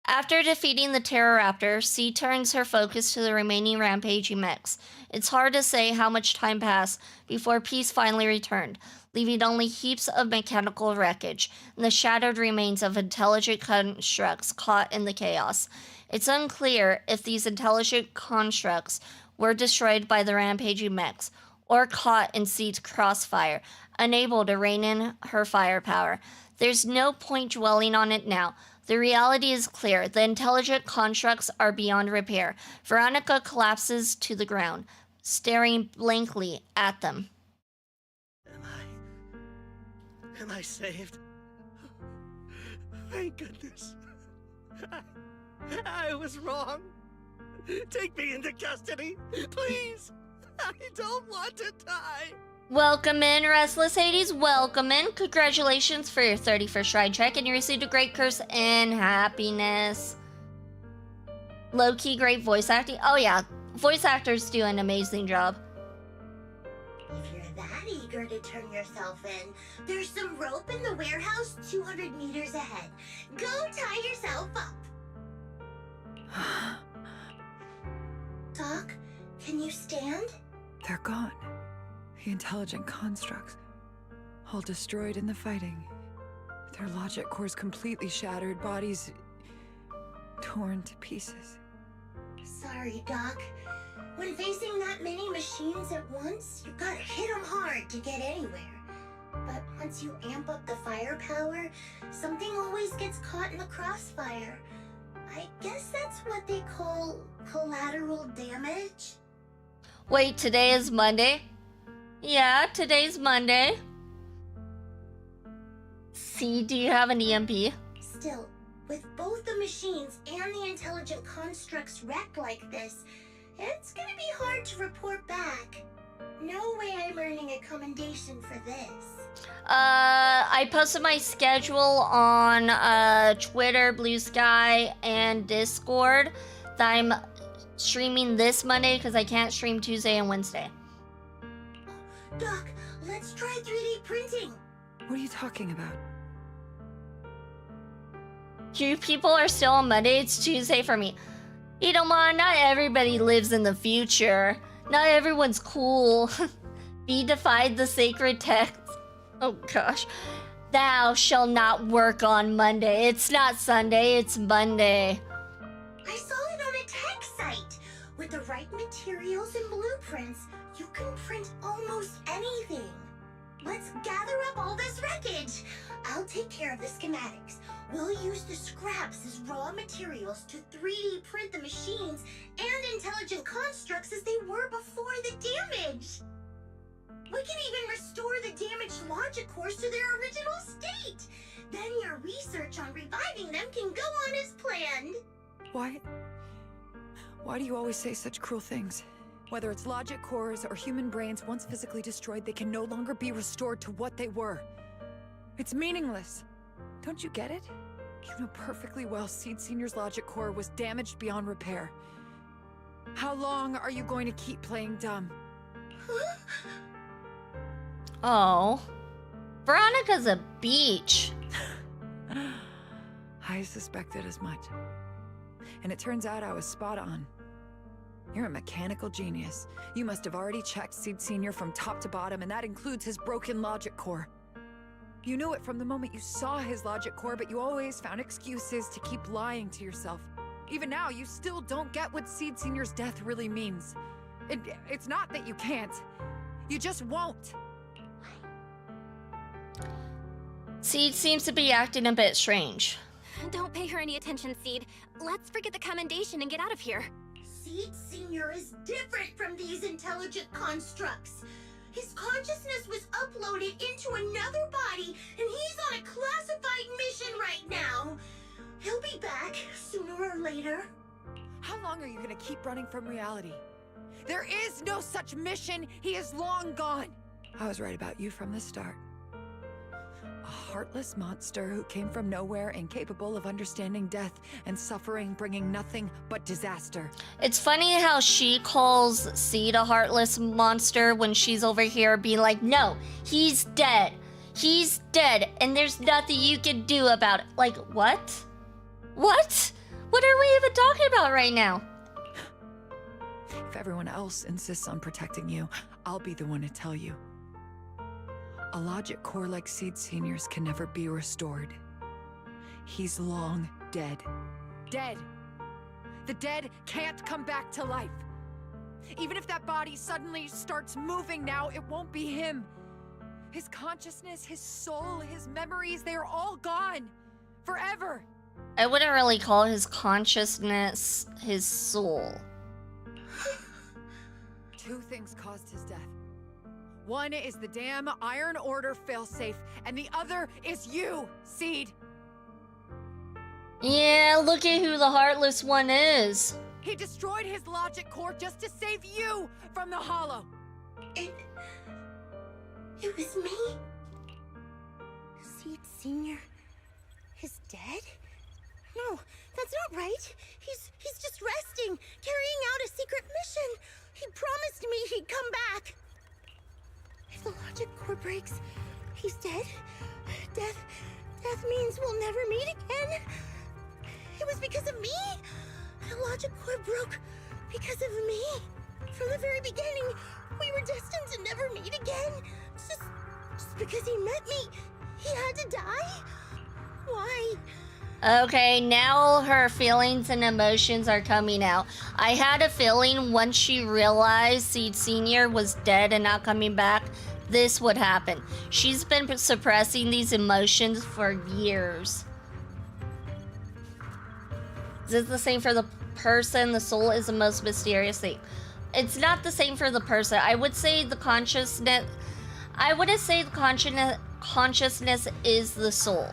After defeating the Terror Raptor, Seed turns her focus to the remaining rampaging mechs. It's hard to say how much time passed before peace finally returned, leaving only heaps of mechanical wreckage and the shattered remains of intelligent constructs caught in the chaos. It's unclear if these intelligent constructs were destroyed by the rampaging mechs or caught in Seed's crossfire, unable to rein in her firepower. There's no point dwelling on it now. The reality is clear. The intelligent constructs are beyond repair. Veronica collapses to the ground, staring blankly at them. Am I saved? Thank goodness. I was wrong. Take me into custody, please. I don't want to die. Welcome in, Restless Hades. Welcome in. Congratulations for your 31st ride check, and you received a great curse and happiness. Low-key great voice acting. Oh yeah, voice actors do an amazing job. If you're that eager to turn yourself in, there's some rope in the warehouse 200 meters ahead. Go tie yourself up. Doc, can you stand? They're gone. The intelligent constructs. All destroyed in the fighting. Their logic cores completely shattered, bodies torn to pieces. Sorry, Doc. When facing that many machines at once, you gotta hit them hard to get anywhere. But once you amp up the firepower, something always gets caught in the crossfire. I guess that's what they call collateral damage. Wait, today is Monday? Yeah, today's Monday. See, do you have an EMP? Still, with both the machines and the intelligent constructs wrecked like this, it's gonna be hard to report back. No way I'm earning a commendation for this. I posted my schedule on Twitter, Blue Sky, and Discord that I'm streaming this Monday because I can't stream Tuesday and Wednesday. Doc, let's try 3D printing. What are you talking about? You people are still on Monday. It's Tuesday for me. Idomon, not everybody lives in the future. Not everyone's cool. Be defied the sacred text. Oh gosh. Thou shalt not work on Monday. It's not Sunday, it's Monday. I saw it on a tech site. With the right materials and blueprints, you can print almost anything. Let's gather up all this wreckage. I'll take care of the schematics. We'll use the scraps as raw materials to 3D print the machines and intelligent constructs as they were before the damage. We can even restore the damaged logic cores to their original state. Then your research on reviving them can go on as planned. Why do you always say such cruel things? Whether it's logic cores or human brains, once physically destroyed, they can no longer be restored to what they were. It's meaningless. Don't you get it? You know perfectly well Seed Senior's logic core was damaged beyond repair. How long are you going to keep playing dumb? Oh. Veronica's a beach. I suspected as much. And it turns out I was spot on. You're a mechanical genius. You must have already checked Seed Senior from top to bottom, and that includes his broken logic core. You knew it from the moment you saw his logic core, but you always found excuses to keep lying to yourself. Even now, you still don't get what Seed Senior's death really means. It's not that you can't. You just won't. Seed seems to be acting a bit strange. Don't pay her any attention, Seed. Let's forget the commendation and get out of here. Seed Senior is different from these intelligent constructs. His consciousness was uploaded into another body, and he's on a classified mission right now. He'll be back sooner or later. How long are you gonna keep running from reality? There is no such mission. He is long gone. I was right about you from the start. A heartless monster who came from nowhere, incapable of understanding death and suffering, bringing nothing but disaster. It's funny how she calls Seed a heartless monster when she's over here being like, no, he's dead. He's dead, and there's nothing you can do about it. Like, what? What? What are we even talking about right now? If everyone else insists on protecting you, I'll be the one to tell you. A logic core like Seed Senior's can never be restored. He's long dead. Dead! The dead can't come back to life. Even if that body suddenly starts moving now, it won't be him. His consciousness, his soul, his memories, they are all gone. Forever. I wouldn't really call his consciousness his soul. Two things caused his death. One is the damn Iron Order failsafe, and the other is you, Seed. Yeah, look at who the heartless one is. He destroyed his logic core just to save you from the Hollow. It was me? Seed Senior is dead? No, that's not right. He's just resting, carrying out a secret mission. He promised me he'd come back. If the logic core breaks, he's dead. Death means we'll never meet again. It was because of me. The logic core broke because of me. From the very beginning, we were destined to never meet again. Just because he met me, he had to die? Why? Okay, now her feelings and emotions are coming out. I had a feeling once she realized Seed Senior was dead and not coming back, this would happen. She's been suppressing these emotions for years. Is this the same for the person? The soul is the most mysterious thing. It's not the same for the person. I would say the consciousness... I wouldn't say the consciousness is the soul.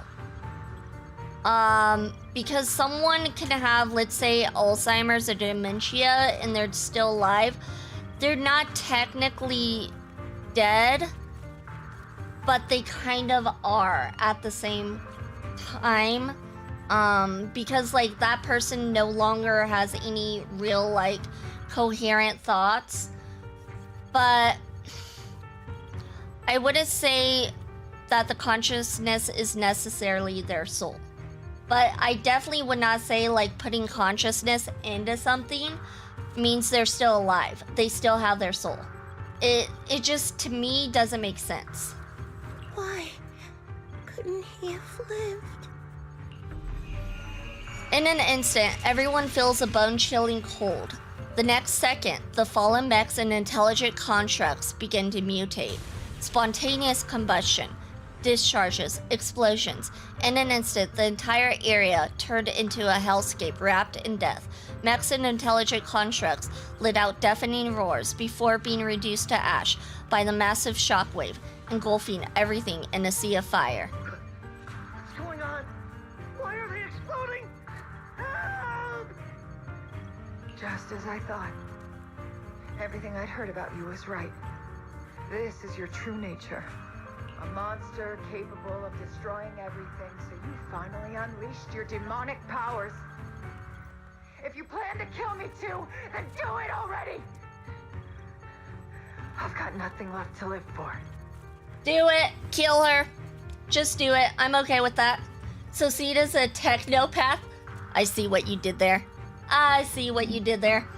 Because someone can have, let's say, Alzheimer's or dementia and they're still alive. They're not technically dead, but they kind of are at the same time. Because, like, that person no longer has any real, like, coherent thoughts. But I wouldn't say that the consciousness is necessarily their soul. But I definitely would not say, like, putting consciousness into something means they're still alive. They still have their soul. It just, to me, doesn't make sense. Why couldn't he have lived? In an instant, everyone feels a bone-chilling cold. The next second, the fallen mechs and intelligent constructs begin to mutate. Spontaneous combustion, discharges, explosions. In an instant, the entire area turned into a hellscape wrapped in death. Mechs and intelligent constructs let out deafening roars before being reduced to ash by the massive shockwave, engulfing everything in a sea of fire. What's going on? Why are they exploding? Help! Just as I thought. Everything I'd heard about you was right. This is your true nature. A monster capable of destroying everything, so you finally unleashed your demonic powers. If you plan to kill me too, then do it already! I've got nothing left to live for. Do it! Kill her! Just do it. I'm okay with that. So Seed is a technopath? I see what you did there. I see what you did there.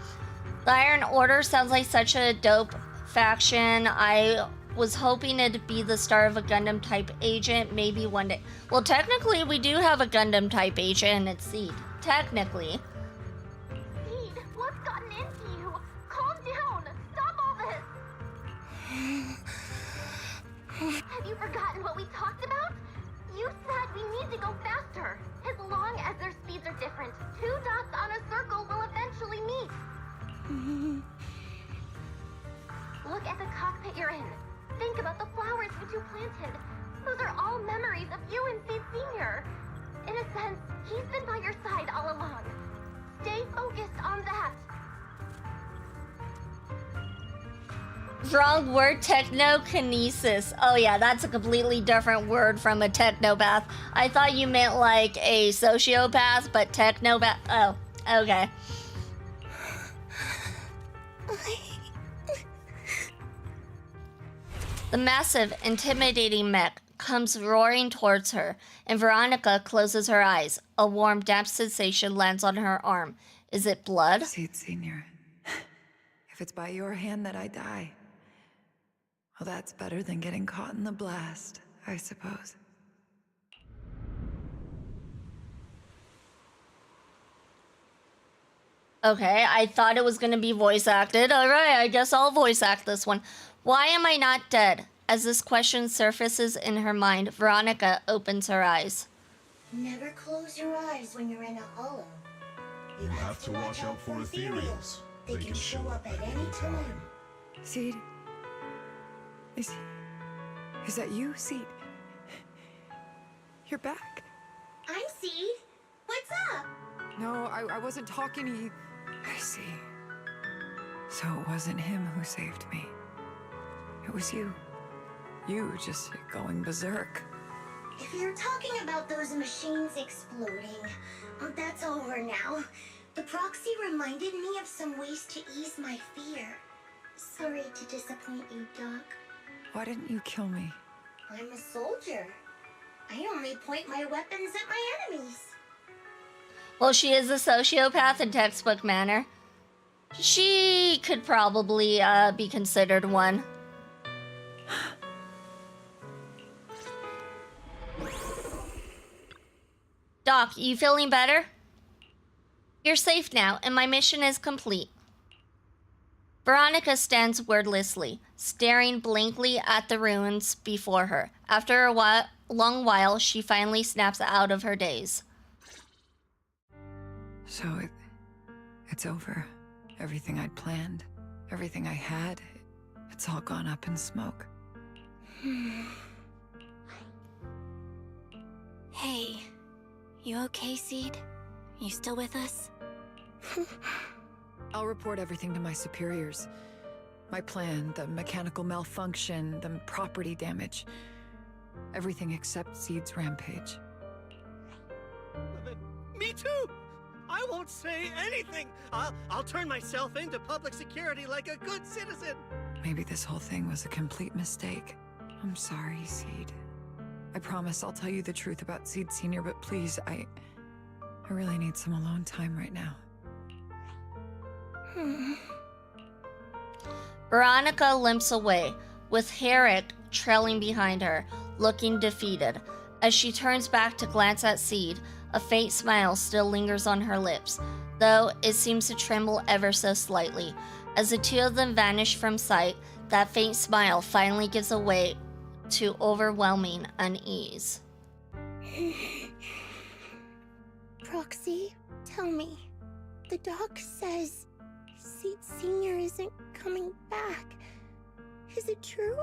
The Iron Order sounds like such a dope faction. I was hoping it'd be the start of a Gundam type agent, maybe one day. Well, technically we do have a Gundam type agent and it's Seed. Technically. Have you forgotten what we talked about? You said we need to go faster. As long as their speeds are different, 2 dots on a circle will eventually meet. Look at the cockpit you're in. Think about the flowers you two planted. Those are all memories of you and Seed Senior. In a sense, he's been by your side all along. Stay focused on that. Wrong word, technokinesis. Oh yeah, that's a completely different word from a technopath. I thought you meant like a sociopath, but technopath. Oh, okay. The massive, intimidating mech comes roaring towards her, and Veronica closes her eyes. A warm, damp sensation lands on her arm. Is it blood? Seed Senior. If it's by your hand that I die, well, that's better than getting caught in the blast, I suppose. Okay, I thought it was gonna be voice acted. Alright, I guess I'll voice act this one. Why am I not dead? As this question surfaces in her mind, Veronica opens her eyes. Never close your eyes when you're in a hollow. You have to watch out for ethereals. They can show up at any time. Seed? Is that you, Seed? You're back. I'm Seed. What's up? No, I wasn't talking to you. I see. So it wasn't him who saved me. It was you. You just going berserk. If you're talking about those machines exploding, that's over now. The proxy reminded me of some ways to ease my fear. Sorry to disappoint you, Doc. Why didn't you kill me? I'm a soldier. I only point my weapons at my enemies. Well, she is a sociopath in textbook manner. She could probably be considered one. Doc, you feeling better? You're safe now, and my mission is complete. Veronica stands wordlessly, staring blankly at the ruins before her. After a long while, she finally snaps out of her daze. So it's over. Everything I'd planned, everything I had, it's all gone up in smoke. Hey, you okay, Seed? You still with us? I'll report everything to my superiors. My plan, the mechanical malfunction, the property damage. Everything except Seed's rampage. Me too! I won't say anything! I'll turn myself into public security like a good citizen! Maybe this whole thing was a complete mistake. I'm sorry, Seed. I promise I'll tell you the truth about Seed Senior, but please, I really need some alone time right now. Veronica limps away, with Herrick trailing behind her, looking defeated. As she turns back to glance at Seed, a faint smile still lingers on her lips, though it seems to tremble ever so slightly. As the two of them vanish from sight, that faint smile finally gives way to overwhelming unease. Proxy, tell me. The doc says Seed Senior isn't coming back. Is it true?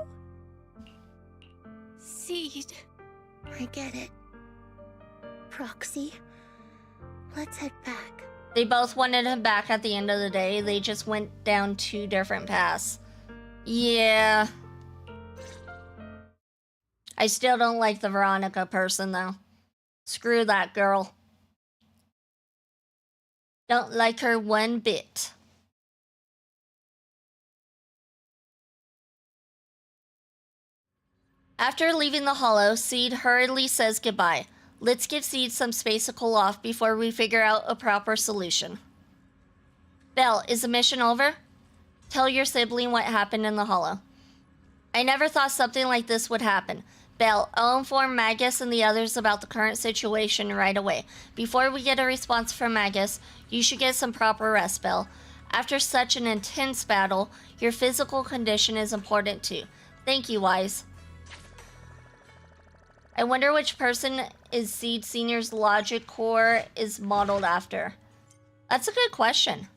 Seed. I get it. Proxy, let's head back. They both wanted him back at the end of the day. They just went down 2 different paths. Yeah. I still don't like the Veronica person, though. Screw that girl. Don't like her one bit. After leaving the Hollow, Seed hurriedly says goodbye. Let's give Seed some space to cool off before we figure out a proper solution. Belle, is the mission over? Tell your sibling what happened in the Hollow. I never thought something like this would happen. Belle, I'll inform Magus and the others about the current situation right away. Before we get a response from Magus, you should get some proper rest, Belle. After such an intense battle, your physical condition is important too. Thank you, Wise. I wonder which person is Seed Senior's logic core is modeled after. That's a good question.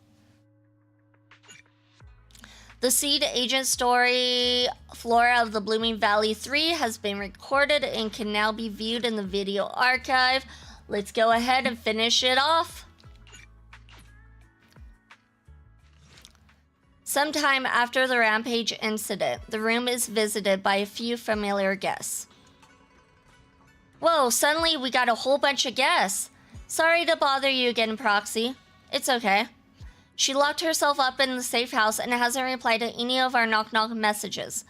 The Seed Agent story, Flora of the Blooming Valley 3, has been recorded and can now be viewed in the video archive. Let's go ahead and finish it off. Sometime after the Rampage incident, the room is visited by a few familiar guests. Whoa, suddenly we got a whole bunch of guests. Sorry to bother you again, Proxy. It's okay. She locked herself up in the safe house and hasn't replied to any of our knock-knock messages.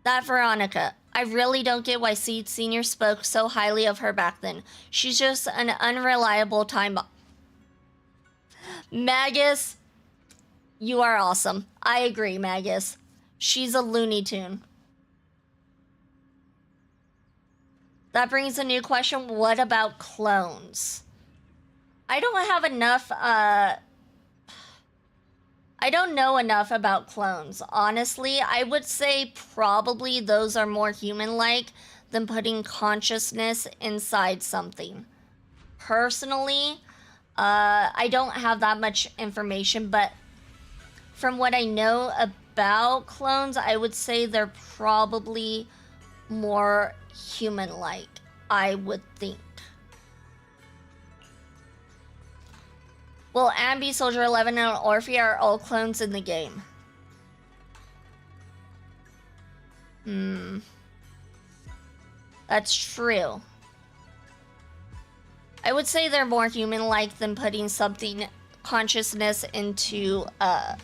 That Veronica. I really don't get why Seed Senior spoke so highly of her back then. She's just an unreliable time bomb. Magus, you are awesome. I agree, Magus. She's a Looney Tune. That brings a new question. What about clones? I don't have enough, I don't know enough about clones. Honestly, I would say probably those are more human-like than putting consciousness inside something. Personally, I don't have that much information, but from what I know about clones, I would say they're probably more human-like, I would think. Well, Ambi, Soldier 11, and Orphe are all clones in the game. That's true. I would say they're more human-like than putting something consciousness into a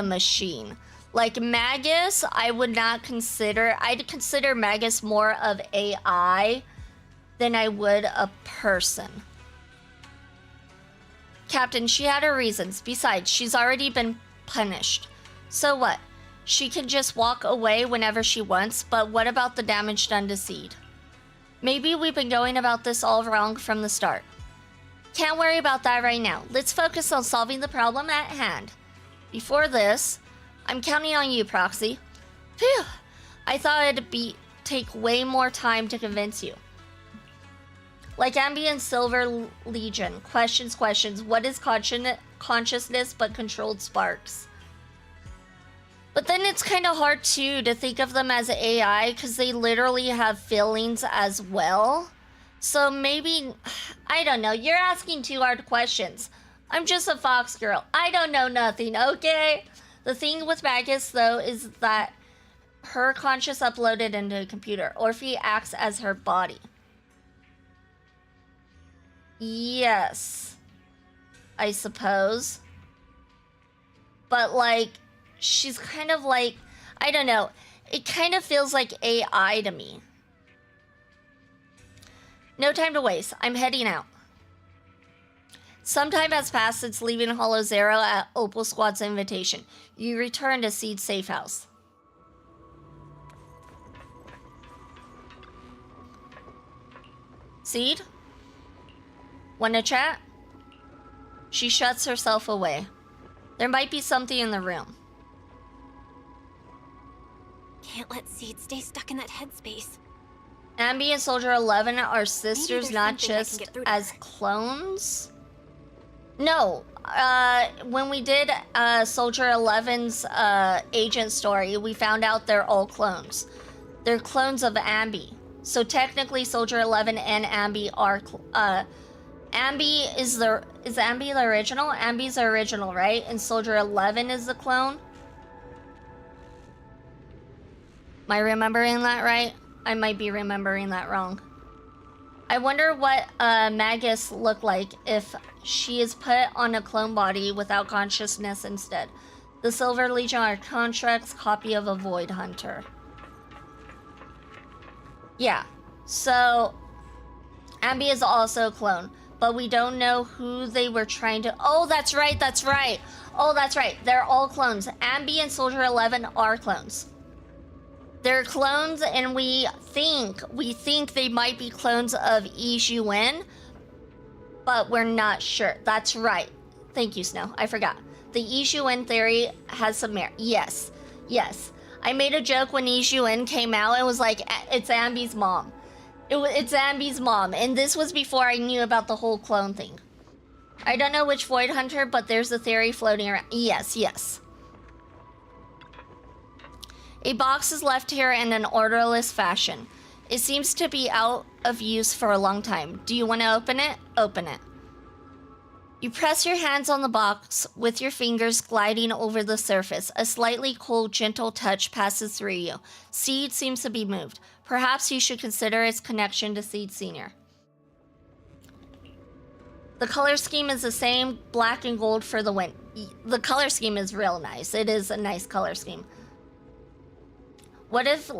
machine. Like Magus, I would not consider. I'd consider Magus more of AI than I would a person. Captain, she had her reasons. Besides, she's already been punished. So what? She can just walk away whenever she wants, but what about the damage done to Seed? Maybe we've been going about this all wrong from the start. Can't worry about that right now. Let's focus on solving the problem at hand. Before this, I'm counting on you, Proxy. Phew! I thought it'd take way more time to convince you. Like Ambi and Silver Legion, questions. What is consciousness but controlled sparks? But then it's kind of hard too to think of them as AI because they literally have feelings as well. So maybe, I don't know, you're asking too hard questions. I'm just a fox girl. I don't know nothing, okay? The thing with Magus though is that her conscious uploaded into a computer. Orphe acts as her body. Yes, I suppose. But like, she's kind of like, I don't know. It kind of feels like AI to me. No time to waste. I'm heading out. Some time has passed since leaving Hollow Zero at Opal Squad's invitation. You return to Seed's safe house. Seed? Wanna chat? She shuts herself away. There might be something in the room. Can't let Seed stay stuck in that headspace. Ambi and Soldier 11 are sisters, not just as clones? No. When we did Soldier 11's agent story, we found out they're all clones. They're clones of Ambi. So technically Soldier 11 and Ambi are Ambi is Ambi the original? Ambi's the original, right? And Soldier 11 is the clone? Am I remembering that right? I might be remembering that wrong. I wonder what Magus looked like if she is put on a clone body without consciousness instead. The Silver Legion are Contract's copy of a Void Hunter. Yeah, so Ambi is also a clone, but we don't know who they were trying to... Oh, that's right. Oh, that's right. They're all clones. Ambi and Soldier 11 are clones. They're clones, and we think they might be clones of Yi Wen, but we're not sure. That's right. Thank you, Snow. I forgot. The Yi Wen theory has some merit. Yes. I made a joke when Yun came out. It was like, it's Ambi's mom. It's Ambi's mom. And this was before I knew about the whole clone thing. I don't know which Void Hunter, but there's a theory floating around. Yes, yes. A box is left here in an orderless fashion. It seems to be out of use for a long time. Do you want to open it? Open it. You press your hands on the box with your fingers gliding over the surface. A slightly cold, gentle touch passes through you. Seed seems to be moved. Perhaps you should consider its connection to Seed Senior. The color scheme is the same, black and gold for the win. The color scheme is real nice. It is a nice color scheme. What if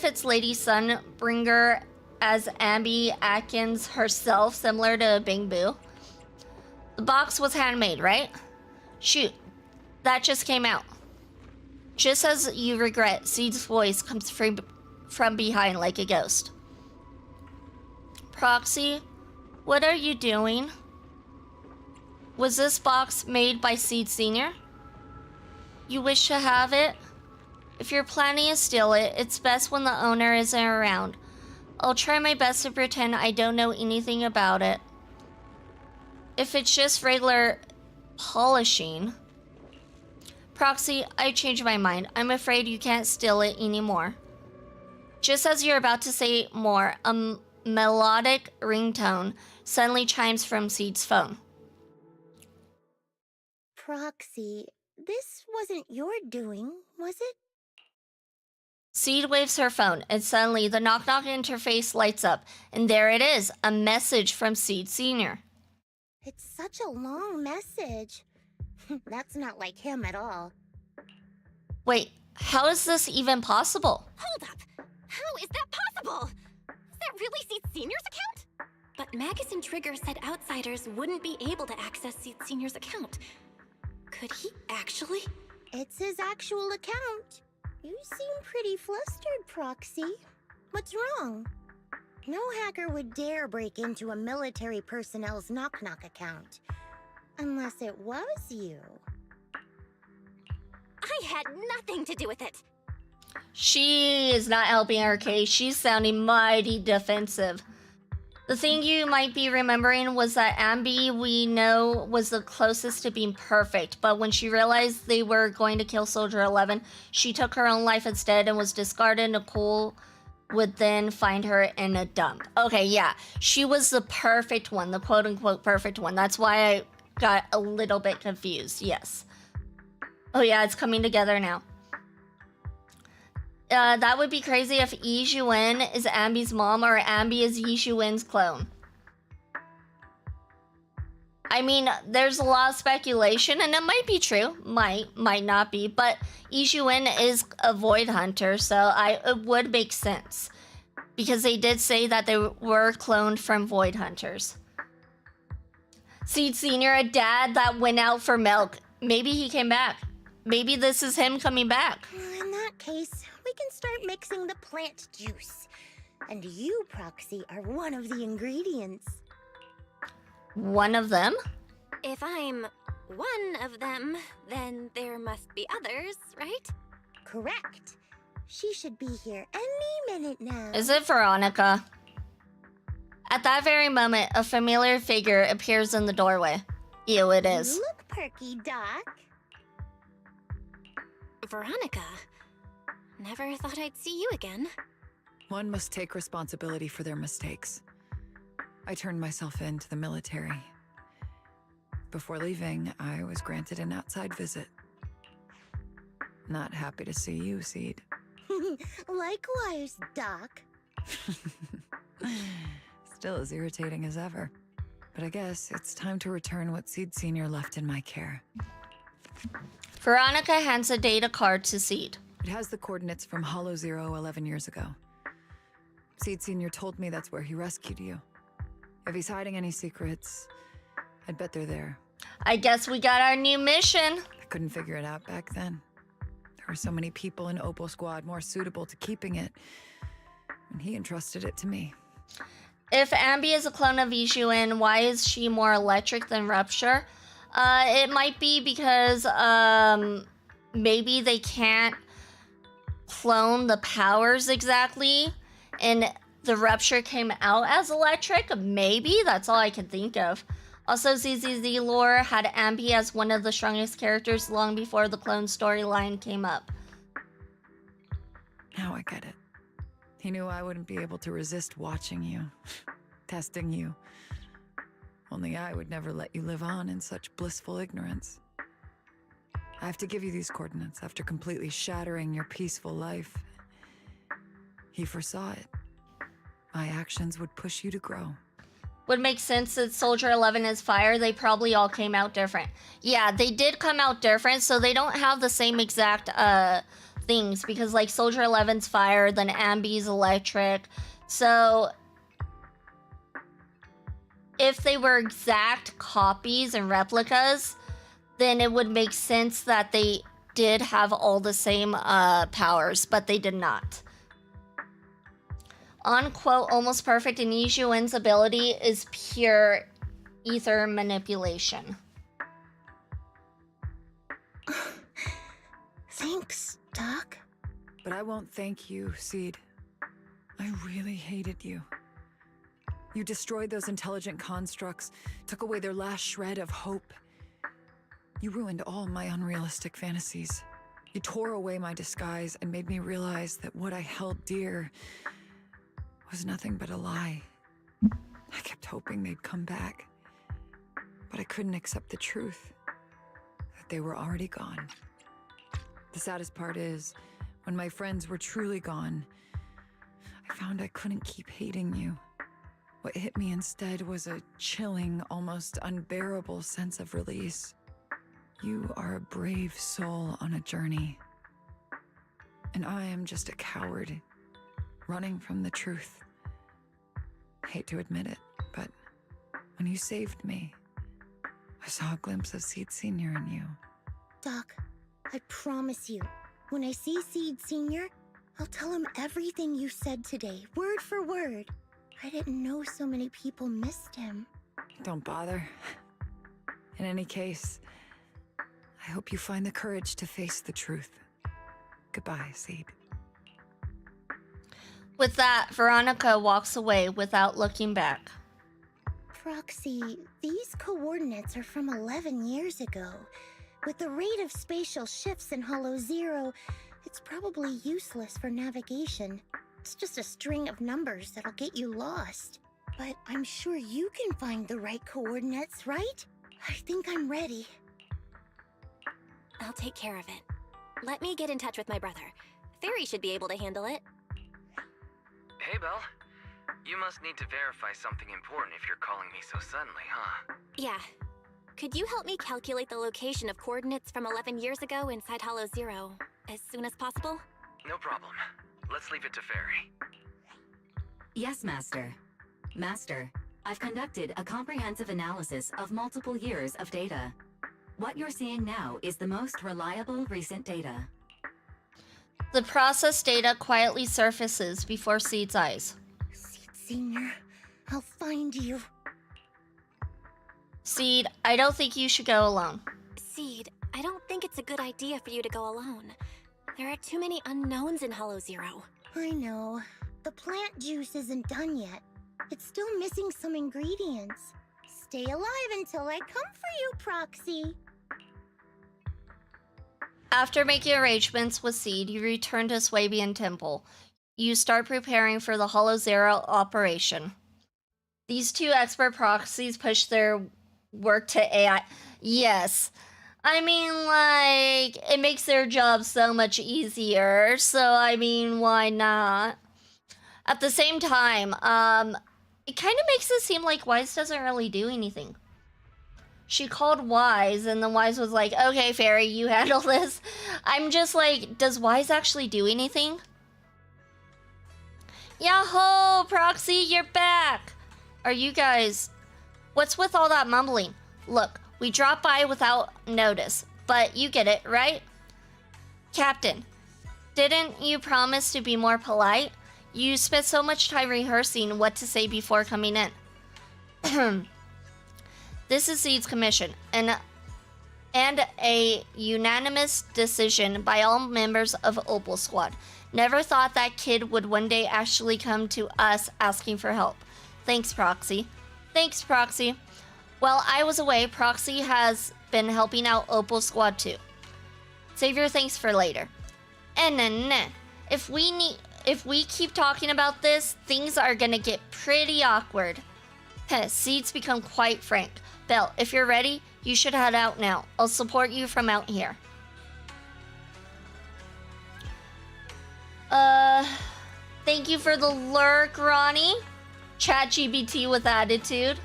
it's Lady Sunbringer as Ambi Atkins herself, similar to Bing Boo? The box was handmade, right? Shoot, that just came out. Just as you regret, Seed's voice comes from behind like a ghost. Proxy, what are you doing? Was this box made by Seed Senior? You wish to have it? If you're planning to steal it, it's best when the owner isn't around. I'll try my best to pretend I don't know anything about it. If it's just regular polishing... Proxy, I changed my mind. I'm afraid you can't steal it anymore. Just as you're about to say more, a melodic ringtone suddenly chimes from Seed's phone. Proxy, this wasn't your doing, was it? Seed waves her phone, and suddenly the knock-knock interface lights up, and there it is, a message from Seed Senior. It's such a long message. That's not like him at all. Wait, how is this even possible? Hold up! How is that possible? Is that really Seed Senior's account? But Magus and Trigger said outsiders wouldn't be able to access Seed Senior's account. Could he actually? It's his actual account. You seem pretty flustered, Proxy. What's wrong? No hacker would dare break into a military personnel's knock-knock account. Unless it was you. I had nothing to do with it. She is not helping her case. She's sounding mighty defensive. The thing you might be remembering was that Ambi, we know, was the closest to being perfect, but when she realized they were going to kill Soldier 11, she took her own life instead and was discarded. Nicole would then find her in a dump. Okay, yeah, she was the perfect one, the quote-unquote perfect one. That's why I got a little bit confused, yes. Oh yeah, it's coming together now. That would be crazy if Yun is Ambi's mom or Ambi is Yun's clone. I mean, there's a lot of speculation, and it might be true, might not be, but Yun is a Void Hunter, so it would make sense. Because they did say that they were cloned from Void Hunters. Seed Senior, a dad that went out for milk. Maybe he came back. Maybe this is him coming back. In that case, we can start mixing the plant juice. And you, Proxy, are one of the ingredients. One of them? If I'm one of them, then there must be others, right? Correct. She should be here any minute now. Is it Veronica? At that very moment, a familiar figure appears in the doorway. Ew, it is. You look perky, Doc. Veronica, never thought I'd see you again. One must take responsibility for their mistakes. I turned myself in to the military. Before leaving, I was granted an outside visit. Not happy to see you, Seed. Likewise, Doc. Still as irritating as ever. But I guess it's time to return what Seed Senior left in my care. Veronica hands a data card to Seed. It has the coordinates from Hollow Zero 11 years ago. Seed Senior told me that's where he rescued you. If he's hiding any secrets, I'd bet they're there. I guess we got our new mission. I couldn't figure it out back then. There were so many people in Opal Squad more suitable to keeping it, and he entrusted it to me. If Ambi is a clone of Yun, why is she more electric than Rupture? It might be because maybe they can't clone the powers exactly, and the rupture came out as electric. Maybe that's all I can think of. Also, ZZZ lore had Ambi as one of the strongest characters long before the clone storyline came up. Now I get it. He knew I wouldn't be able to resist watching you, testing you. Only I would never let you live on in such blissful ignorance. I have to give you these coordinates after completely shattering your peaceful life. He foresaw it. My actions would push you to grow. Would make sense that Soldier 11 is fire. They probably all came out different. Yeah, they did come out different, so they don't have the same exact things, because like Soldier 11's fire, then Ambi's electric. So if they were exact copies and replicas, then it would make sense that they did have all the same powers, but they did not. On quote, almost perfect, and Yixuan's ability is pure ether manipulation. Thanks, Doc. But I won't thank you, Seed. I really hated you. You destroyed those intelligent constructs, took away their last shred of hope. You ruined all my unrealistic fantasies. You tore away my disguise and made me realize that what I held dear was nothing but a lie. I kept hoping they'd come back, but I couldn't accept the truth that they were already gone. The saddest part is, when my friends were truly gone, I found I couldn't keep hating you. What hit me instead was a chilling, almost unbearable sense of release. You are a brave soul on a journey, and I am just a coward, running from the truth. I hate to admit it, but when you saved me, I saw a glimpse of Seed Senior in you. Doc, I promise you, when I see Seed Senior, I'll tell him everything you said today, word for word. I didn't know so many people missed him. Don't bother. In any case, I hope you find the courage to face the truth. Goodbye, Seed. With that, Veronica walks away without looking back. Proxy, these coordinates are from 11 years ago. With the rate of spatial shifts in Hollow Zero, it's probably useless for navigation. It's just a string of numbers that'll get you lost. But I'm sure you can find the right coordinates, right? I think I'm ready. I'll take care of it. Let me get in touch with my brother. Fairy should be able to handle it. Hey, Belle. You must need to verify something important if you're calling me so suddenly, huh? Yeah. Could you help me calculate the location of coordinates from 11 years ago inside Hollow Zero as soon as possible? No problem. Let's leave it to Fairy. Yes, Master. Master, I've conducted a comprehensive analysis of multiple years of data. What you're seeing now is the most reliable recent data. The processed data quietly surfaces before Seed's eyes. Seed Senior, I'll find you. Seed, I don't think you should go alone. Seed, I don't think it's a good idea for you to go alone. There are too many unknowns in Hollow Zero. I know. The plant juice isn't done yet. It's still missing some ingredients. Stay alive until I come for you, Proxy. After making arrangements with Seed, you return to Swabian Temple. You start preparing for the Hollow Zero operation. These two expert proxies push their work to AI. Yes. I mean, like, it makes their job so much easier, so I mean, why not? At the same time, it kind of makes it seem like Wise doesn't really do anything. She called Wise, and then Wise was like, okay, Fairy, you handle this. I'm just like, does Wise actually do anything? Yahoo, Proxy, you're back! Are you guys... What's with all that mumbling? Look, we dropped by without notice, but you get it, right? Captain, didn't you promise to be more polite? You spent so much time rehearsing what to say before coming in. This is Seed's commission, and a unanimous decision by all members of Opal Squad. Never thought that kid would one day actually come to us asking for help. Thanks, Proxy. Thanks, Proxy. While I was away, Proxy has been helping out Opal Squad too. Save your thanks for later. Nah. If we keep talking about this, things are gonna get pretty awkward. Seeds become quite frank. Belle, if you're ready, you should head out now. I'll support you from out here. Thank you for the lurk, Ronnie. ChatGPT with attitude.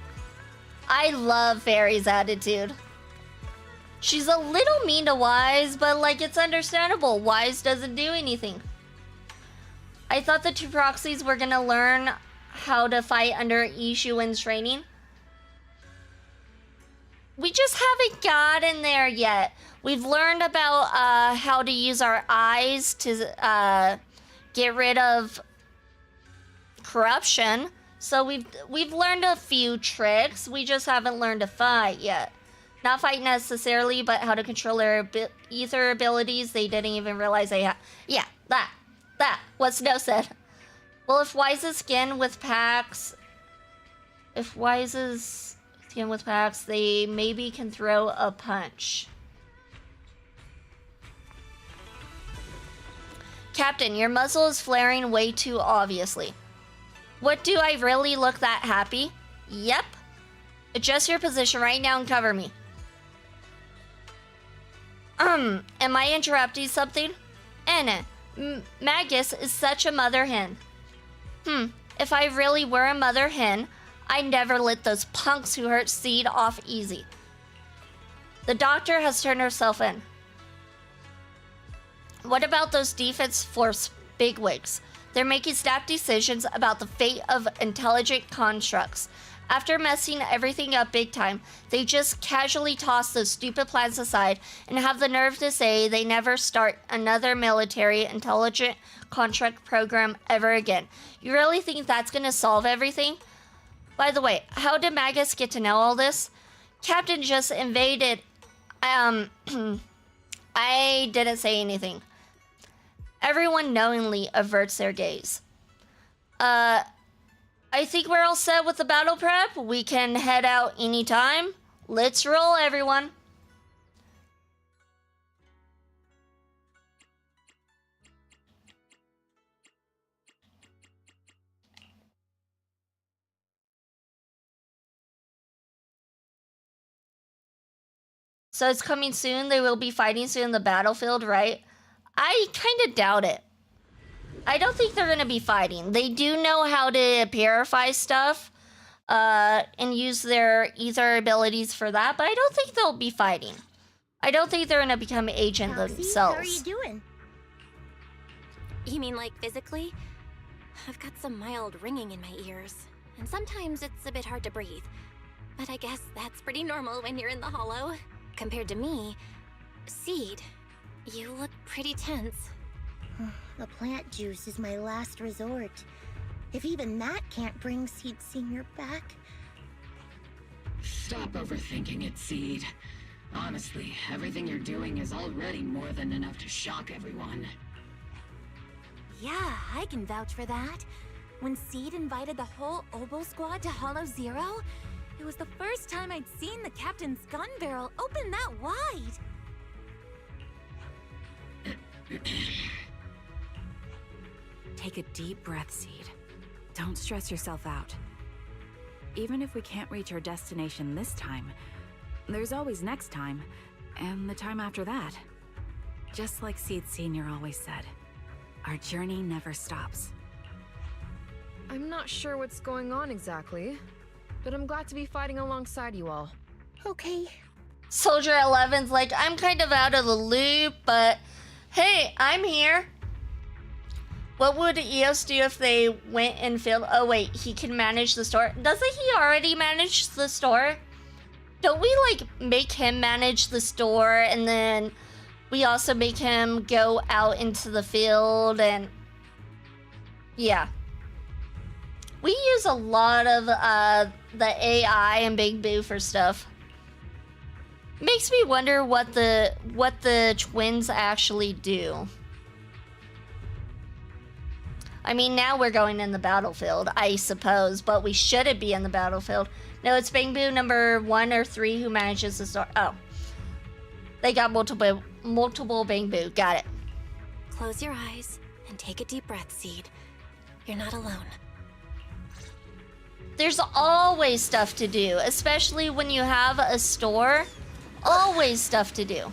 I love Fairy's attitude. She's a little mean to Wise, but like it's understandable. Wise doesn't do anything. I thought the two proxies were gonna learn how to fight under Ishuin's training. We just haven't gotten there yet. We've learned about how to use our eyes to get rid of corruption. So we've learned a few tricks. We just haven't learned to fight yet. Not fight necessarily, but how to control their ether abilities they didn't even realize they had. Yeah, that. What Snow said. Well, if Wise's skin with packs, they maybe can throw a punch. Captain, your muzzle is flaring way too obviously. What, do I really look that happy? Yep. Adjust your position right now and cover me. Am I interrupting something? Anna, Magus is such a mother hen. If I really were a mother hen, I never let those punks who hurt Seed off easy. The doctor has turned herself in. What about those defense force bigwigs? They're making snap decisions about the fate of intelligent constructs. After messing everything up big time, they just casually toss those stupid plans aside and have the nerve to say they never start another military intelligent contract program ever again. You really think that's gonna solve everything? By the way, how did Magus get to know all this? Captain just invaded. I didn't say anything. Everyone knowingly averts their gaze. I think we're all set with the battle prep. We can head out anytime. Let's roll, everyone. So it's coming soon. They will be fighting soon in the battlefield, right? I kind of doubt it. I don't think they're going to be fighting. They do know how to purify stuff and use their ether abilities for that, but I don't think they'll be fighting. I don't think they're going to become agent themselves. How are you doing? You mean like physically? I've got some mild ringing in my ears, and sometimes it's a bit hard to breathe. But I guess that's pretty normal when you're in the hollow. Compared to me, Seed, you look pretty tense. The plant juice is my last resort. If even that can't bring Seed Senior back. Stop overthinking it, Seed. Honestly, everything you're doing is already more than enough to shock everyone. Yeah, I can vouch for that. When Seed invited the whole Opal squad to Hollow Zero, it was the first time I'd seen the captain's gun barrel open that wide. Take a deep breath, Seed. Don't stress yourself out. Even if we can't reach our destination this time, there's always next time, and the time after that. Just like Seed Senior always said, our journey never stops. I'm not sure what's going on exactly, but I'm glad to be fighting alongside you all. Okay. Soldier 11's like, I'm kind of out of the loop, but hey, I'm here. What would EOS do if they went and filled... Oh wait, he can manage the store. Doesn't he already manage the store? Don't we like make him manage the store and then we also make him go out into the field and... Yeah. We use a lot of the AI and Big Boo for stuff. Makes me wonder what the twins actually do. I mean, now we're going in the battlefield, I suppose, but we shouldn't be in the battlefield. No, it's Bangbu number 1 or 3 who manages to start. Oh. They got multiple Bangbu. Got it. Close your eyes and take a deep breath, Seed. You're not alone. There's always stuff to do, especially when you have a store. Always stuff to do.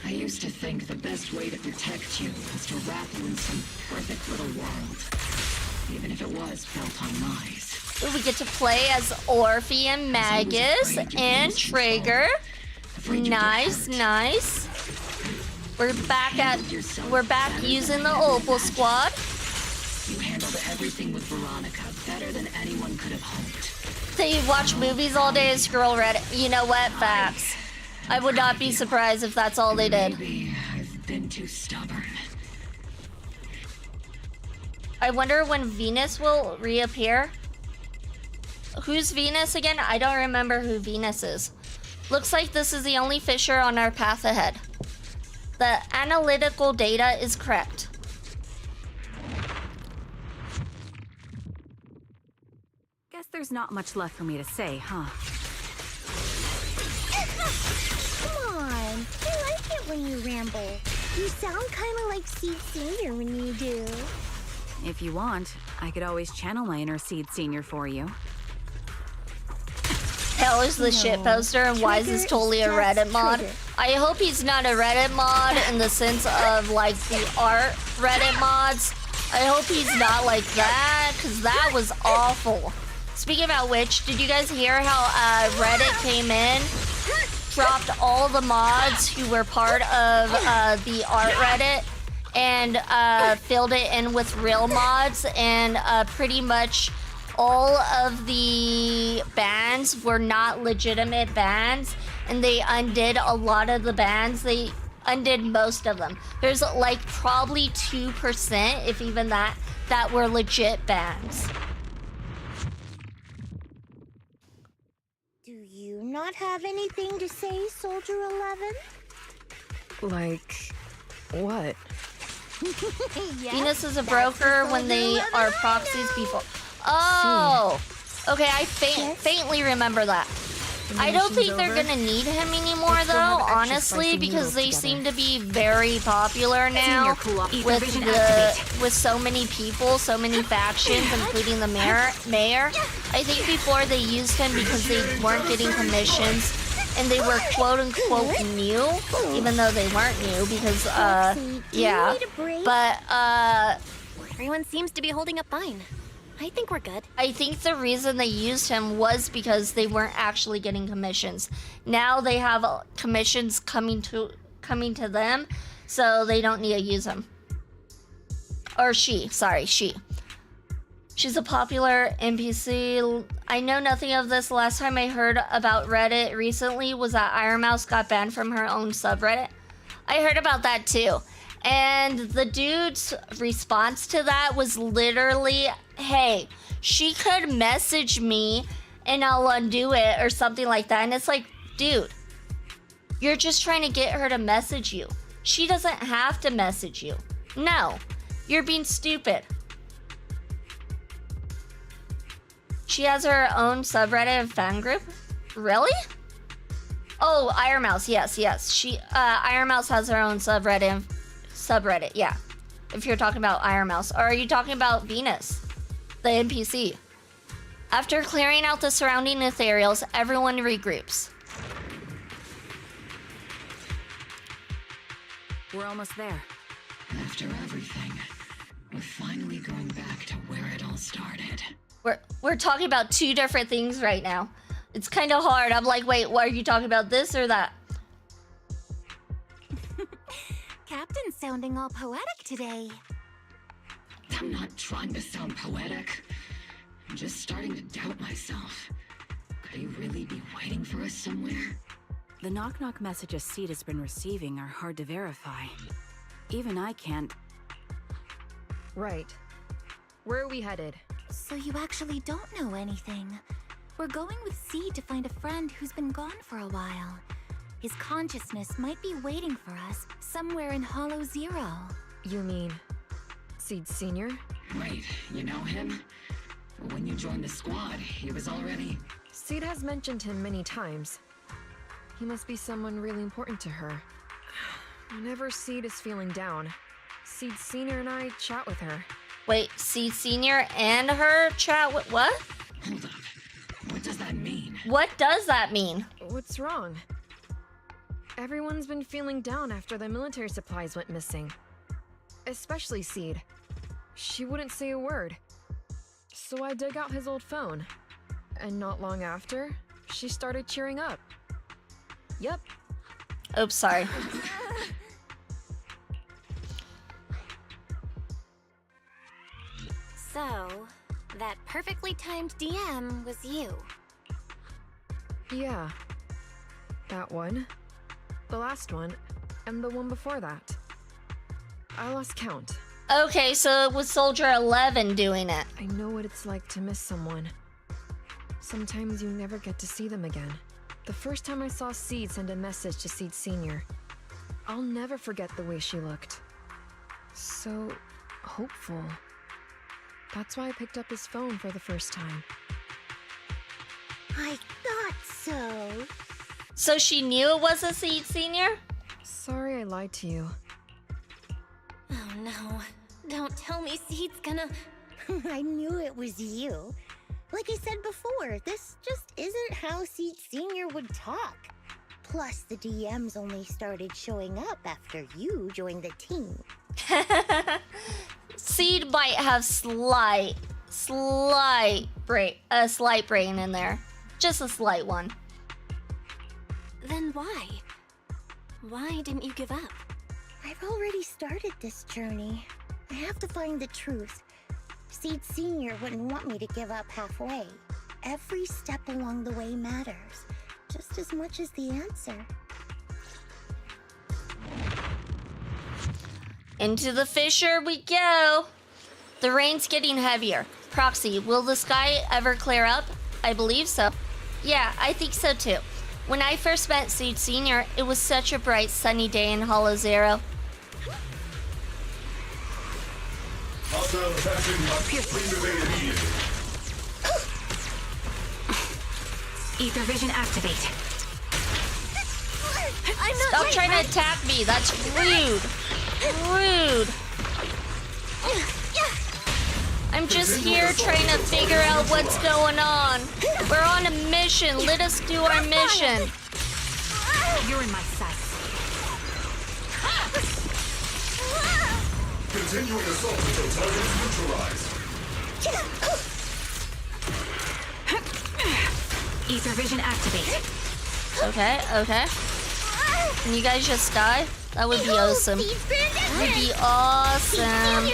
I used to think the best way to protect you was to wrap you in some perfect little world. Even if it was built on lies. We get to play as Orphe and Magus and Traeger. Nice, nice. We're back using the Opal Squad. You handled everything with Veronica better than anyone could have hoped. They watch movies all day and scroll Reddit. You know what? Facts. I would not be surprised if that's all they did. Maybe I've been too stubborn. I wonder when Venus will reappear. Who's Venus again? I don't remember who Venus is. Looks like this is the only fissure on our path ahead. The analytical data is correct. Guess there's not much left for me to say, huh? Come on. I like it when you ramble. You sound kind of like Seed Senior when you do. If you want, I could always channel my inner Seed Senior for you. Hell is the shit poster, and why is this totally a Reddit mod? I hope he's not a Reddit mod in the sense of like the art Reddit mods. I hope he's not like that, because that was awful. Speaking about which, did you guys hear how Reddit came in, dropped all the mods who were part of the art Reddit, and filled it in with real mods, and pretty much all of the bans were not legitimate bans, and they undid a lot of the bans. They undid most of them. There's like probably 2%, if even that were legit bans. Do you not have anything to say, Soldier 11? Like, what? Yes, Venus is a that's broker the when they Soldier 11 are I proxies know. before. Oh! Okay, I faintly remember that. I don't think they're gonna need him anymore, Let's go though, have extra honestly, spicy because noodles they together. seem to be very popular now with so many people, so many factions, including the mayor. I think before they used him because they weren't getting commissions and they were quote unquote new, even though they weren't new because yeah. But Everyone seems to be holding up fine. I think we're good. I think the reason they used him was because they weren't actually getting commissions. Now they have commissions coming to them, so they don't need to use him. Or she. She's a popular NPC. I know nothing of this. Last time I heard about Reddit recently was that Iron Mouse got banned from her own subreddit. I heard about that too. And the dude's response to that was literally, hey, she could message me and I'll undo it or something like that. And it's like, dude, you're just trying to get her to message you. She doesn't have to message you. No, you're being stupid. She has her own subreddit and fan group? Really? Oh, Iron Mouse, yes. Iron Mouse has her own subreddit, yeah. If you're talking about Iron Mouse. Or are you talking about Venus, the NPC? After clearing out the surrounding ethereals, everyone regroups. We're almost there. After everything, we're finally going back to where it all started. We're talking about two different things right now. It's kind of hard. I'm like, wait, what are you talking about, this or that? Captain's sounding all poetic today. I'm not trying to sound poetic. I'm just starting to doubt myself. Could he really be waiting for us somewhere? The knock-knock messages Seed has been receiving are hard to verify. Even I can't. Right. Where are we headed? So you actually don't know anything. We're going with Seed to find a friend who's been gone for a while. His consciousness might be waiting for us somewhere in Hollow Zero. You mean Seed Senior? Wait, you know him? When you joined the squad, he was already... Seed has mentioned him many times. He must be someone really important to her. Whenever Seed is feeling down, Seed Senior and I chat with her. Wait, Seed Senior and her chat with what? Hold up. What does that mean? What does that mean? What's wrong? Everyone's been feeling down after the military supplies went missing. Especially Seed. She wouldn't say a word. So I dug out his old phone. And not long after, she started cheering up. Yep. Oops, sorry. So, that perfectly timed DM was you. Yeah. That one. The last one. And the one before that. I lost count. Okay, so it was Soldier 11 doing it. I know what it's like to miss someone. Sometimes you never get to see them again. The first time I saw Seed send a message to Seed Senior, I'll never forget the way she looked. So hopeful. That's why I picked up his phone for the first time. I thought so. So she knew it was a Seed Senior? Sorry I lied to you. Oh no. Don't tell me Seed's gonna... I knew it was you. Like I said before, this just isn't how Seed Senior would talk. Plus, the DMs only started showing up after you joined the team. Seed might have slight brain in there. Just a slight one. Then why? Why didn't you give up? I've already started this journey. I have to find the truth. Seed Senior wouldn't want me to give up halfway. Every step along the way matters, just as much as the answer. Into the fissure we go. The rain's getting heavier. Proxy, will the sky ever clear up? I believe so. Yeah, I think so too. When I first met Seed Senior, it was such a bright, sunny day in Hollow Zero. Hostile attaching must please obey immediately. Ether vision activate. Stop trying to attack me. That's rude. Rude. I'm just here trying to figure out what's going on. We're on a mission. Let us do our mission. You're in my sight. Continuing assault until target is neutralized. Ether vision activate. Okay. Can you guys just die? That would be awesome. That would be awesome.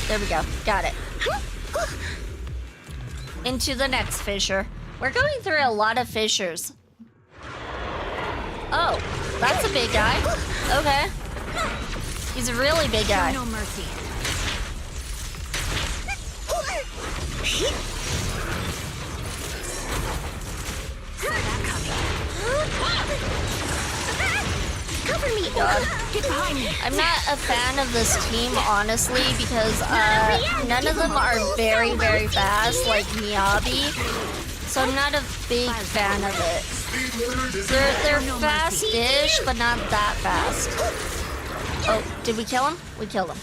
There we go. Got it. Into the next fissure. We're going through a lot of fissures. Oh, that's a big guy. Okay. He's a really big guy. No mercy. Cover me! God. Get behind me! I'm not a fan of this team, honestly, because none of them are very, very fast, like Miyabi. So I'm not a big fan of it. They're fast-ish, but not that fast. Oh, did we kill him? We killed him.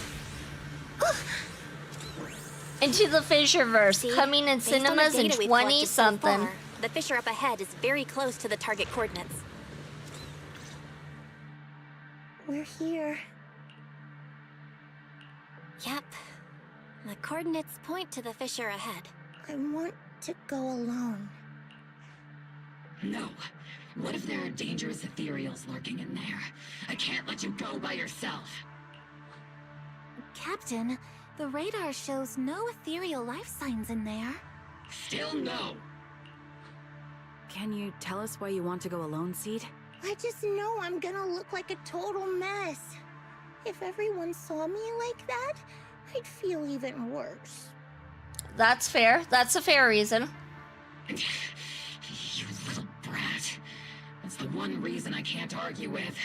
Into the Fisherverse, coming in Based on the cinemas in data we've collected 20-something. so far, the fissure up ahead is very close to the target coordinates. We're here. Yep. The coordinates point to the fissure ahead. I want to go alone. No. What if there are dangerous ethereals lurking in there? I can't let you go by yourself. Captain, the radar shows no ethereal life signs in there. Still no. Can you tell us why you want to go alone, Seed? I just know I'm gonna look like a total mess. If everyone saw me like that, I'd feel even worse. That's fair. That's a fair reason. You little brat. That's the one reason I can't argue with.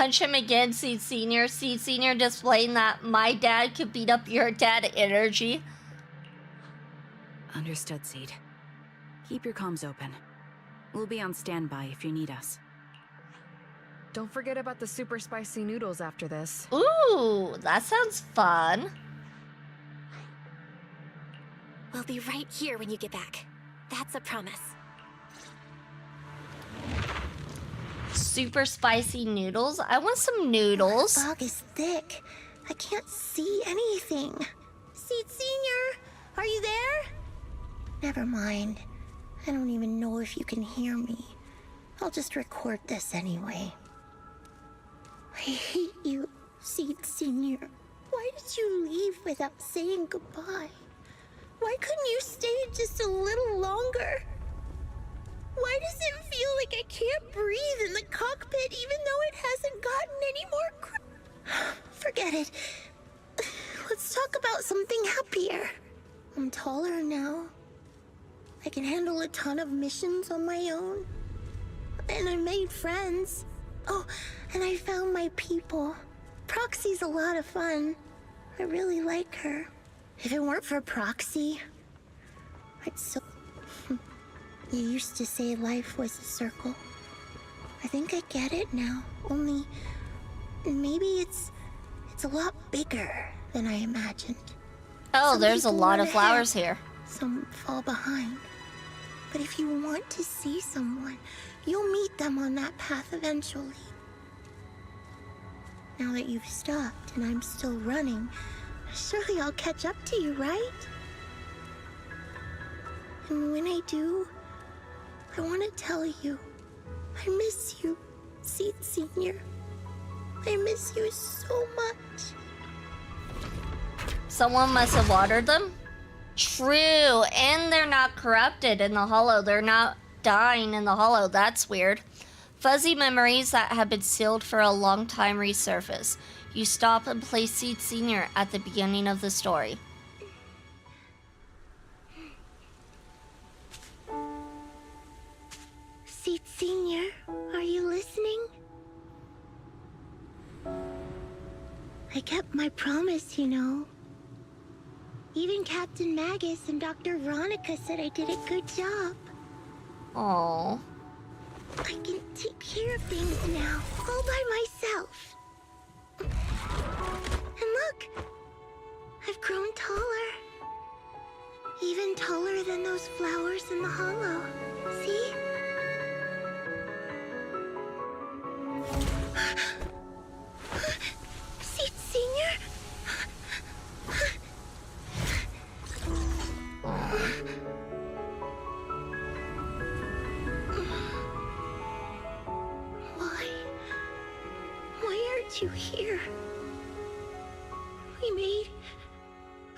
punch him again, Seed Senior. Seed Senior displaying that my dad could beat up your dad energy. Understood, Seed. Keep your comms open. We'll be on standby if you need us. Don't forget about the super spicy noodles after this. Ooh, that sounds fun. We'll be right here when you get back. That's a promise. Super spicy noodles? I want some noodles. The fog is thick. I can't see anything. Seed Senior, are you there? Never mind. I don't even know if you can hear me. I'll just record this anyway. I hate you, Seed Senior. Why did you leave without saying goodbye? Why couldn't you stay just a little longer? Why does it feel like I can't breathe in the cockpit even though it hasn't gotten any more Forget it. Let's talk about something happier. I'm taller now. I can handle a ton of missions on my own. And I made friends. Oh, and I found my people. Proxy's a lot of fun. I really like her. If it weren't for Proxy, I'd still... You used to say life was a circle. I think I get it now. Only... maybe it's a lot bigger than I imagined. Oh, Some there's a people lot run of flowers ahead, here. Some fall behind. But if you want to see someone, you'll meet them on that path eventually. Now that you've stopped and I'm still running, surely I'll catch up to you, right? And when I do, I want to tell you, I miss you, Seed Senior. I miss you so much. Someone must have watered them? True, and they're not corrupted in the hollow. They're not dying in the hollow. That's weird. Fuzzy memories that have been sealed for a long time resurface. You stop and play Seed Senior at the beginning of the story. Seed Senior, are you listening? I kept my promise, you know. Even Captain Magus and Dr. Veronica said I did a good job. Aww. I can take care of things now, all by myself. And look, I've grown taller. Even taller than those flowers in the hollow. See? Seed Senior? Why aren't you here? We made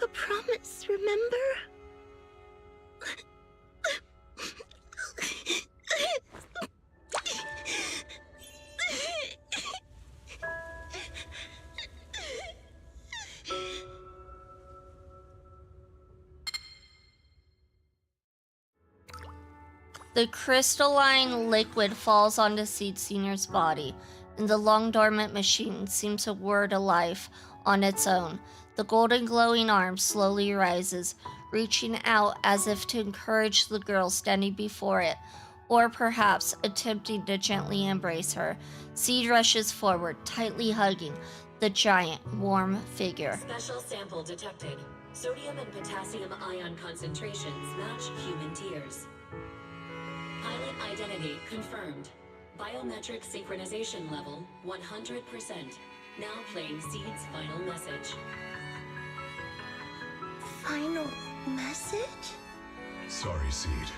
a promise, remember? The crystalline liquid falls onto Seed Senior's body, and the long dormant machine seems to whir to life on its own. The golden glowing arm slowly rises, reaching out as if to encourage the girl standing before it, or perhaps attempting to gently embrace her. Seed rushes forward, tightly hugging the giant, warm figure. Special sample detected. Sodium and potassium ion concentrations match human tears. Pilot identity confirmed. Biometric synchronization level 100%. Now playing Seed's final message. Final message? Sorry, Seed.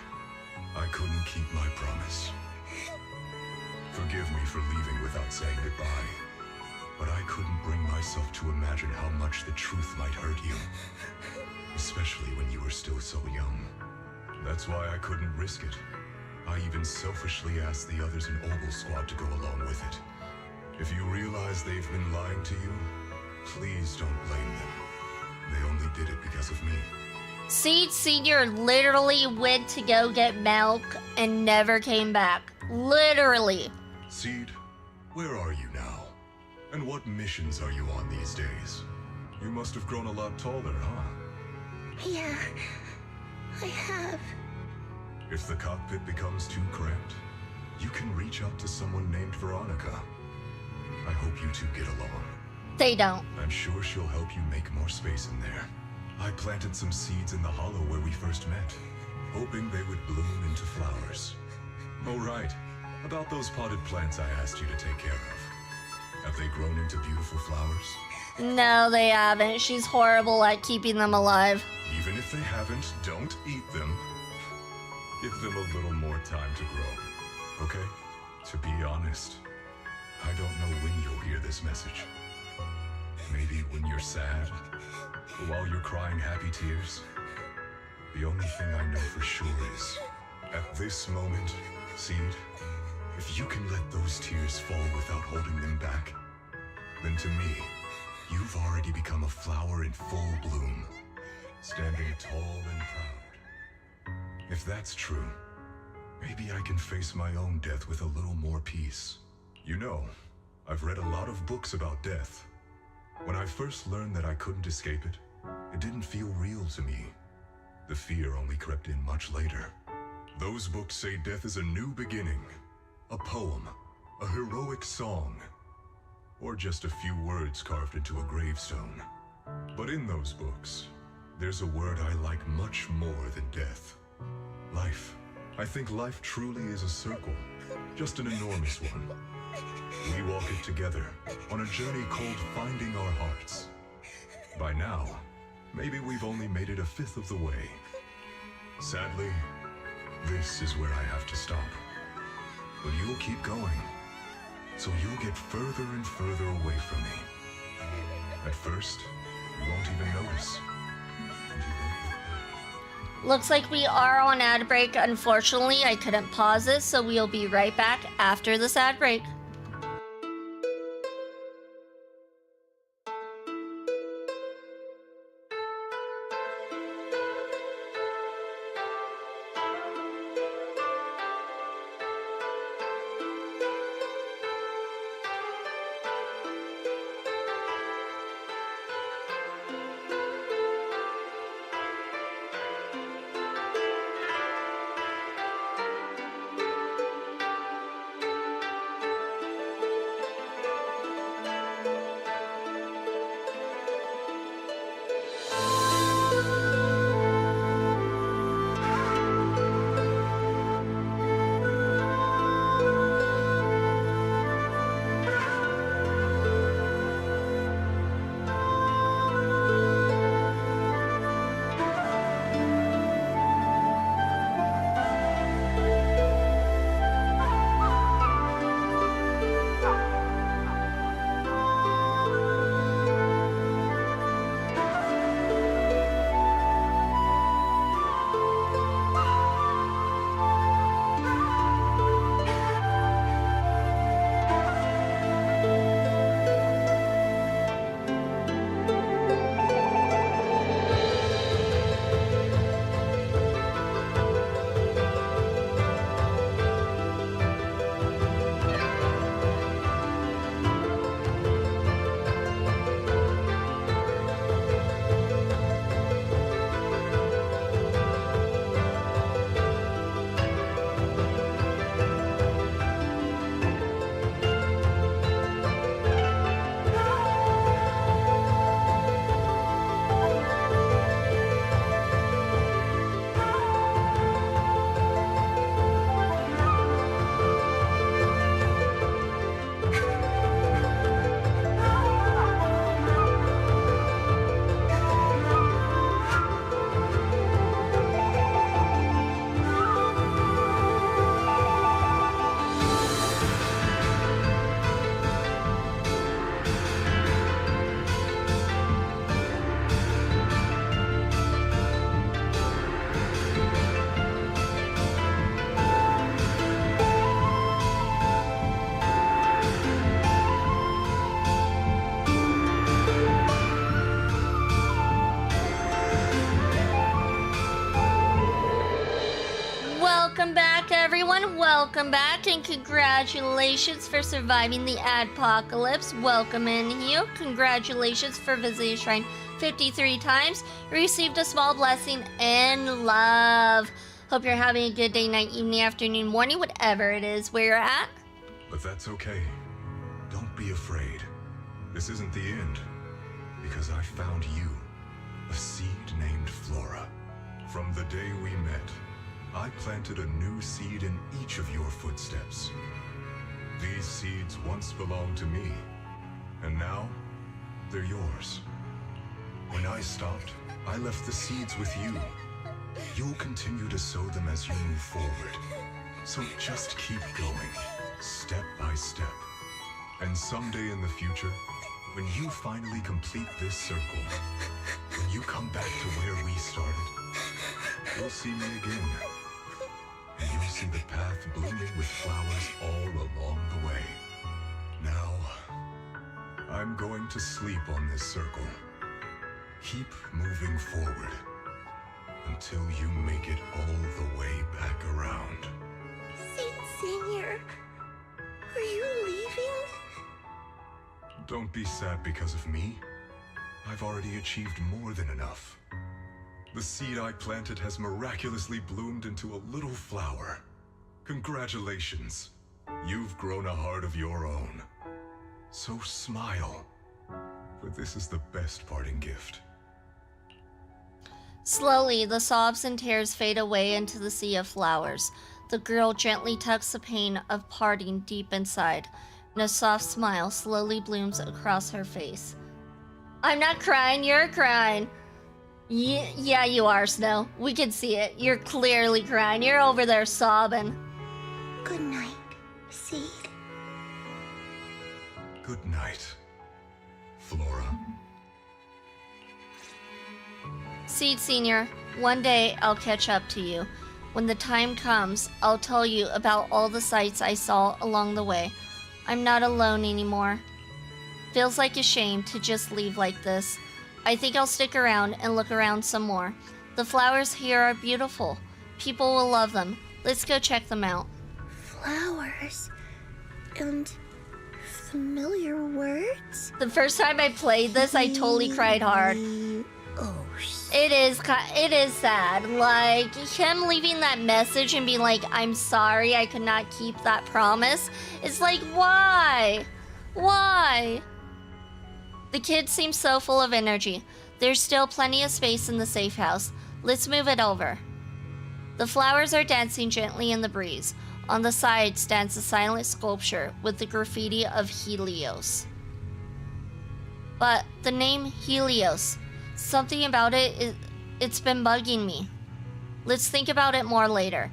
I couldn't keep my promise. Forgive me for leaving without saying goodbye. But I couldn't bring myself to imagine how much the truth might hurt you. Especially when you were still so young. That's why I couldn't risk it. I even selfishly asked the others in Ogle Squad to go along with it. If you realize they've been lying to you, please don't blame them. They only did it because of me. Seed Senior literally went to go get milk and never came back. Literally. Seed, where are you now? And what missions are you on these days? You must have grown a lot taller, huh? Yeah, I have. If the cockpit becomes too cramped, you can reach out to someone named Veronica. I hope you two get along. They don't. I'm sure she'll help you make more space in there. I planted some seeds in the hollow where we first met, hoping they would bloom into flowers. Oh, right. About those potted plants I asked you to take care of. Have they grown into beautiful flowers? No, they haven't. She's horrible at keeping them alive. Even if they haven't, don't eat them. Give them a little more time to grow, okay? To be honest, I don't know when you'll hear this message. Maybe when you're sad, or while you're crying happy tears. The only thing I know for sure is, at this moment, Seed, if you can let those tears fall without holding them back, then to me, you've already become a flower in full bloom, standing tall and proud. If that's true, maybe I can face my own death with a little more peace. You know, I've read a lot of books about death. When I first learned that I couldn't escape it, it didn't feel real to me. The fear only crept in much later. Those books say death is a new beginning, a poem, a heroic song, or just a few words carved into a gravestone. But in those books, there's a word I like much more than death. Life. I think life truly is a circle, just an enormous one. We walk it together, on a journey called finding our hearts. By now, maybe we've only made it a fifth of the way. Sadly, this is where I have to stop. But you'll keep going, so you'll get further and further away from me. At first, you won't even notice. And you won't look back. Looks like we are on ad break. Unfortunately, I couldn't pause this, so we'll be right back after this ad break. everyone, welcome back and congratulations for surviving the adpocalypse. Welcome in you. Congratulations for visiting Shrine 53 times. Received a small blessing and love. Hope you're having a good day, night, evening, afternoon, morning, whatever it is where you're at. But that's okay. Don't be afraid. This isn't the end. Because I found you, a seed named Flora. From the day we met, I planted a new seed in each of your footsteps. These seeds once belonged to me, and now they're yours. When I stopped, I left the seeds with you. You'll continue to sow them as you move forward. So just keep going, step by step. And someday in the future, when you finally complete this circle, when you come back to where we started, you'll see me again. And you'll see the path blooming with flowers all along the way. Now, I'm going to sleep on this circle. Keep moving forward until you make it all the way back around. Seed Senior, are you leaving? Don't be sad because of me. I've already achieved more than enough. The seed I planted has miraculously bloomed into a little flower. Congratulations. You've grown a heart of your own. So smile, for this is the best parting gift. Slowly, the sobs and tears fade away into the sea of flowers. The girl gently tucks the pain of parting deep inside, and a soft smile slowly blooms across her face. I'm not crying, you're crying. Yeah, you are, Snow. We can see it. You're clearly crying. You're over there sobbing. Good night, Seed. Good night, Flora. Seed Senior, one day I'll catch up to you. When the time comes, I'll tell you about all the sights I saw along the way. I'm not alone anymore. Feels like a shame to just leave like this. I think I'll stick around and look around some more. The flowers here are beautiful. People will love them. Let's go check them out. Flowers and familiar words? The first time I played this, I totally cried hard. It is sad. Like, him leaving that message and being like, I'm sorry I could not keep that promise. It's like, why? Why? The kids seem so full of energy. There's still plenty of space in the safe house. Let's move it over. The flowers are dancing gently in the breeze. On the side stands a silent sculpture with the graffiti of Helios. But the name Helios, something about it's been bugging me. Let's think about it more later.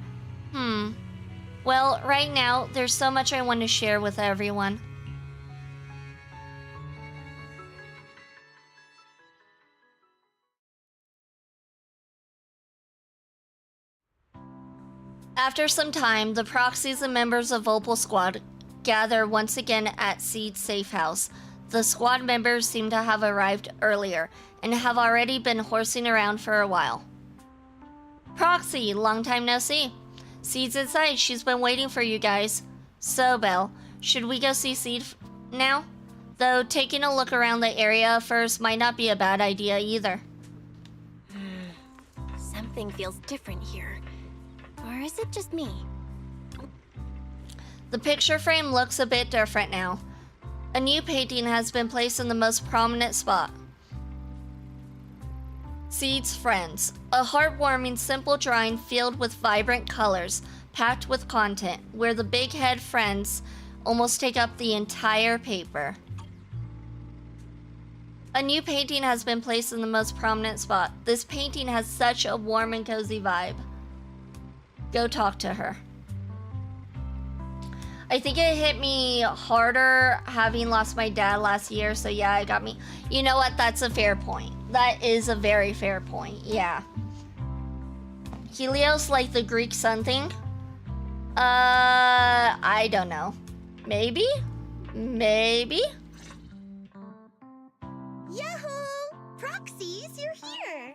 Well, right now, there's so much I want to share with everyone. After some time, the proxies and members of Opal Squad gather once again at Seed's safe house. The squad members seem to have arrived earlier and have already been horsing around for a while. Proxy, long time no see. Seed's inside. She's been waiting for you guys. So, Belle, should we go see Seed now? Though taking a look around the area first might not be a bad idea either. Something feels different here. Or is it just me? The picture frame looks a bit different now. A new painting has been placed in the most prominent spot. Seed's Friends, a heartwarming, simple drawing filled with vibrant colors, packed with content, where the big head friends almost take up the entire paper. A new painting has been placed in the most prominent spot. This painting has such a warm and cozy vibe. Go talk to her. I think it hit me harder having lost my dad last year, so yeah, it got me. You know what? That's a fair point. That is a very fair point, yeah. Helios, like the Greek sun thing? I don't know. Maybe? Maybe? Yahoo! Proxies, you're here!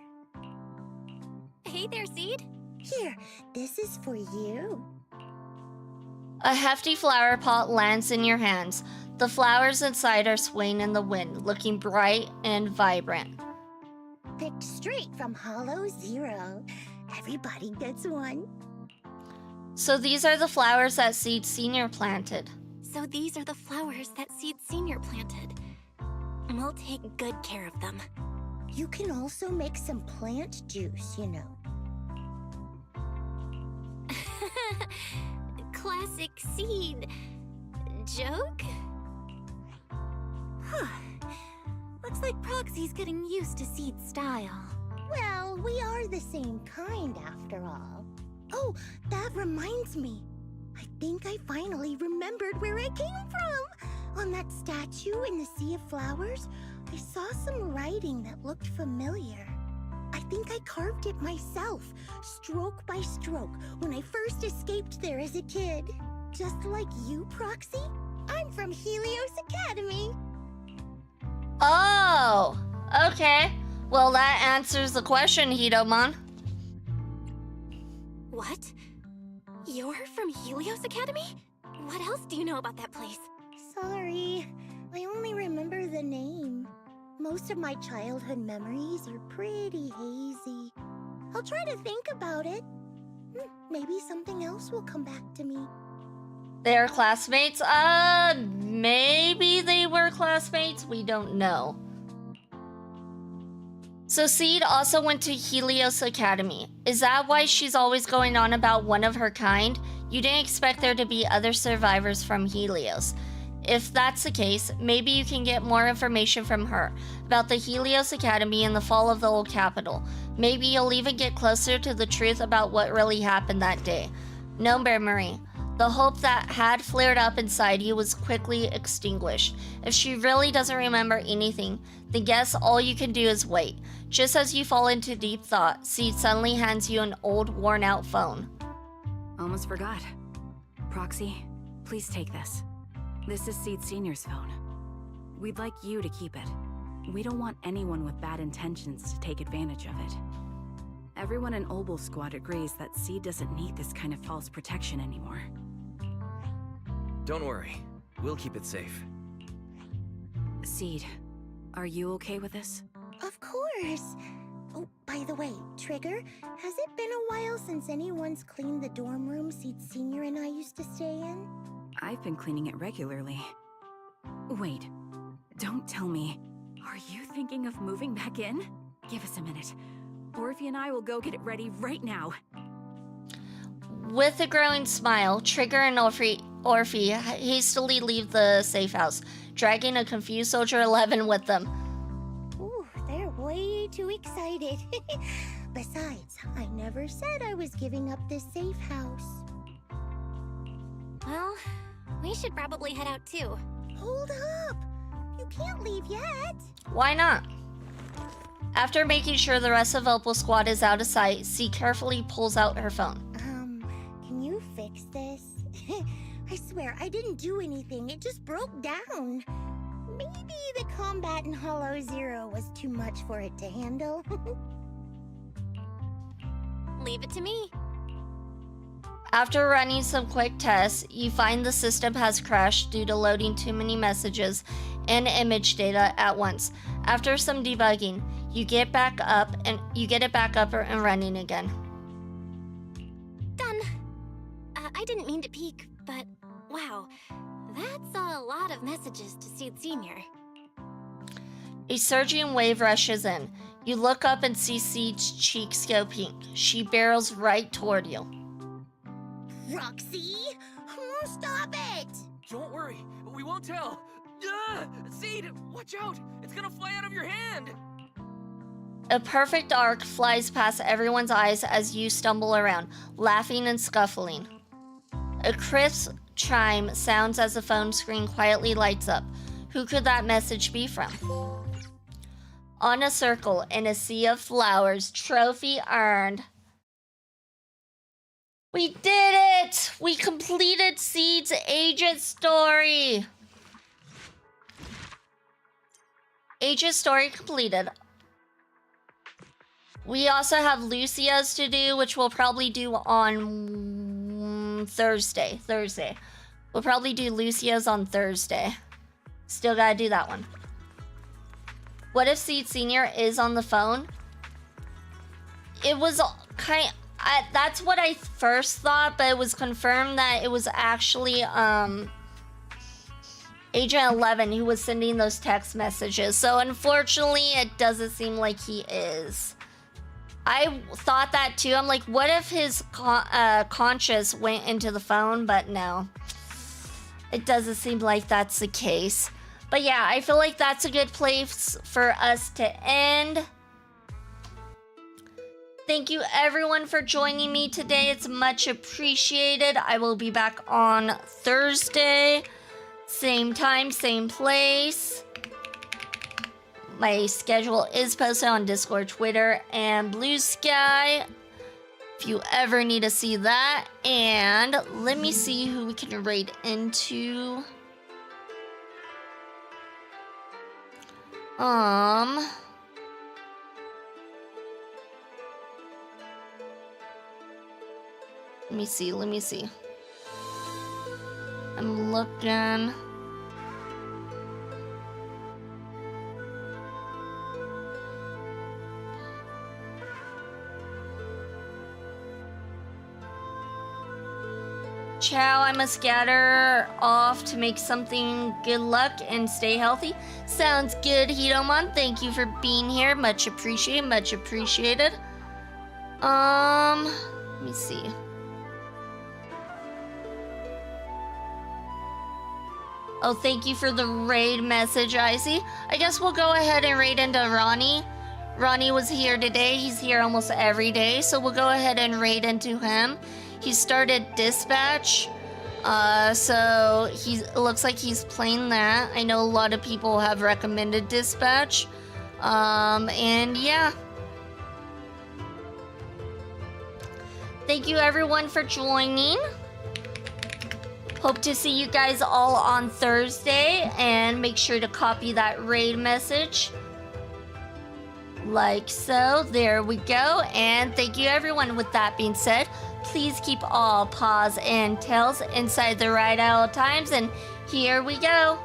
Hey there, Seed. Here, this is for you. A hefty flower pot lands in your hands. The flowers inside are swaying in the wind, looking bright and vibrant. Picked straight from Hollow Zero. Everybody gets one. So these are the flowers that Seed Senior planted. So these are the flowers that Seed Senior planted. We'll take good care of them. You can also make some plant juice, you know. Classic Seed. Joke? Looks like Proxy's getting used to Seed's style. Well, we are the same kind after all. Oh, that reminds me. I think I finally remembered where I came from. On that statue in the Sea of Flowers, I saw some writing that looked familiar. I think I carved it myself, stroke by stroke, when I first escaped there as a kid. Just like you, Proxy, I'm from Helios Academy. Oh, okay. Well, that answers the question, Hidomon. What? You're from Helios Academy? What else do you know about that place? Sorry, I only remember the name. Most of my childhood memories are pretty hazy. I'll try to think about it. Maybe something else will come back to me. They're classmates? Maybe they were classmates? We don't know. So Seed also went to Helios Academy. Is that why she's always going on about one of her kind? You didn't expect there to be other survivors from Helios. If that's the case, maybe you can get more information from her about the Helios Academy and the fall of the old capital. Maybe you'll even get closer to the truth about what really happened that day. No memory. The hope that had flared up inside you was quickly extinguished. If she really doesn't remember anything, then guess all you can do is wait. Just as you fall into deep thought, Seed suddenly hands you an old, worn-out phone. Almost forgot. Proxy, please take this. This is Seed Senior's phone. We'd like you to keep it. We don't want anyone with bad intentions to take advantage of it. Everyone in Obel Squad agrees that Seed doesn't need this kind of false protection anymore. Don't worry. We'll keep it safe. Seed, are you okay with this? Of course. Oh, by the way, Trigger, has it been a while since anyone's cleaned the dorm room Seed Senior and I used to stay in? I've been cleaning it regularly. Wait, don't tell me. Are you thinking of moving back in? Give us a minute. Orphe and I will go get it ready right now. With a growing smile, Trigger and Orphe hastily leave the safe house, dragging a confused Soldier 11 with them. Ooh, they're way too excited. Besides, I never said I was giving up this safe house. Well, we should probably head out too. Hold up! You can't leave yet. Why not? After making sure the rest of Opal Squad is out of sight, C carefully pulls out her phone. Can you fix this? I swear, I didn't do anything. It just broke down. Maybe the combat in Hollow Zero was too much for it to handle. Leave it to me. After running some quick tests, you find the system has crashed due to loading too many messages and image data at once. After some debugging, you get it back up and running again. Done. I didn't mean to peek, but wow, that's a lot of messages to Seed Senior. A surging wave rushes in. You look up and see Seed's cheeks go pink. She barrels right toward you. Roxy! Stop it! Don't worry, we won't tell. Seed, watch out! It's gonna fly out of your hand! A perfect arc flies past everyone's eyes as you stumble around, laughing and scuffling. A crisp chime sounds as the phone screen quietly lights up. Who could that message be from? On a circle in a sea of flowers, trophy earned. We did it! We completed Seed's agent story! Agent story completed. We also have Lucia's to do, which we'll probably do on Thursday. We'll probably do Lucio's on Thursday. Still gotta do that one. What if Seed Senior is on the phone? It was that's what I first thought, but it was confirmed that it was actually Agent 11 who was sending those text messages. So unfortunately, it doesn't seem like he is. I thought that too. I'm like, what if his conscious went into the phone? But no, it doesn't seem like that's the case. But yeah, I feel like that's a good place for us to end. Thank you everyone for joining me today. It's much appreciated. I will be back on Thursday. Same time, same place. My schedule is posted on Discord, Twitter, and Blue Sky. If you ever need to see that. And let me see who we can raid into. Let me see. I'm looking. Ciao, I must scatter off to make something. Good luck and stay healthy. Sounds good, Hidomon. Thank you for being here. Much appreciated, much appreciated. Let me see. Oh, thank you for the raid message, Icy. I guess we'll go ahead and raid into Ronnie. Ronnie was here today. He's here almost every day, so we'll go ahead and raid into him. He started Dispatch, so it looks like he's playing that. I know a lot of people have recommended Dispatch, and yeah. Thank you everyone for joining. Hope to see you guys all on Thursday, and make sure to copy that raid message. Like so, there we go, and thank you everyone. With that being said, please keep all paws and tails inside the right at all times, and here we go.